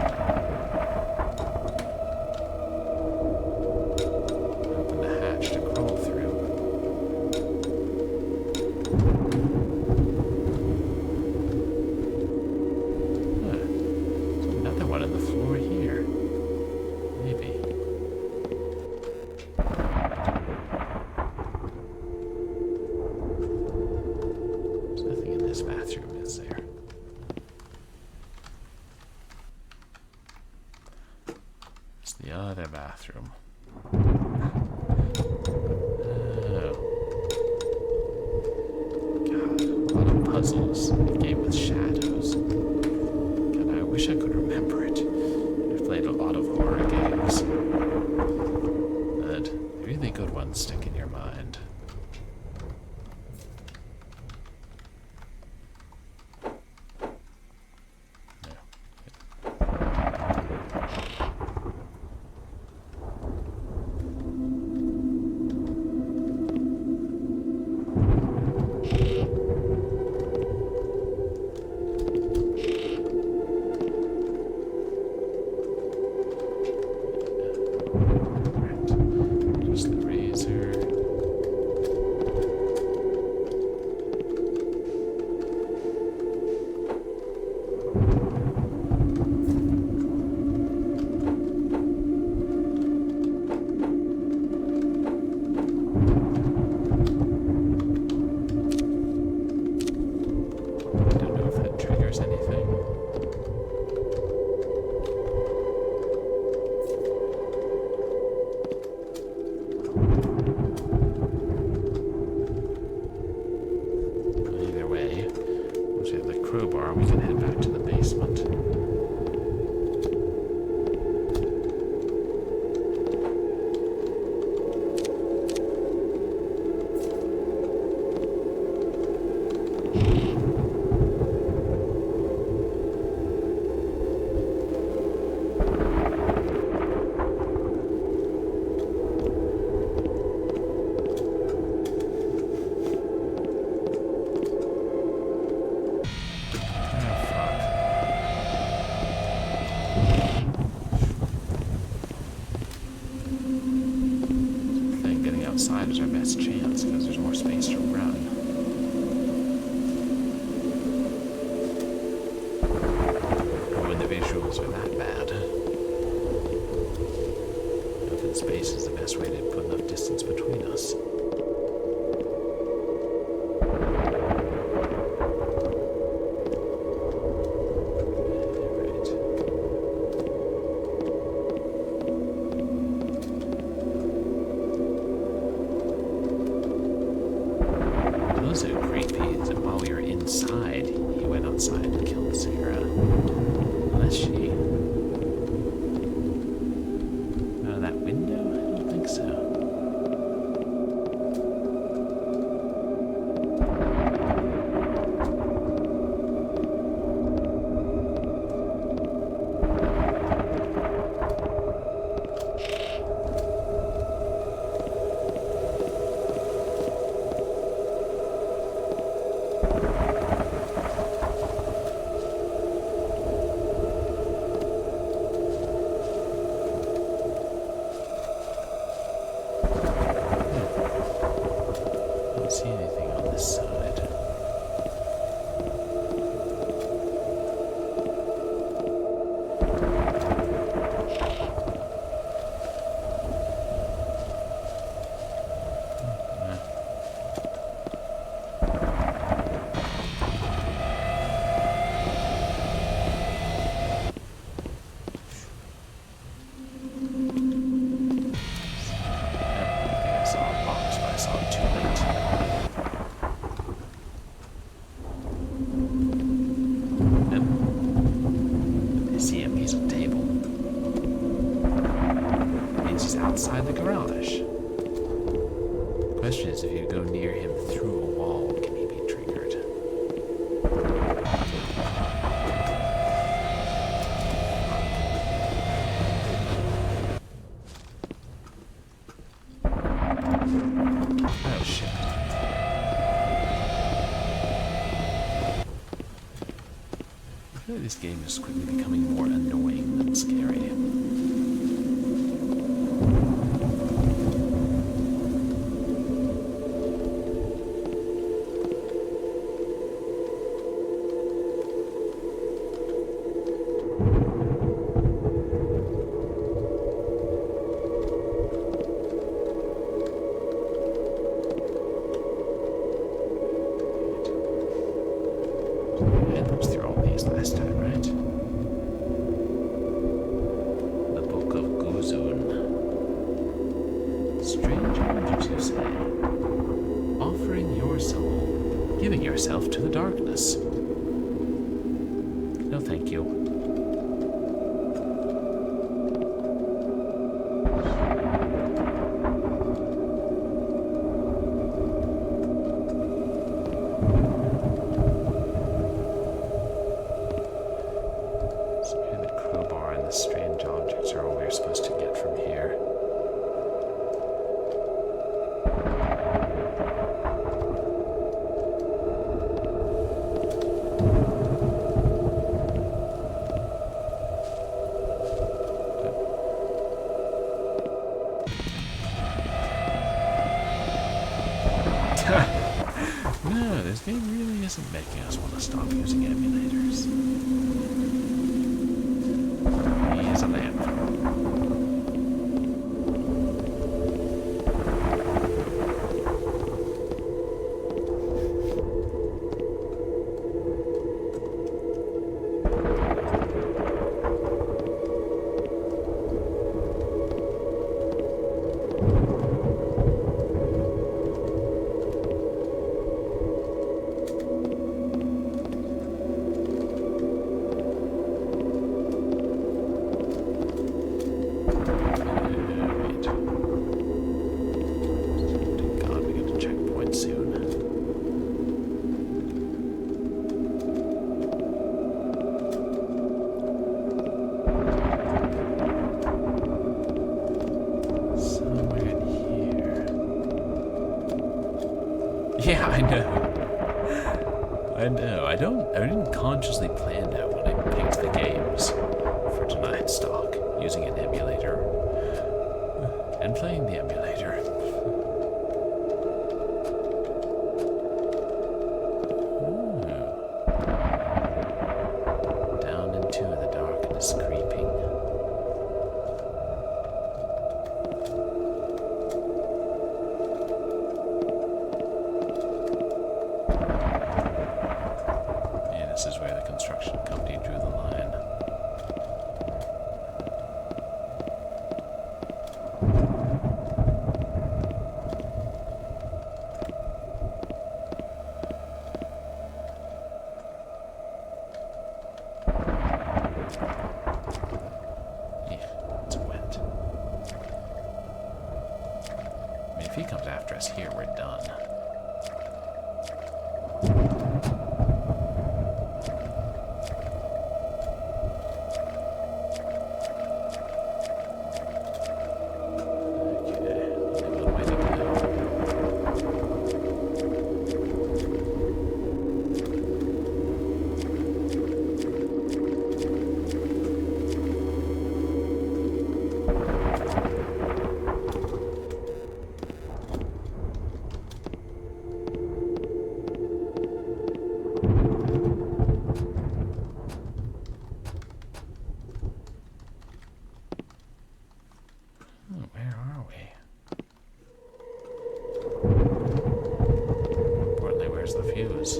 open the hatch to crawl through. Huh. There's another one on the floor here. Maybe. There's nothing in this bathroom, is there? It's the other bathroom. Oh. God, a lot of puzzles in a game with shadows. God, I wish I could remember it. I've played a lot of horror games. But the really good ones stick in your mind. No. Right. Just the razor. I don't know if that triggers anything. But either way, once we have the crowbar, we can head back to the basement. outside is our best chance because there's more space to run. When the visuals are that bad. Open space is the best way to put enough distance between us. So creepy that while we were inside, he went outside and killed Sarah. Unless she... out of that window? I don't think so. See anything on this side? I saw a box, but I saw it too late. Outside the garage. The question is, if you go near him through a wall, can he be triggered? Oh shit. I feel like this game is quickly becoming more annoying than scary. Last time, right? The Book of Guzun. Strange images, you say? Offering your soul, giving yourself to the darkness. No, thank you. Strange objects are all we're supposed to get from here. No, this game really isn't making us want to stop using emulators. Here's a lamp. Yeah, I know. I didn't consciously plan that when I picked the games for tonight's talk, using an emulator and playing the emulator. this is where the construction company drew the line. It's wet. I mean, if he comes after us here, we're done. The fuse.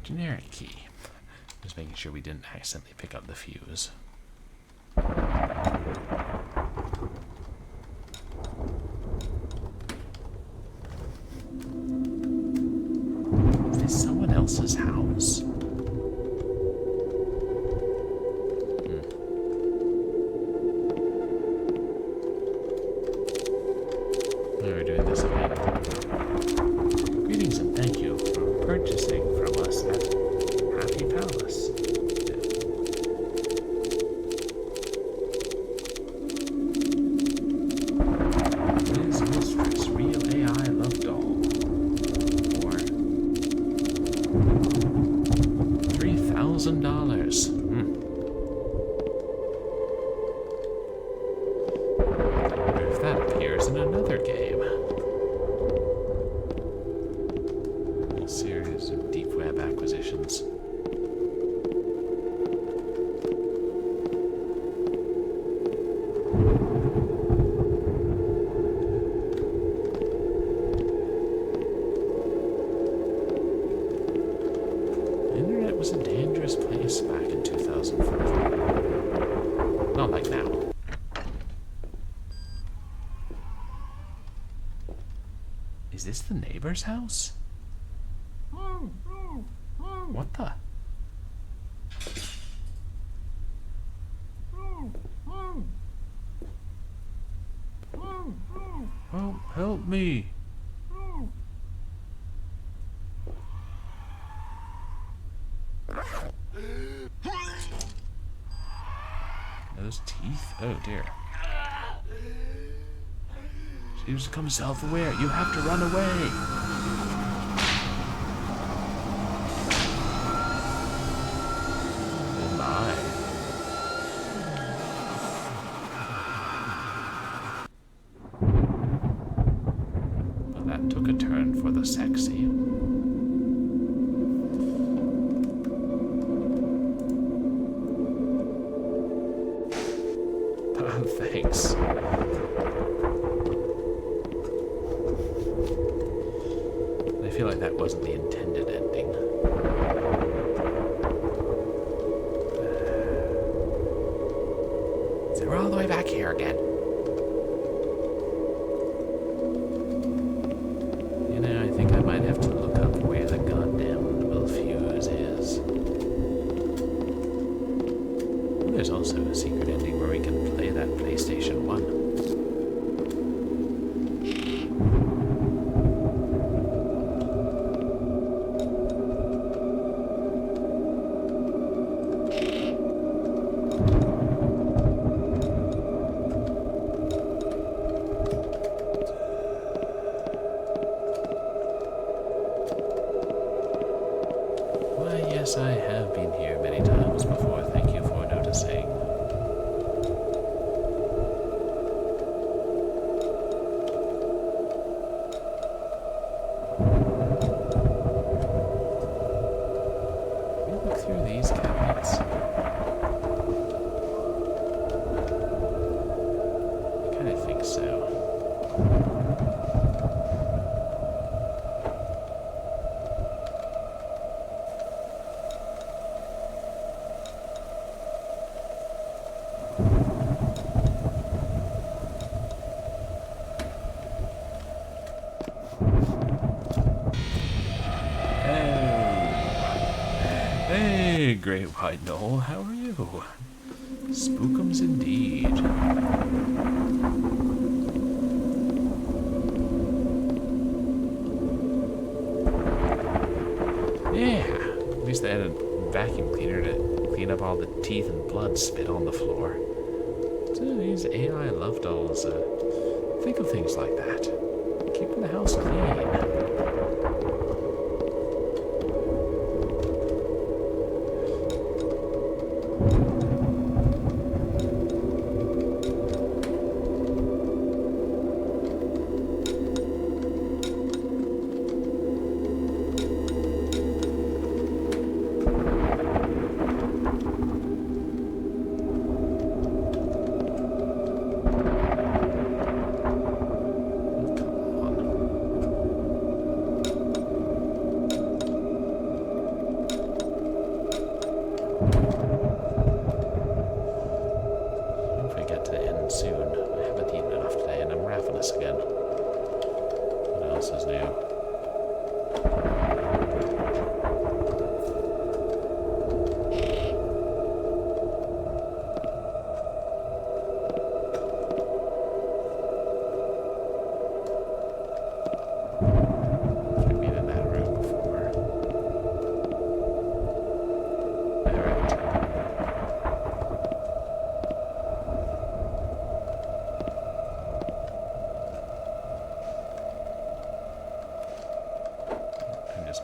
Generic key. Just making sure we didn't accidentally pick up the fuse. Is this someone else's house? We're doing this again. Greetings and thank you for purchasing from us at Happy Palace. Liz Mistress, real AI love doll. For $3,000. If that appears in another game. A series of deep web acquisitions. The internet was a dangerous place back in 2004. Not like now. Is this the neighbor's house? What the? Oh, help me. Those teeth? Oh dear. She's become self-aware. You have to run away. Oh my. Well, that took a turn for the sexy. Oh, thanks. I feel like that wasn't the intended ending. So we're all the way back here again. You know, I think I might have to look up where the goddamn fuse is. There's also a secret ending where we can play that PlayStation 1. Why, yes, I have been here many times before. Thank you for noticing. Great White Knoll. How are you? Spookums indeed. Yeah, at least they had a vacuum cleaner to clean up all the teeth and blood spit on the floor. So these AI love dolls think of things like that. Keeping the house clean.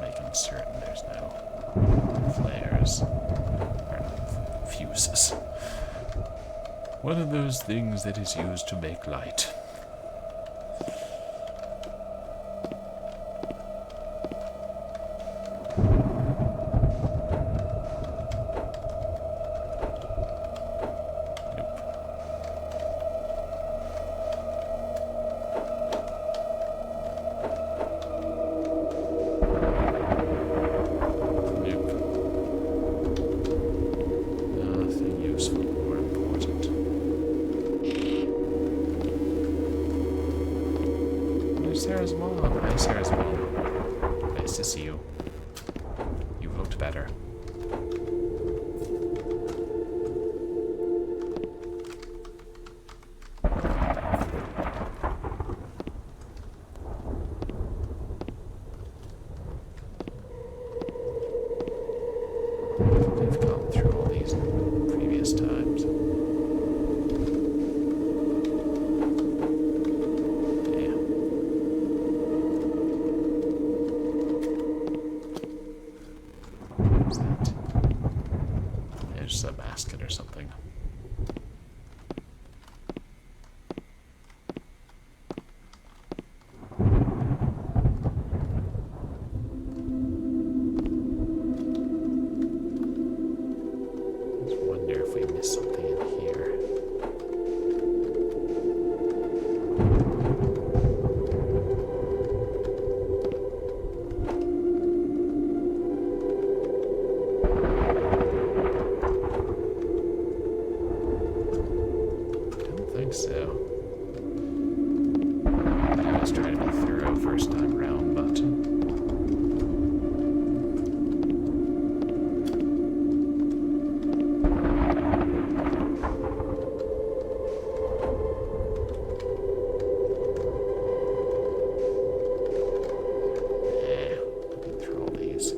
Making certain there's no flares or fuses. One of those things that is used to make light. Sarah's mom. Hi, Sarah's mom. Nice to see you. You've looked better. We've gone through all these in previous times. A basket or something. I just wonder if we missed something in here. So I was trying to be thorough first time round, but through all these.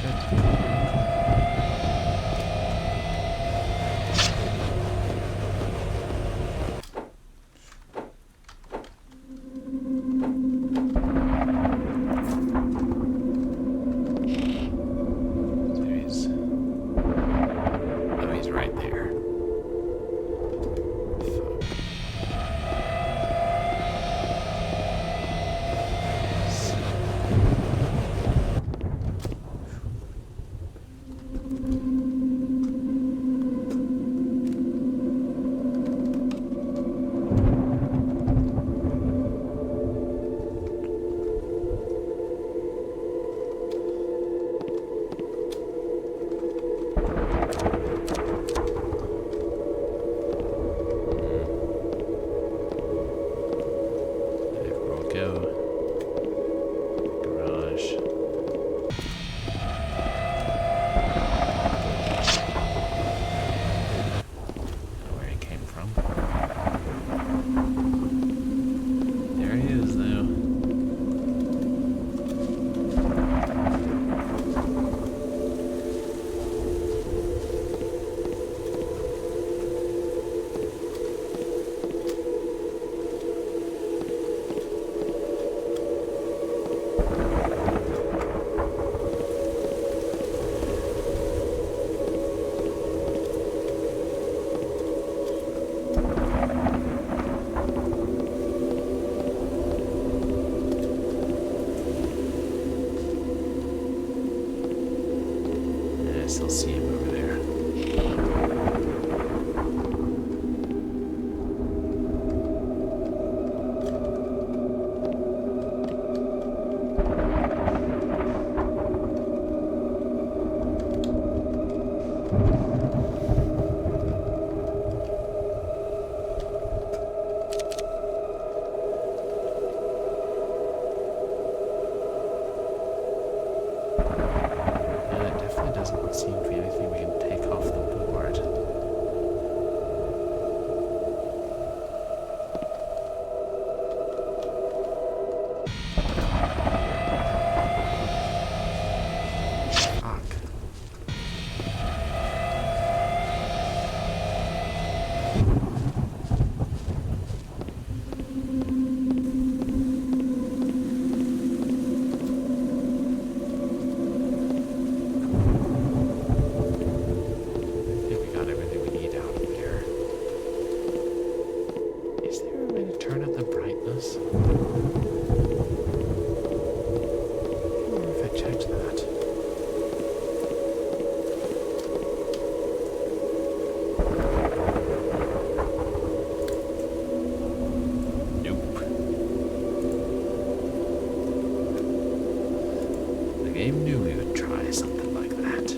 Should see him over there. It definitely doesn't seem to be anything we can take off the board. Fuck. I think we got everything we need out of there. Is there a way to turn up the brightness? I wonder if I checked that. Nope. The game knew we would try something like that.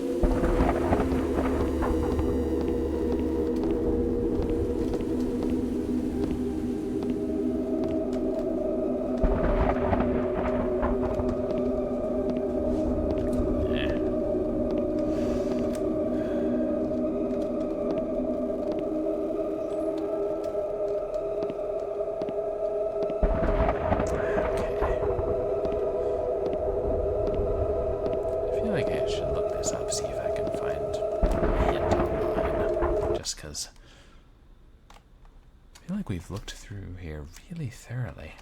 Eh. I feel like I should look this up, see if I can find a hint online. Just because I feel like we've looked through here really thoroughly.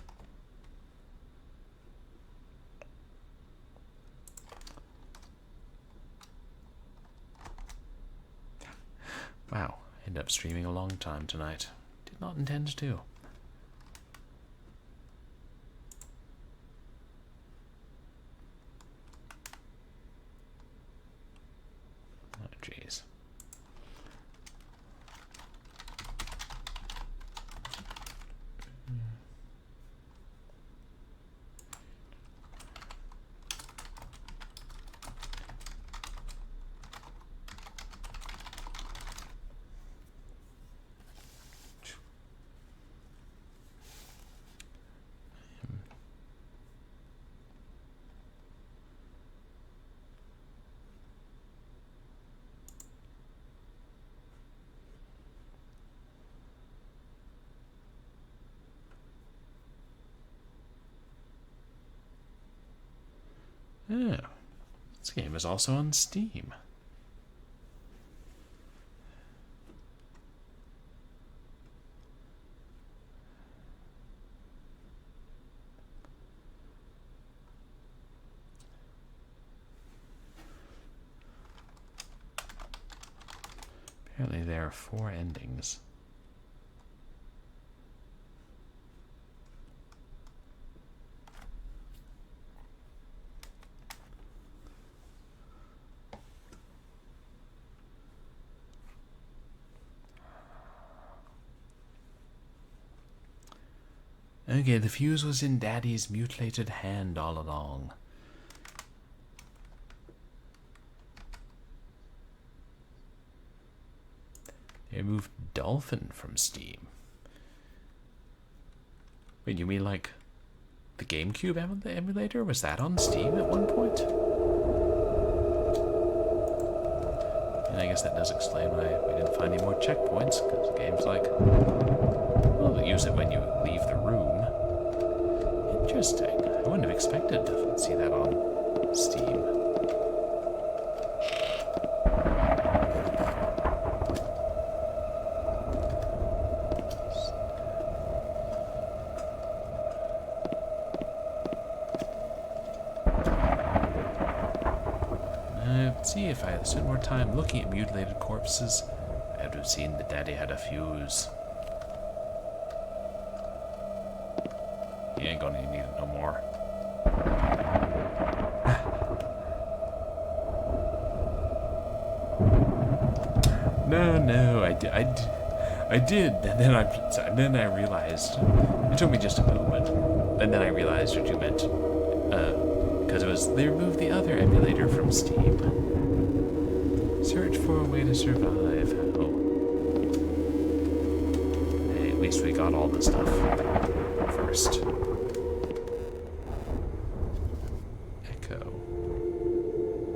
Wow, I ended up streaming a long time tonight. Did not intend to. Oh, jeez. Oh, this game is also on Steam. Apparently there are 4 endings. Okay, the fuse was in Daddy's mutilated hand all along. They removed Dolphin from Steam. Wait, you mean like the GameCube emulator? Was that on Steam at one point? And I guess that does explain why we didn't find any more checkpoints, because the game's like, well, they'll use it when you leave the room. Interesting. I wouldn't have expected to see that on Steam. See, if I had spent more time looking at mutilated corpses, I would have seen that Daddy had a fuse. He ain't gonna need it no more. No, I did, and then I realized. It took me just a moment, and then I realized what you meant. Because they removed the other emulator from Steam. Search for a way to survive. Oh. Hey, at least we got all the stuff first. Echo.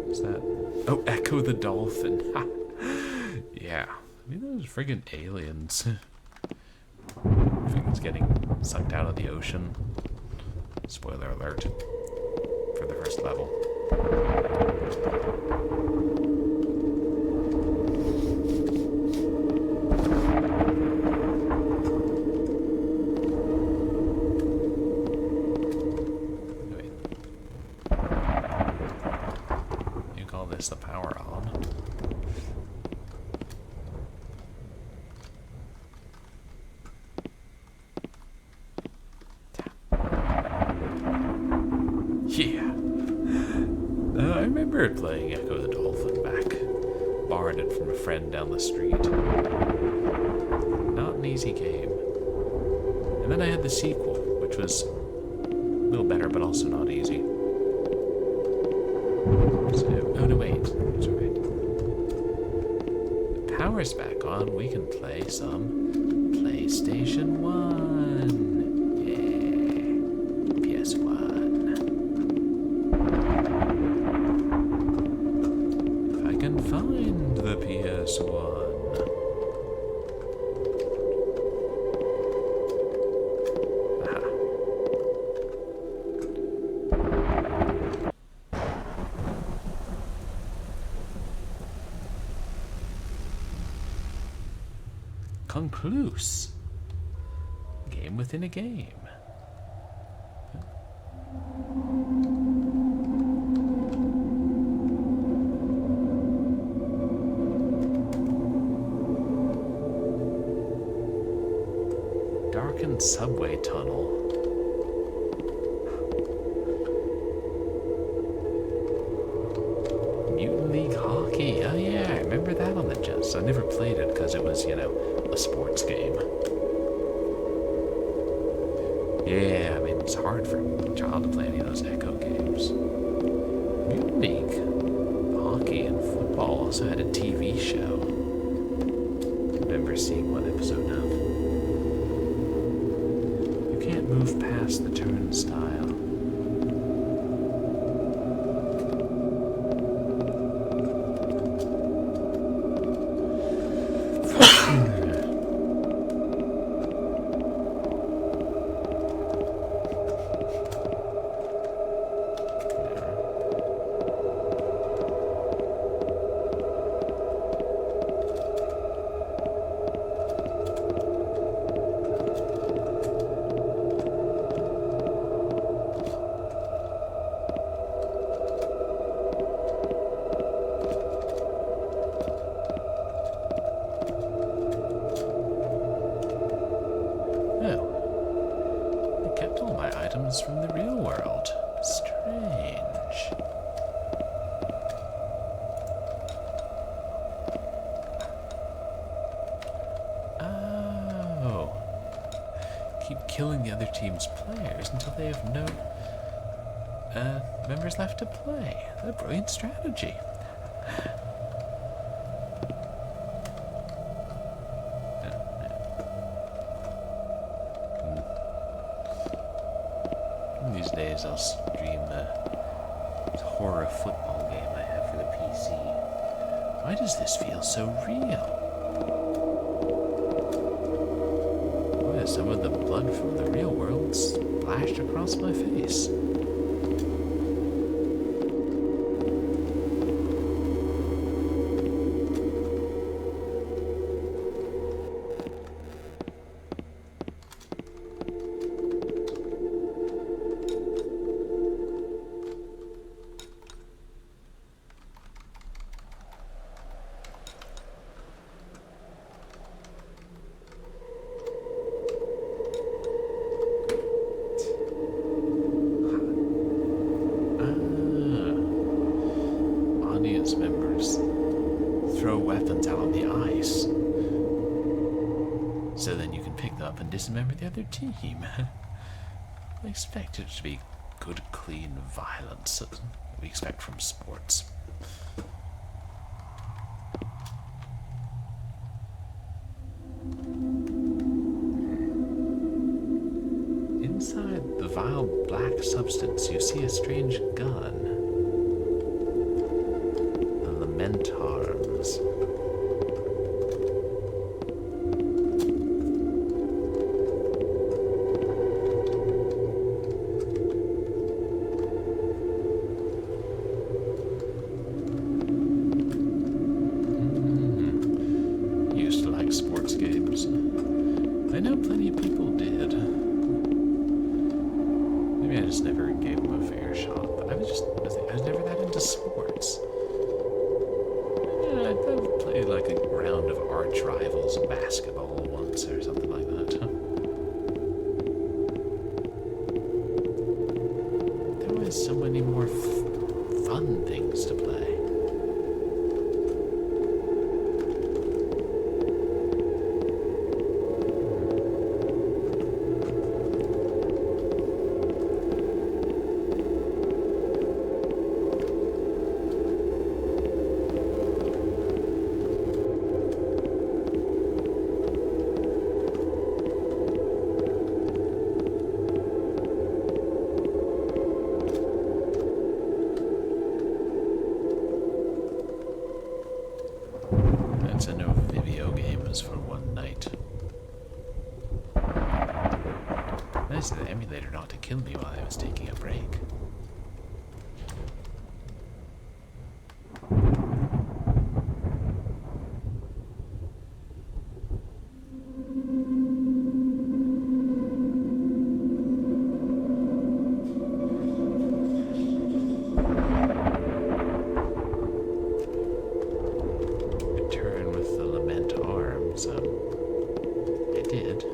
Is that? Oh, Echo the Dolphin. Yeah. I mean, those friggin' aliens. Things getting sucked out of the ocean. Spoiler alert. For the first level. Wait. You call this the power on? Yeah. I remember playing Echo the Dolphin back. Borrowed it from a friend down the street. Not an easy game. And then I had the sequel, which was a little better, but also not easy. So, oh no, wait. That's alright. The power's back on. We can play some PlayStation 1. Yeah. PS1. Find the PS1. Aha. Concluse. Game within a game. Darkened subway tunnel. Mutant League Hockey. Oh yeah, I remember that on the Jets. I never played it because it was, a sports game. Yeah, I mean, it's hard for a child to play any of those Echo games. Mutant League Hockey and football also had a TV show. I remember seeing one episode of. Can't move past the turnstile. From the real world. Strange. Oh. Keep killing the other team's players until they have no members left to play. A brilliant strategy. These days I'll stream the horror football game I have for the PC. Why does this feel so real? Why is some of the blood from the real world splashed across my face? pick them up and dismember the other team. I expect it to be good, clean violence that we expect from sports. Inside the vile black substance, you see a strange gun. The lament arms. Used to like sports games. I know plenty of people did. Maybe I just never gave them a fair shot, but I was never that into sports. Yeah, I played like a round of arch rivals in basketball once or something like that. There was so many more fun things to play. That's a no video games for one night. Nice of the emulator not to kill me while I was taking a break. I did.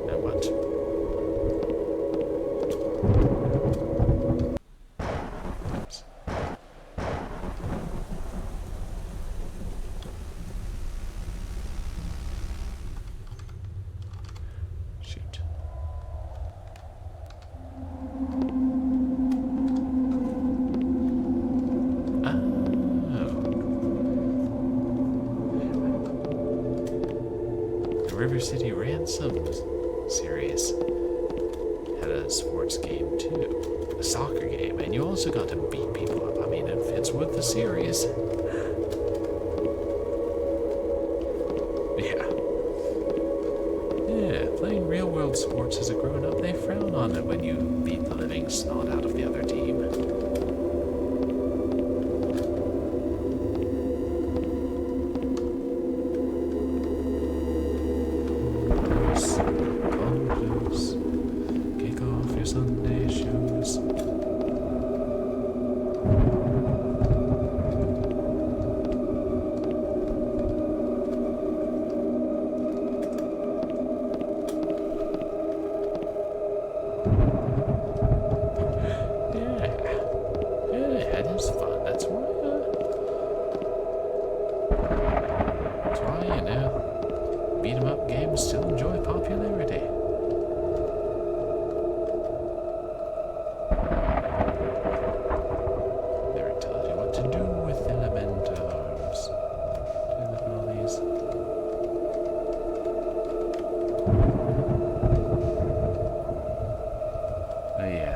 Now what? Oops. Shoot. River City Ransom series had a sports game too, a soccer game, and you also got to beat people up. I mean, it fits with the series. Yeah, playing real world sports as a grown up, they frown on it when you beat the living snot out of the other team. Kick off your Sunday shoes. Yeah, that is fun. That's why, you know, beat 'em up games still enjoy popularity.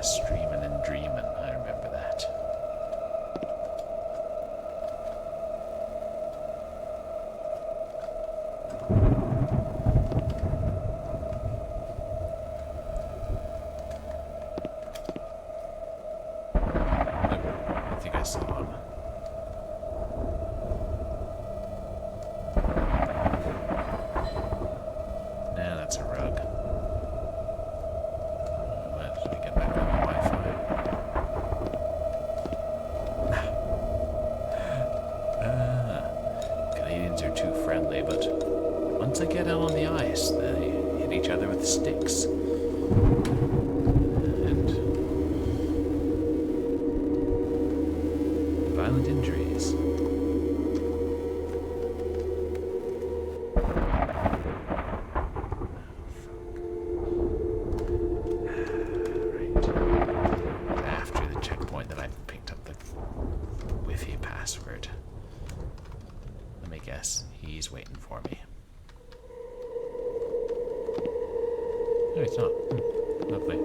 Streaming and dreaming, I remember that. I think I saw him. Nah, that's a rug. Canadians are too friendly, but once they get out on the ice, they hit each other with sticks. And violent injuries. After the checkpoint that I picked up the Wi-Fi password. Let me guess, he's waiting for me. No, it's not. Lovely.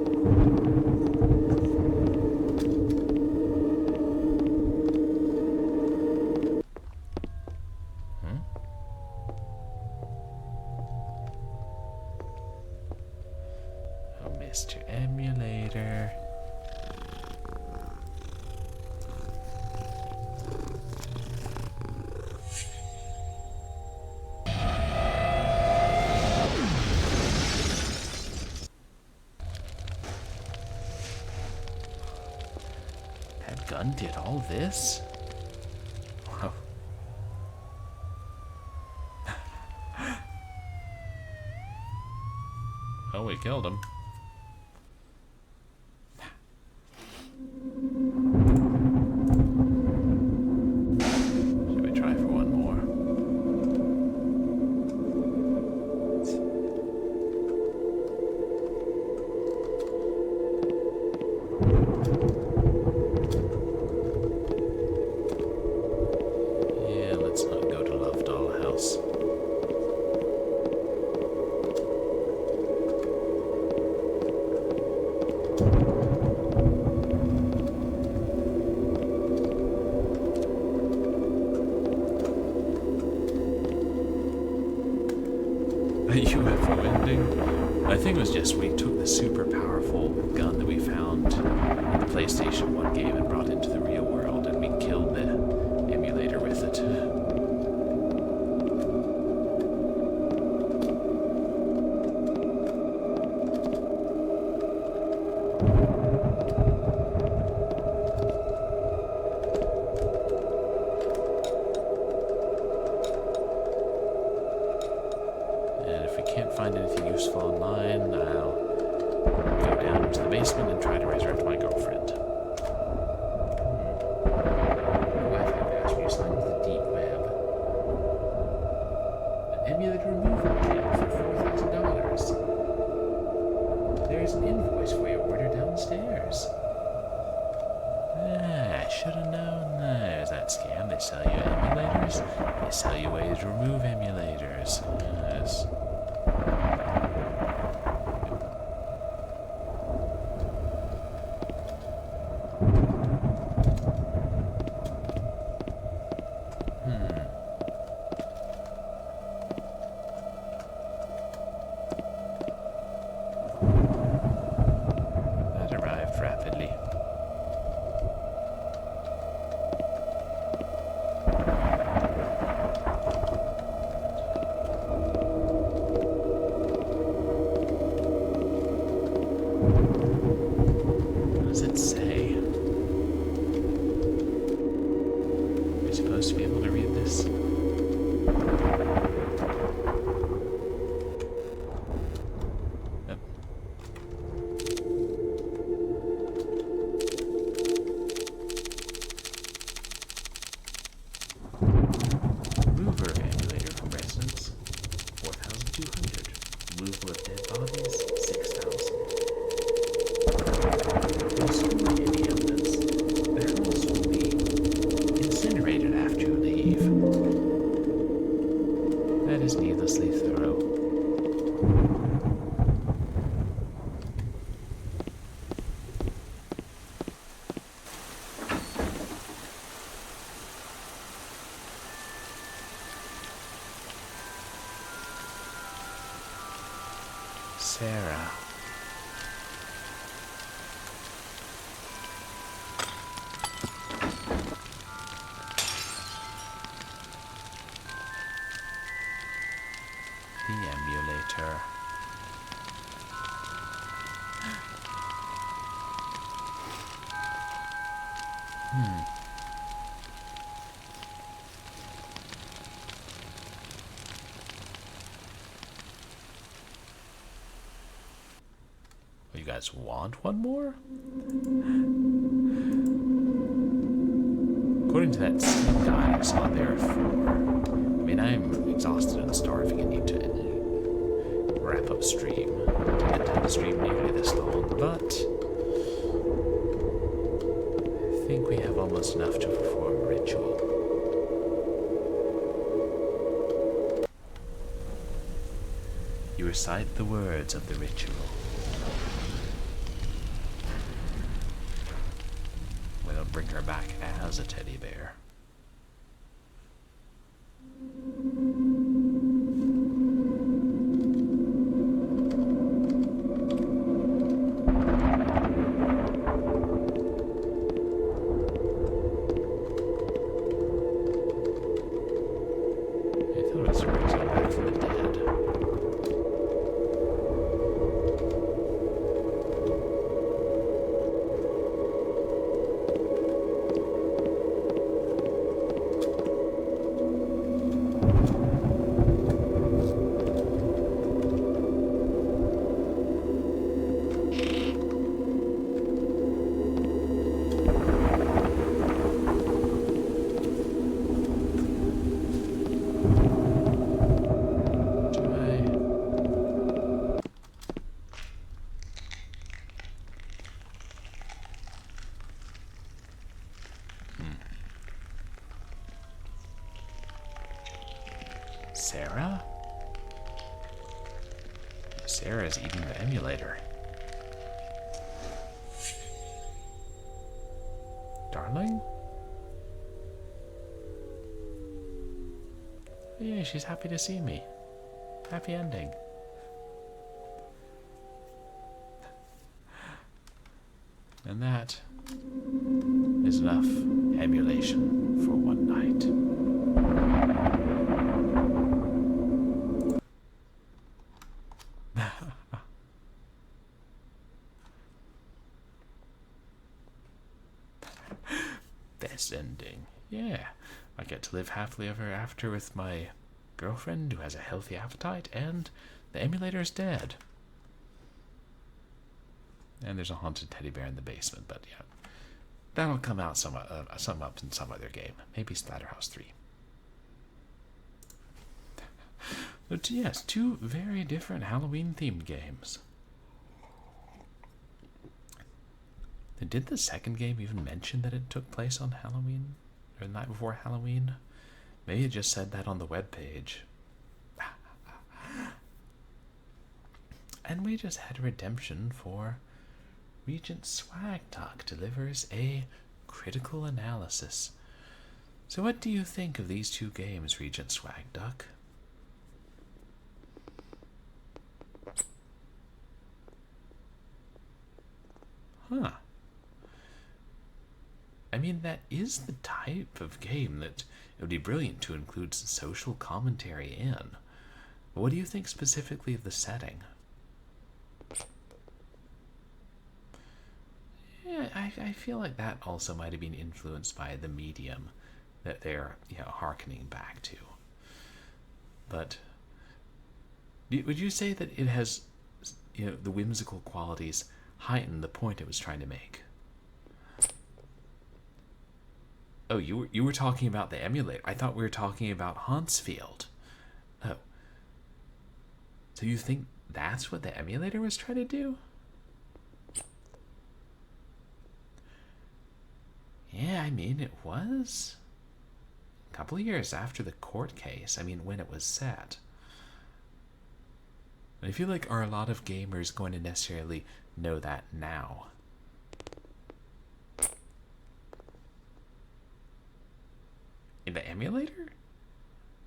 Oh, Mr. Emulator. That gun did all this? Wow. Oh, we killed him. Should we try for one more? Yeah, let's not go to Love Doll House. A UFO ending? I think it was just we took the super powerful gun that we found in the PlayStation 1 game and brought into the real world, and we killed the emulator with it. And if we can't find anything useful online, I'll go down into the basement and try to resurrect my girlfriend. Wi-Fi password assigned with the deep web. An emulator removal kit for $4,000. There's an invoice for your order downstairs. I should have known. There's that scam. They sell you emulators. They sell you ways to remove emulators. Yes. That arrived rapidly. What does it say? Are we supposed to be able to read this? Yep. Remover of emulator from residence, 4,200. Removal of dead bodies, 6,000. No storing any evidence. The house will be incinerated after you leave. That is needlessly thorough. Sarah. The emulator. You guys want one more? According to that Steam guide I saw there at 4. I mean, I'm exhausted and starving and need to wrap up stream. I didn't intend the stream nearly this long, but I think we have almost enough to perform a ritual. You recite the words of the ritual. We'll bring her back as a teddy bear. I thought it was bring someone back from the dead. Sarah? Sarah's eating the emulator. Darling? Yeah, she's happy to see me. Happy ending. And that is enough emulation for one night. Best ending. Yeah. I get to live happily ever after with my girlfriend who has a healthy appetite, and the emulator is dead. And there's a haunted teddy bear in the basement, but yeah. That'll come out some up in some other game. Maybe Splatterhouse 3. But yes, 2 very different Halloween-themed games. Did the second game even mention that it took place on Halloween? Or the night before Halloween? Maybe it just said that on the webpage. And we just had redemption for Regent Swagduck delivers a critical analysis. So what do you think of these 2 games, Regent Swagduck? Huh. I mean, that is the type of game that it would be brilliant to include social commentary in. But what do you think specifically of the setting? Yeah, I feel like that also might have been influenced by the medium that they're, hearkening back to. But would you say that it has, the whimsical qualities heighten the point it was trying to make? Oh, you were talking about the emulator. I thought we were talking about HAUNTSFIELD. Oh. So you think that's what the emulator was trying to do? Yeah, I mean, it was a couple of years after the court case. I mean, when it was set. I feel like, are a lot of gamers going to necessarily know that now? In the emulator?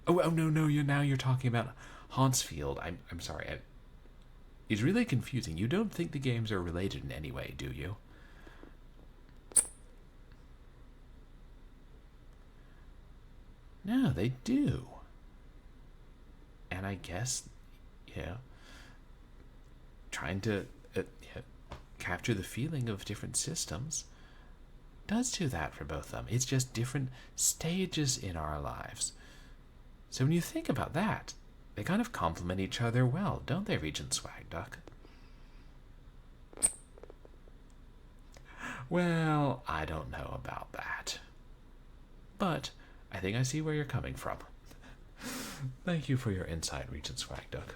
Oh no! You're talking about HAUNTSFIELD. I'm sorry. It's really confusing. You don't think the games are related in any way, do you? No, they do. And I guess, trying to capture the feeling of different systems does do that for both of them. It's just different stages in our lives. So when you think about that, they kind of complement each other well, don't they, Regent Swagduck? Well, I don't know about that. but I think I see where you're coming from. Thank you for your insight, Regent Swagduck.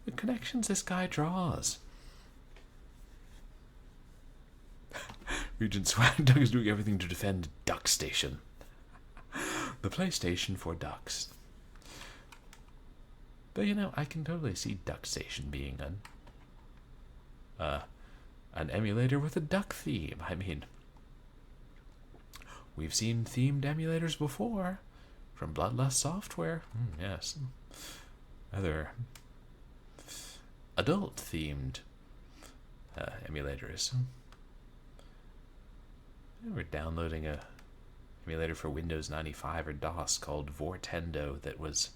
The connections this guy draws. Regent Swagduck is doing everything to defend Duck Station. The PlayStation for ducks. But you know, I can totally see Duck Station being an emulator with a duck theme. I mean, we've seen themed emulators before from Bloodlust Software. Yes. Other adult themed emulators. We're downloading a emulator for Windows 95 or DOS called Vortendo that was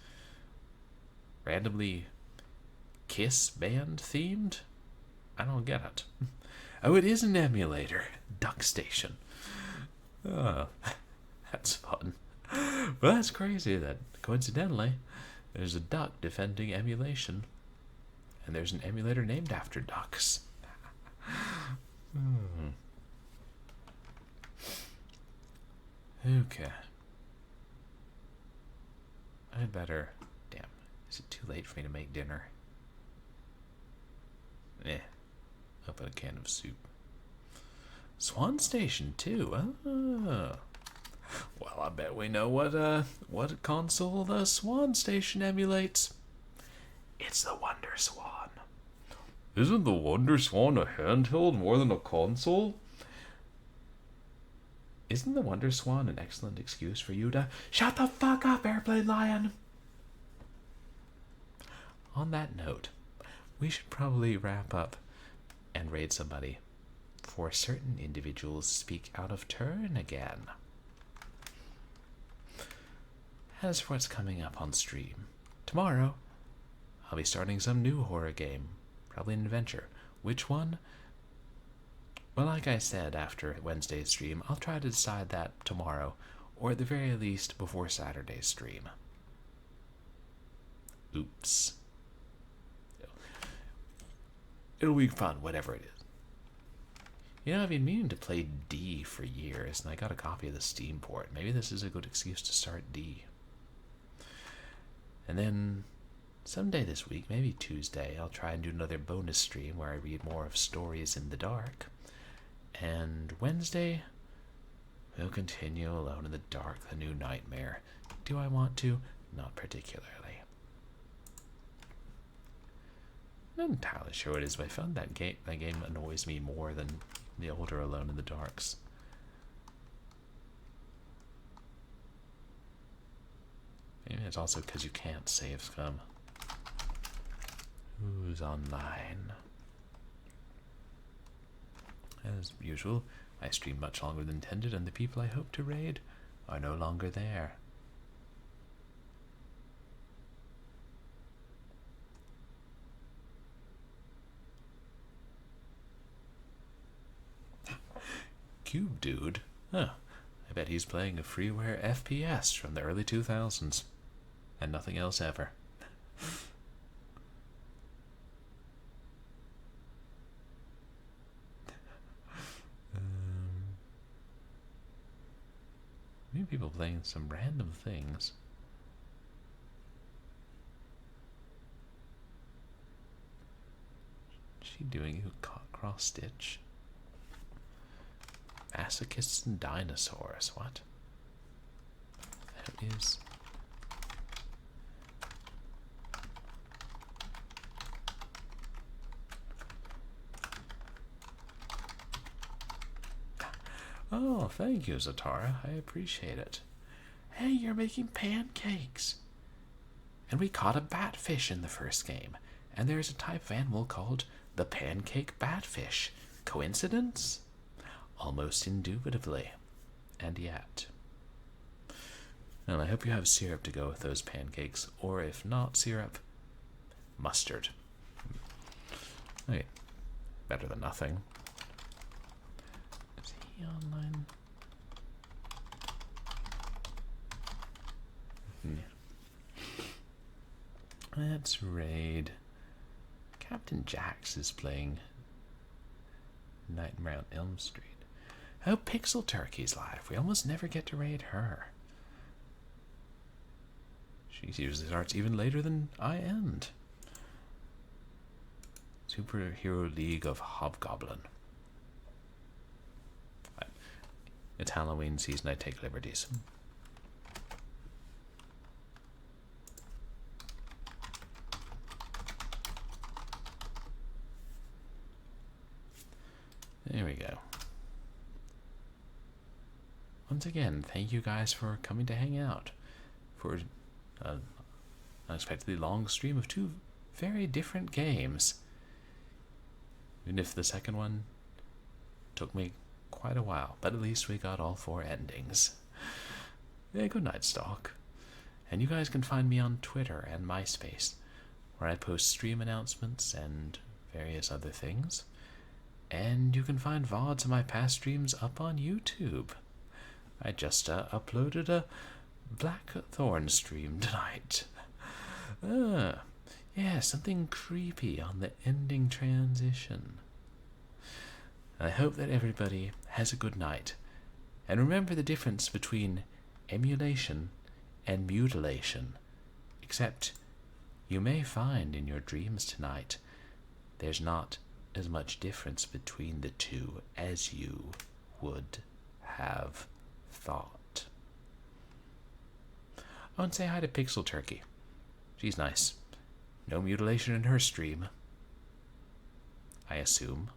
randomly Kiss band themed. I don't get it. Oh, it is an emulator. Duck Station. Oh, that's fun. Well, that's crazy that, coincidentally, there's a duck defending emulation. And there's an emulator named after ducks. Okay. I'd better... Damn. Is it too late for me to make dinner? Open a can of soup. Swan Station, too. Oh. Well, I bet we know what console the Swan Station emulates. It's the Wonder Swan. Isn't the Wonder Swan a handheld more than a console? Isn't the Wonder Swan an excellent excuse for you to shut the fuck up, Airplane Lion? On that note, we should probably wrap up and raid somebody, for certain individuals speak out of turn again. As for what's coming up on stream, tomorrow I'll be starting some new horror game, probably an adventure. Which one? Well, like I said after Wednesday's stream, I'll try to decide that tomorrow, or at the very least before Saturday's stream. Oops. It'll be fun, whatever it is. You know, I've been meaning to play D for years, and I got a copy of the Steam port. Maybe this is a good excuse to start D. And then someday this week, maybe Tuesday, I'll try and do another bonus stream where I read more of Stories in the Dark. And Wednesday, we'll continue Alone in the Dark, the new nightmare. Do I want to? Not particularly. I'm not entirely sure what it is, but I found that game annoys me more than the older Alone in the Darks. Maybe it's also because you can't save scum. Who's online? As usual, I stream much longer than intended, and the people I hope to raid are no longer there. Cube Dude? Huh. I bet he's playing a freeware FPS from the early 2000s. And nothing else ever. Maybe people playing some random things. What's she doing? You cross stitch. Masochists and dinosaurs. What? That is. Oh, thank you, Zatara. I appreciate it. Hey, you're making pancakes. And we caught a batfish in the first game. And there's a type of animal called the pancake batfish. Coincidence? Almost indubitably. And yet. Well, I hope you have syrup to go with those pancakes. Or if not syrup, mustard. Okay. Better than nothing. Is he online? Let's raid. Captain Jax is playing Nightmare on Elm Street. Oh, Pixel Turkey's live. We almost never get to raid her. She usually starts even later than I end. Superhero League of Hobgoblin. It's Halloween season, I take liberties. There we go. Once again, thank you guys for coming to hang out for an unexpectedly long stream of two very different games. Even if the second one took me quite a while, but at least we got all 4 endings. Yeah, good night, Stalk. And you guys can find me on Twitter and MySpace, where I post stream announcements and various other things. And you can find VODs of my past streams up on YouTube. I just uploaded a Blackthorn stream tonight. Yeah, something creepy on the ending transition. I hope that everybody has a good night. And remember the difference between emulation and mutilation. Except you may find in your dreams tonight there's not as much difference between the two as you would have thought. Oh, and say hi to Pixel Turkey. She's nice. No mutilation in her stream, I assume.